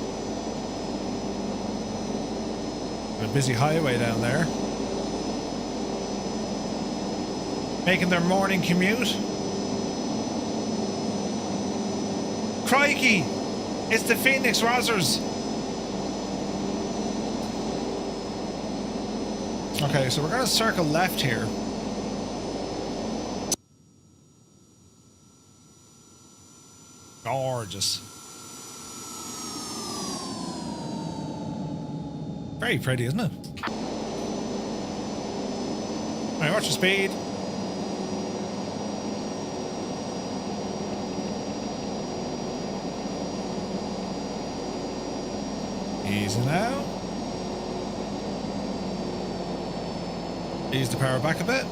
S3: A busy highway down there. Making their morning commute. Crikey! It's the Phoenix Rozzers. Okay, so we're gonna circle left here. Gorgeous. Very pretty, isn't it? Alright, watch the speed. Easy now. Ease the power back a bit.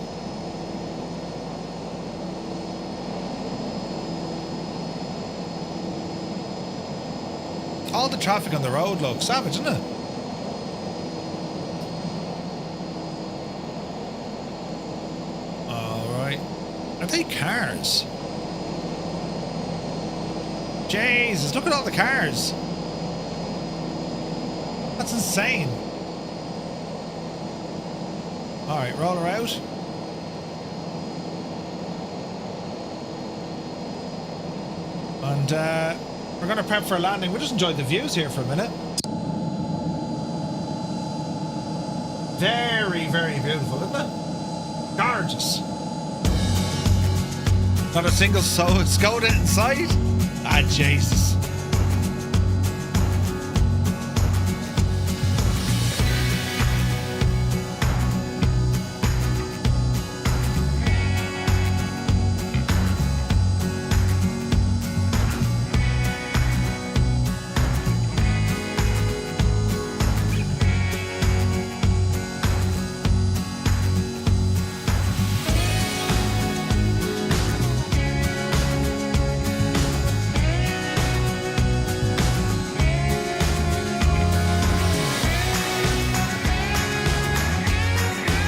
S3: All the traffic on the road looks savage, isn't it? Alright. Are they cars? Jesus, look at all the cars. That's insane.
S1: All right, roll her out. And we're going to prep for a landing. We'll just enjoy the views here for a minute. Very, very beautiful, isn't it? Gorgeous. Not a single Skoda in sight. Ah, Jesus.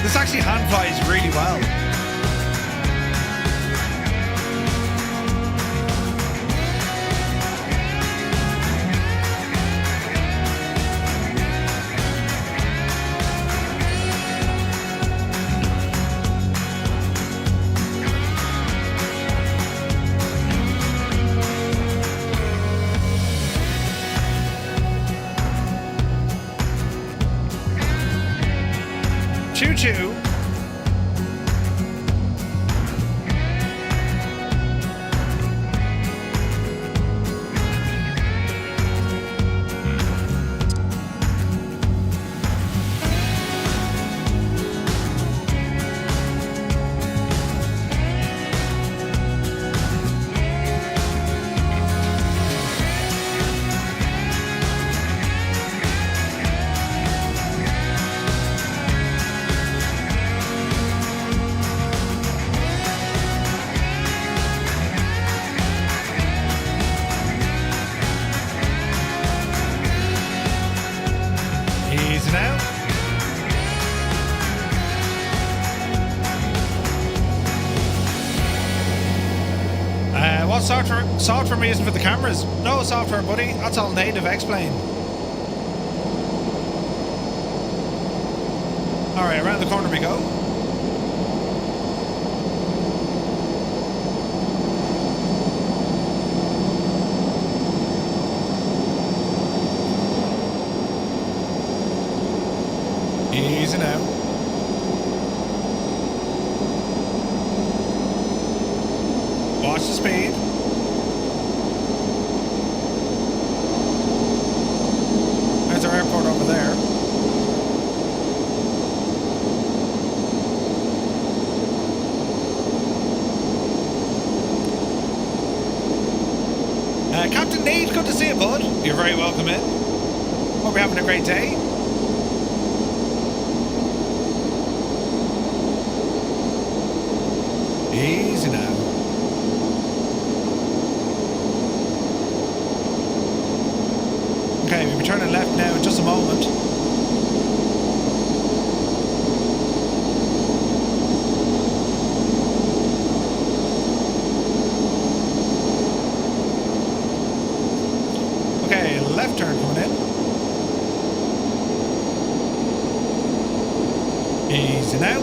S1: This actually hand flies really well. Choo-choo. Easy now. What software am I using for the cameras? No software, buddy. That's all native X-Plane. Alright, around the corner we go. Easy now. Watch the speed. There's our airport over there. Captain Nate, good to see you, bud. You're very welcome in. Hope you're having a great day. Easy now. Okay, we'll be turning left now in just a moment. Okay, left turn coming in. Easy now.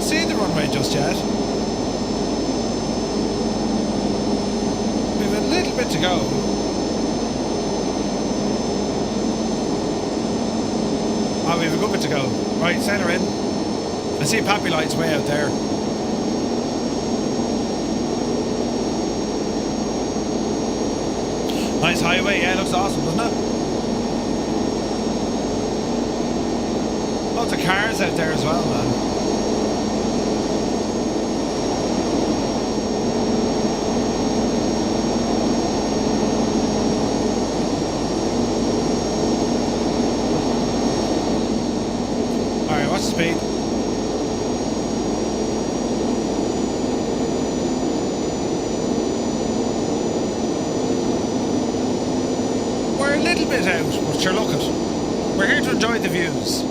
S1: See the runway just yet. We have a little bit to go. Oh, we have a good bit to go. Right, sailor in. I see Pappy lights way out there. Nice highway, yeah, looks awesome, doesn't it? Lots of cars out there as well, man. Speed. little bit out, but sure, look it. We're here to enjoy the views.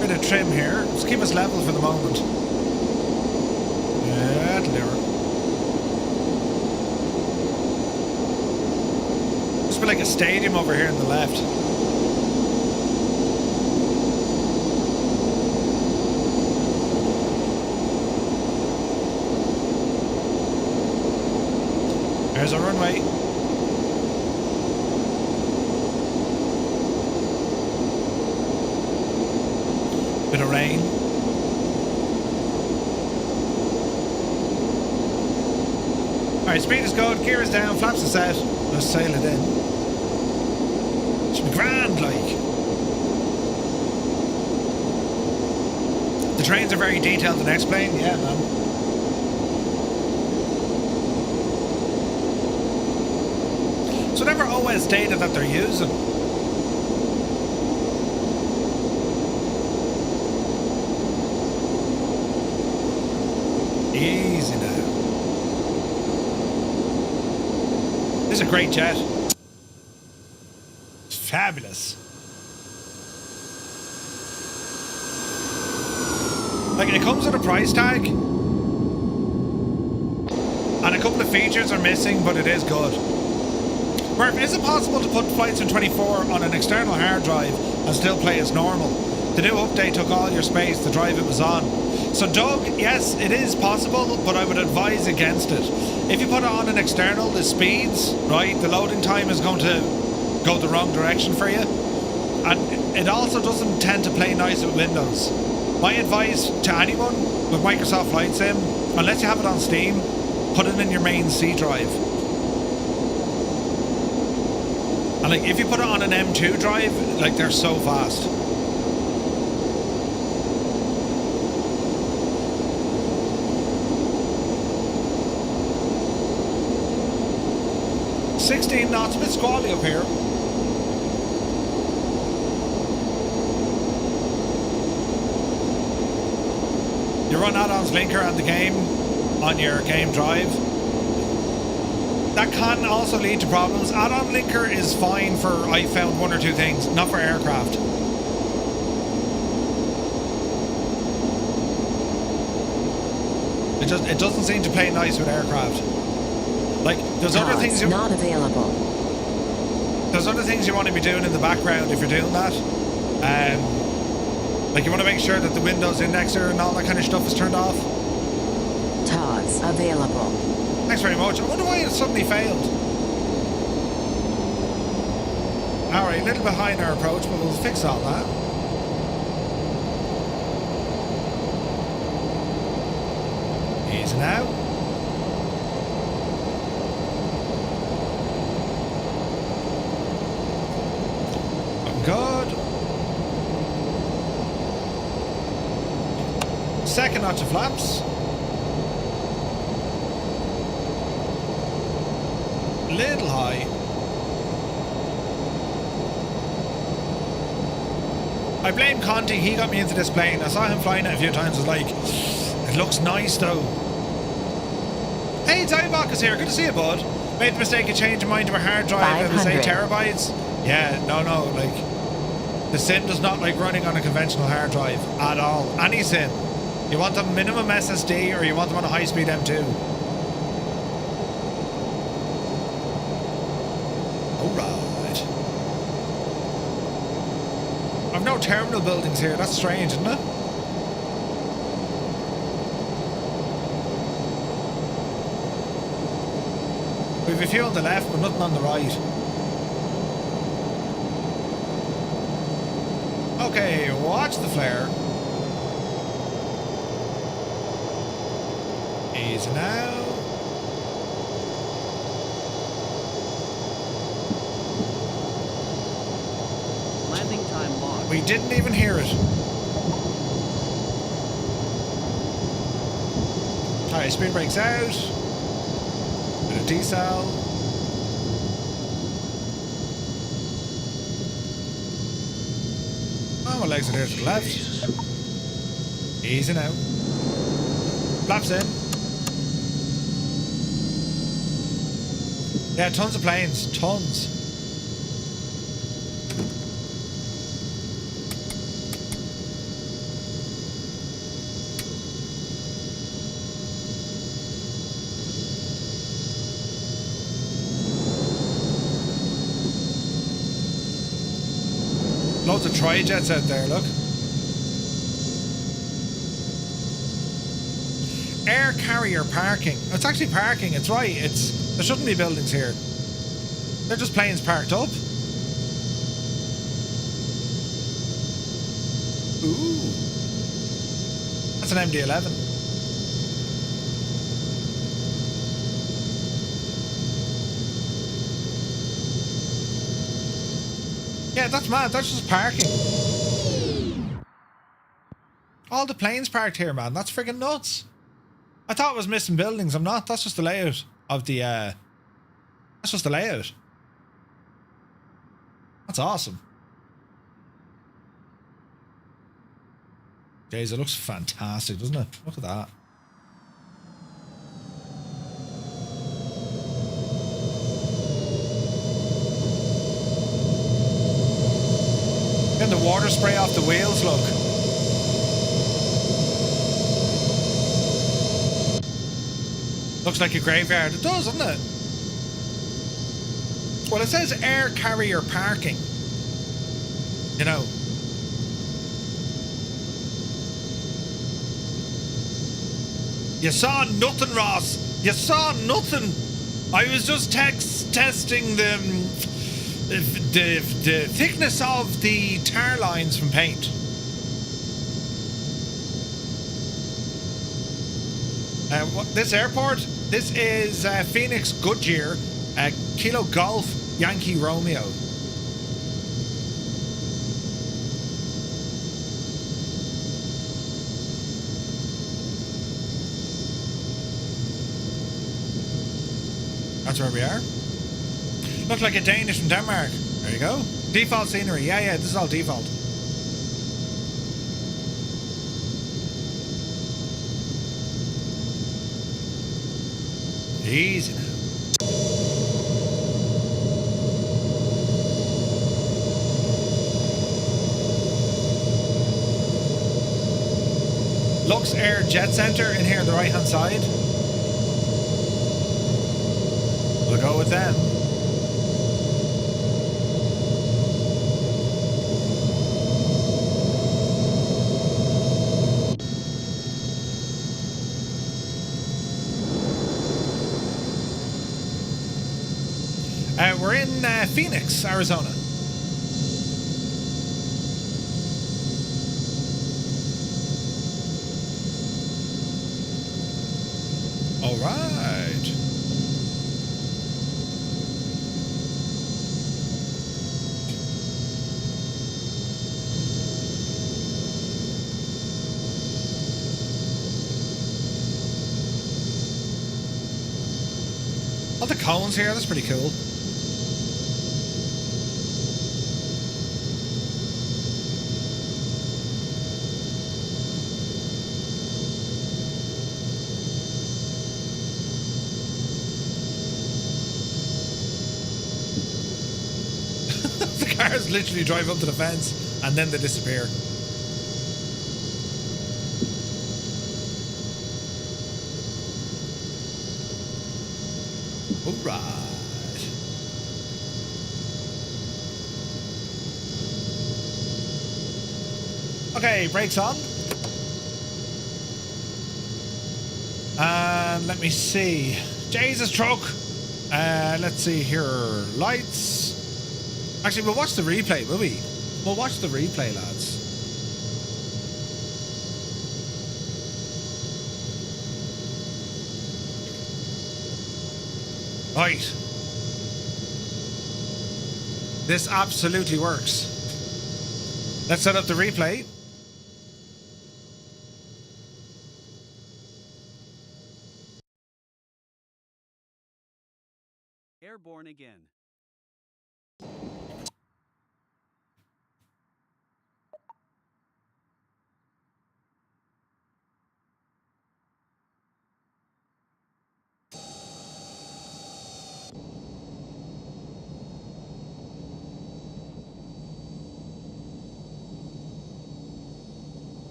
S1: Bit of trim here. Just keep us level for the moment. Yeah, that'll do it. Must be like a stadium over here on the left. There's our runway. Bit of rain. Alright, speed is good, gear is down, flaps are set. Let's sail it in. Should be grand, like. The trains are very detailed and explained, yeah, man. It's whatever OS data that they're using. Easy now. This is a great jet. It's fabulous. Like, it comes with a price tag. And a couple of features are missing, but it is good. Murph, is it possible to put Flight Sim 24 on an external hard drive and still play as normal? The new update took all your space, the drive it was on. So Doug, yes, it is possible, but I would advise against it. If you put it on an external, the speeds, right, the loading time is going to go the wrong direction for you. And it also doesn't tend to play nice with Windows. My advice to anyone with Microsoft Flight Sim, unless you have it on Steam, put it in your main C drive. And like, if you put it on an M2 drive, like, they're so fast. $16 knots, a bit squally up here. You run add-ons linker and the game on your game drive. That can also lead to problems. Add-on linker is fine for, I found, one or two things, not for aircraft. It doesn't seem to play nice with aircraft. Like, there's other things you...
S4: not available.
S1: There's other things you want to be doing in the background if you're doing that. Like, you want to make sure that the Windows indexer and all that kind of stuff is turned off.
S4: TOS available.
S1: Thanks very much. I wonder why it suddenly failed. Alright, a little behind our approach, but we'll fix all that. Easy now. Good. Second notch of flaps. Little high. I blame Conti, he got me into this plane. I saw him flying it a few times. I was like, it looks nice though. Hey, Tybach is here. Good to see you, bud. Made the mistake of changing mine to a hard drive. It was 8 terabytes. Yeah, no, like, the sim does not like running on a conventional hard drive at all. Any sim. You want them minimum SSD or you want them on a high-speed M2. Alright. I've no terminal buildings here. That's strange, isn't it? We've a few on the left, but nothing on the right. Okay, watch the flare. Easy now.
S2: Landing time logged.
S1: We didn't even hear it. Alright, speed brakes out. Bit of decel. Oh, my legs are there to the left. Easy now. Flaps in. Yeah, tons of planes. Tons. Loads of tri-jets out there, look. Air carrier parking. It's actually parking, it's right. There shouldn't be buildings here. They're just planes parked up. Ooh. That's an MD-11. Yeah, that's mad. That's just parking. All the planes parked here, man. That's friggin' nuts. I thought it was missing buildings. I'm not. That's just the layout of the... That's just the layout. That's awesome. Jeez, it looks fantastic, doesn't it? Look at that. Getting the water spray off the wheels, look. Looks like a graveyard. It does, doesn't it? Well, it says air carrier parking. You know. You saw nothing, Ross. You saw nothing. I was just testing the thickness of the tar lines from paint. This airport, this is Phoenix Goodyear, Kilo Golf Yankee Romeo. That's where we are. Looks like a Danish from Denmark. There you go. Default scenery. Yeah, this is all default. Easy now. Lux Air Jet Center in here on the right hand side. We'll go with them. We're in Phoenix, Arizona. All right. All the cones here, that's pretty cool. Cars literally drive up to the fence and then they disappear. Alright. Okay, brakes on. And let me see. Jesus truck. Let's see here. Lights. Actually, we'll watch the replay, will we? We'll watch the replay, lads. Right. This absolutely works. Let's set up the replay.
S2: Airborne again.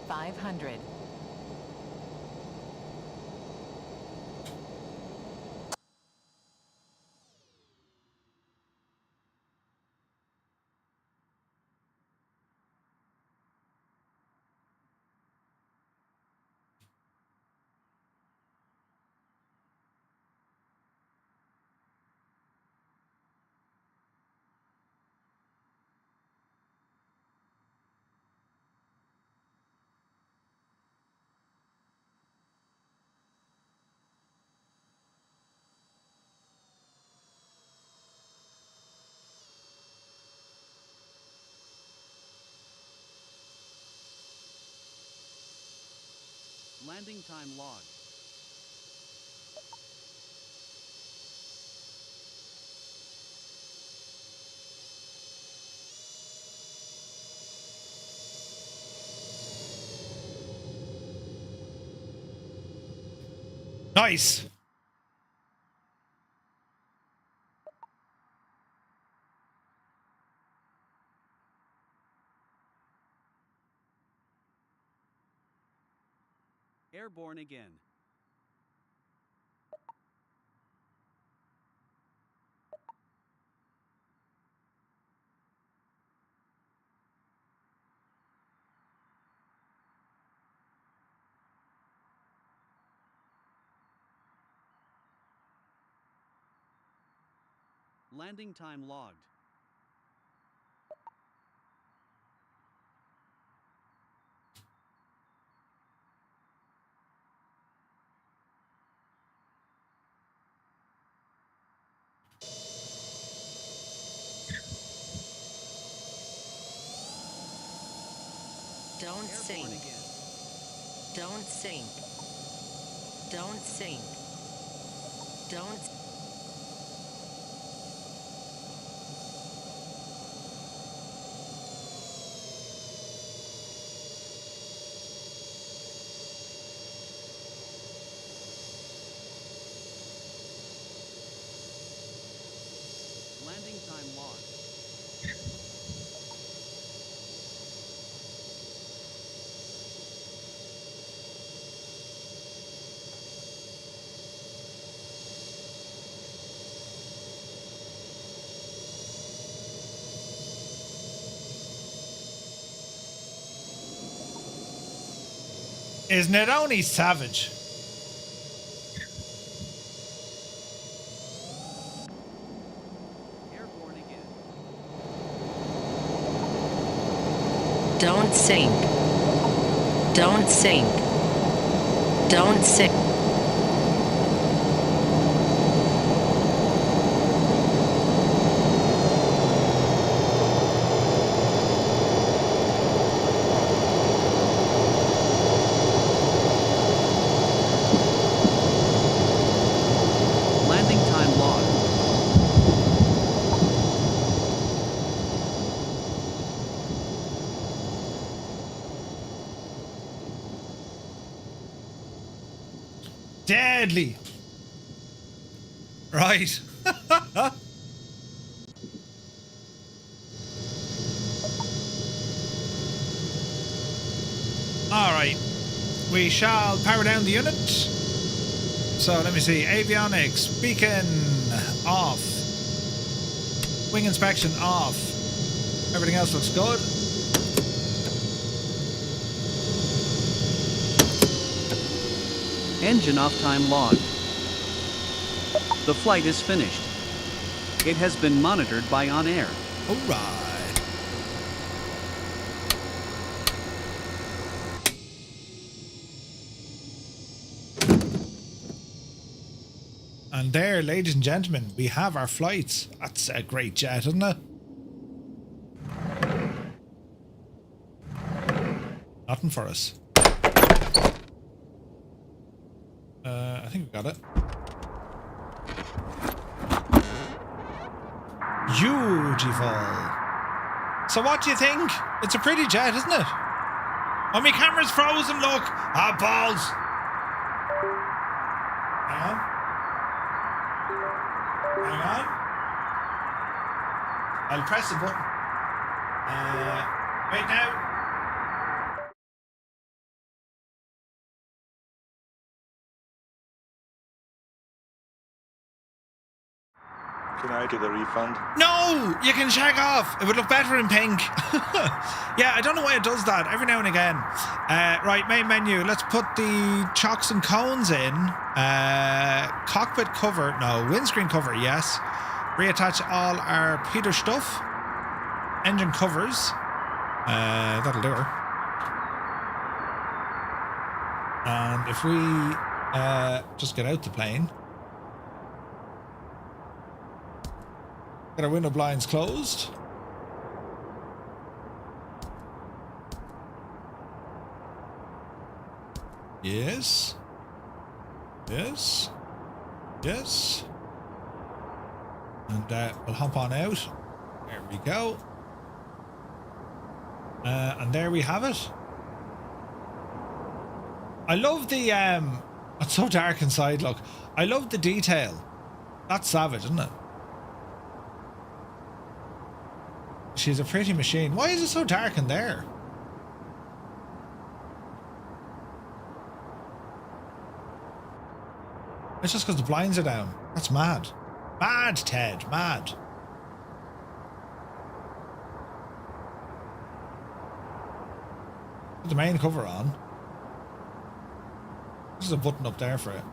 S4: 500.
S2: Landing time log.
S3: Nice.
S2: Airborne again. Landing time logged.
S4: Don't sink. Don't sink. Don't sink. Don't.
S2: Landing time logged.
S3: Isn't it only savage?
S2: Airborne again.
S4: Don't sink. Don't sink. Don't sink.
S2: Landing time logged.
S3: Deadly. Right. All right. We shall power down the unit. So let me see. Avionics, beacon off. Wing inspection off. Everything else looks good.
S2: Engine off time logged. The flight is finished. It has been monitored by OnAir.
S3: All right. And there, ladies and gentlemen, we have our flights. That's a great jet, isn't it? Nothing for us. I think we got it. Beautiful. So what do you think? It's a pretty jet, isn't it? Oh, my camera's frozen, look. Ah, balls. Hang on. Hang on. I'll press the button. Wait now.
S13: Can I get a refund?
S1: No, you can check off. It would look better in pink. Yeah, I don't know why it does that every now and again. Right, main menu. Let's put the chocks and cones in. Cockpit cover. No, windscreen cover. Yes. Reattach all our Peter stuff. Engine covers. That'll do her. And if we just get out the plane. Get our window blinds closed. Yes. Yes. Yes. And we'll hop on out. There we go. And there we have it. I love the it's so dark inside, look. I love the detail. That's savage, isn't it? She's a pretty machine. Why is it so dark in there? It's just because the blinds are down. That's mad. Mad, Ted. Mad. Put the main cover on. There's a button up there for it.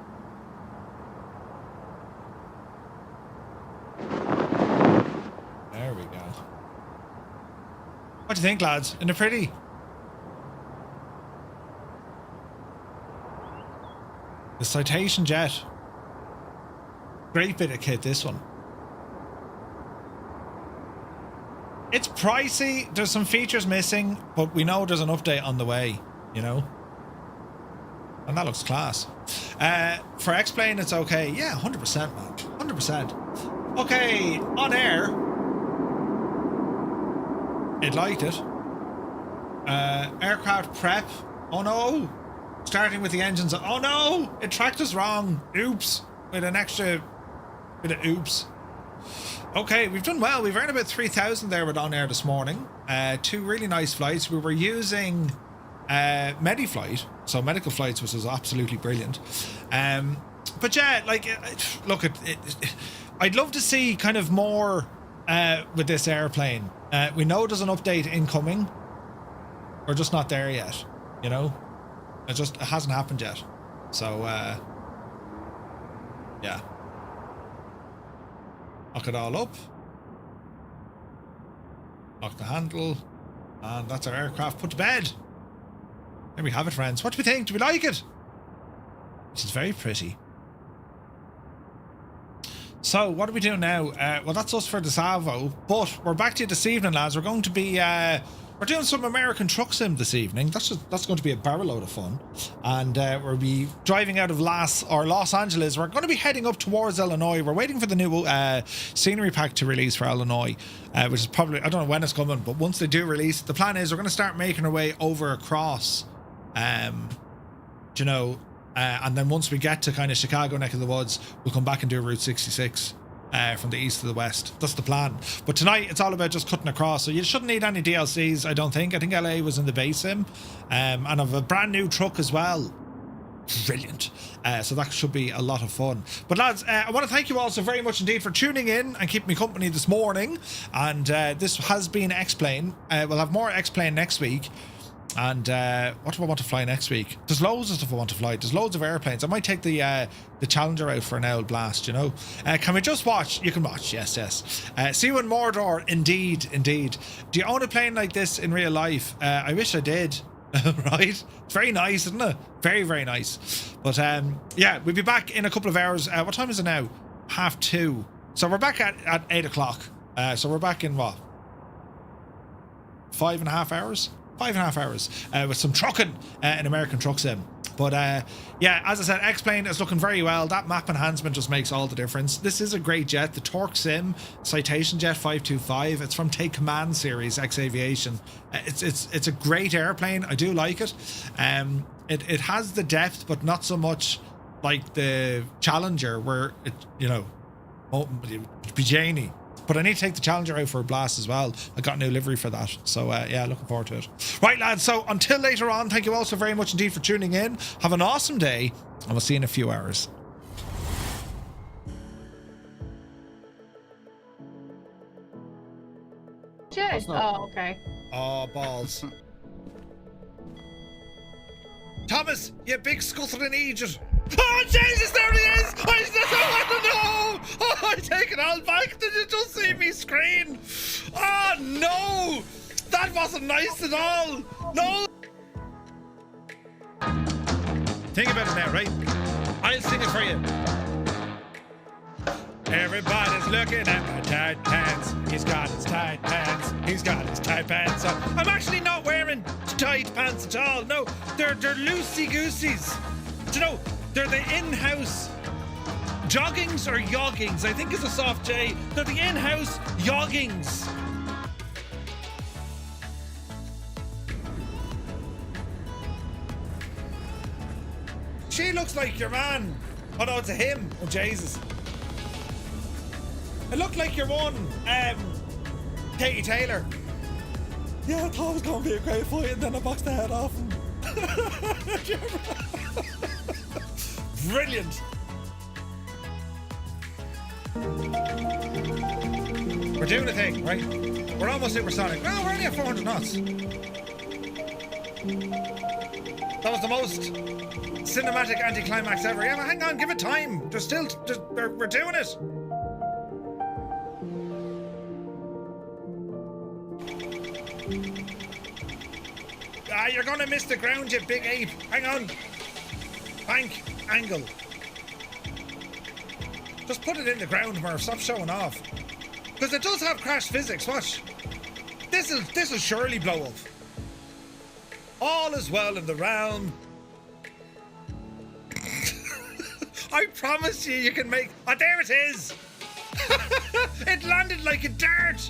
S1: There we go. What do you think, lads? Isn't it pretty? The Citation Jet. Great bit of kit, this one. It's pricey. There's some features missing, but we know there's an update on the way, you know? And that looks class. For X-Plane, it's okay. Yeah, 100%, man. 100%. Okay, on air. It liked it. Aircraft prep. Oh no. Starting with the engines. Oh no. It tracked us wrong. Oops. With an extra bit of oops. Okay, we've done well. We've earned about 3,000 there with OnAir this morning. 2 really nice flights. We were using MediFlight, so medical flights, which was absolutely brilliant. But yeah, like, look, I'd love to see kind of more with this airplane. We know there's an update incoming. We're just not there yet, you know? It hasn't happened yet. So, yeah. Lock it all up. Lock the handle. And that's our aircraft put to bed. There we have it, friends. What do we think? Do we like it? This is very pretty. So, what are we doing now? Well, that's us for the Salvo. But we're back to you this evening, lads. We're going to be... we're doing some American truck sim this evening. That's going to be a barrel load of fun. And we'll be driving out of Los Angeles. We're going to be heading up towards Illinois. We're waiting for the new scenery pack to release for Illinois, which is probably, I don't know when it's coming, but once they do release, the plan is we're going to start making our way over across, you know, and then once we get to kind of Chicago neck of the woods, we'll come back and do Route 66. From the east to the west. That's the plan. But tonight it's all about just cutting across, so you shouldn't need any DLCs. I don't think. I think LA was in the base sim, and I've a brand new truck as well. Brilliant. So that should be a lot of fun. But lads, I want to thank you all so very much indeed for tuning in and keeping me company this morning. And this has been X-Plane. We'll have more X-Plane next week. And what do I want to fly next week? There's loads of stuff I want to fly. There's loads of airplanes. I might take the Challenger out for an owl blast, you know. Can we just watch? You can watch, yes. See you in Mordor, indeed. Do you own a plane like this in real life? I wish I did. Right? It's very nice, isn't it? Very, very nice. But yeah, we'll be back in a couple of hours. What time is it now? 2:30. So we're back at 8 o'clock. So we're back in what? 5.5 hours? 5.5 hours with some trucking in American Truck Sim. But yeah, as I said, X-Plane is looking very well. That map enhancement just makes all the difference. This is a great jet, the TorqueSim Citation Jet 525. It's from Take Command series, X Aviation. It's a great airplane. I do like it. It has the depth, but not so much like the Challenger, where it, you know, be Janie. But I need to take the Challenger out for a blast as well. I got a new livery for that. So, yeah, looking forward to it. Right, lads. So, until later on, thank you all so very much indeed for tuning in. Have an awesome day, and we'll see you in a few hours.
S13: That's not.
S14: Oh, okay.
S1: Oh, balls. Thomas, you big scuttling idiot. Oh, Jesus, there he is! I don't know! Oh, I take it all back. Did you just see me scream? Oh, no! That wasn't nice at all. No! Think about it now, right? I'll sing it for you. Everybody's looking at my tight pants. He's got his tight pants. He's got his tight pants on. I'm actually not wearing tight pants at all. No, they're loosey-gooseys. Do you know, they're the in-house joggings or yoggings. I think it's a soft J. They're the in-house yoggings. She looks like your man. Oh no, it's a him. Oh Jesus. It looked like your one, Katie Taylor. Yeah, I thought it was going to be a great fight, and then I boxed the head off him. Brilliant. We're doing a thing, right? We're almost supersonic. No, we're only at 400 knots. That was the most cinematic anticlimax ever. Yeah, but hang on, give it time. There's still, we're doing it. Ah, you're gonna miss the ground, you big ape. Hang on. Bank angle. Just put it in the ground, Murph. Stop showing off. Because it does have crash physics. Watch. This'll surely blow up. All is well in the realm. I promise you can make... Oh, there it is! It landed like a dart!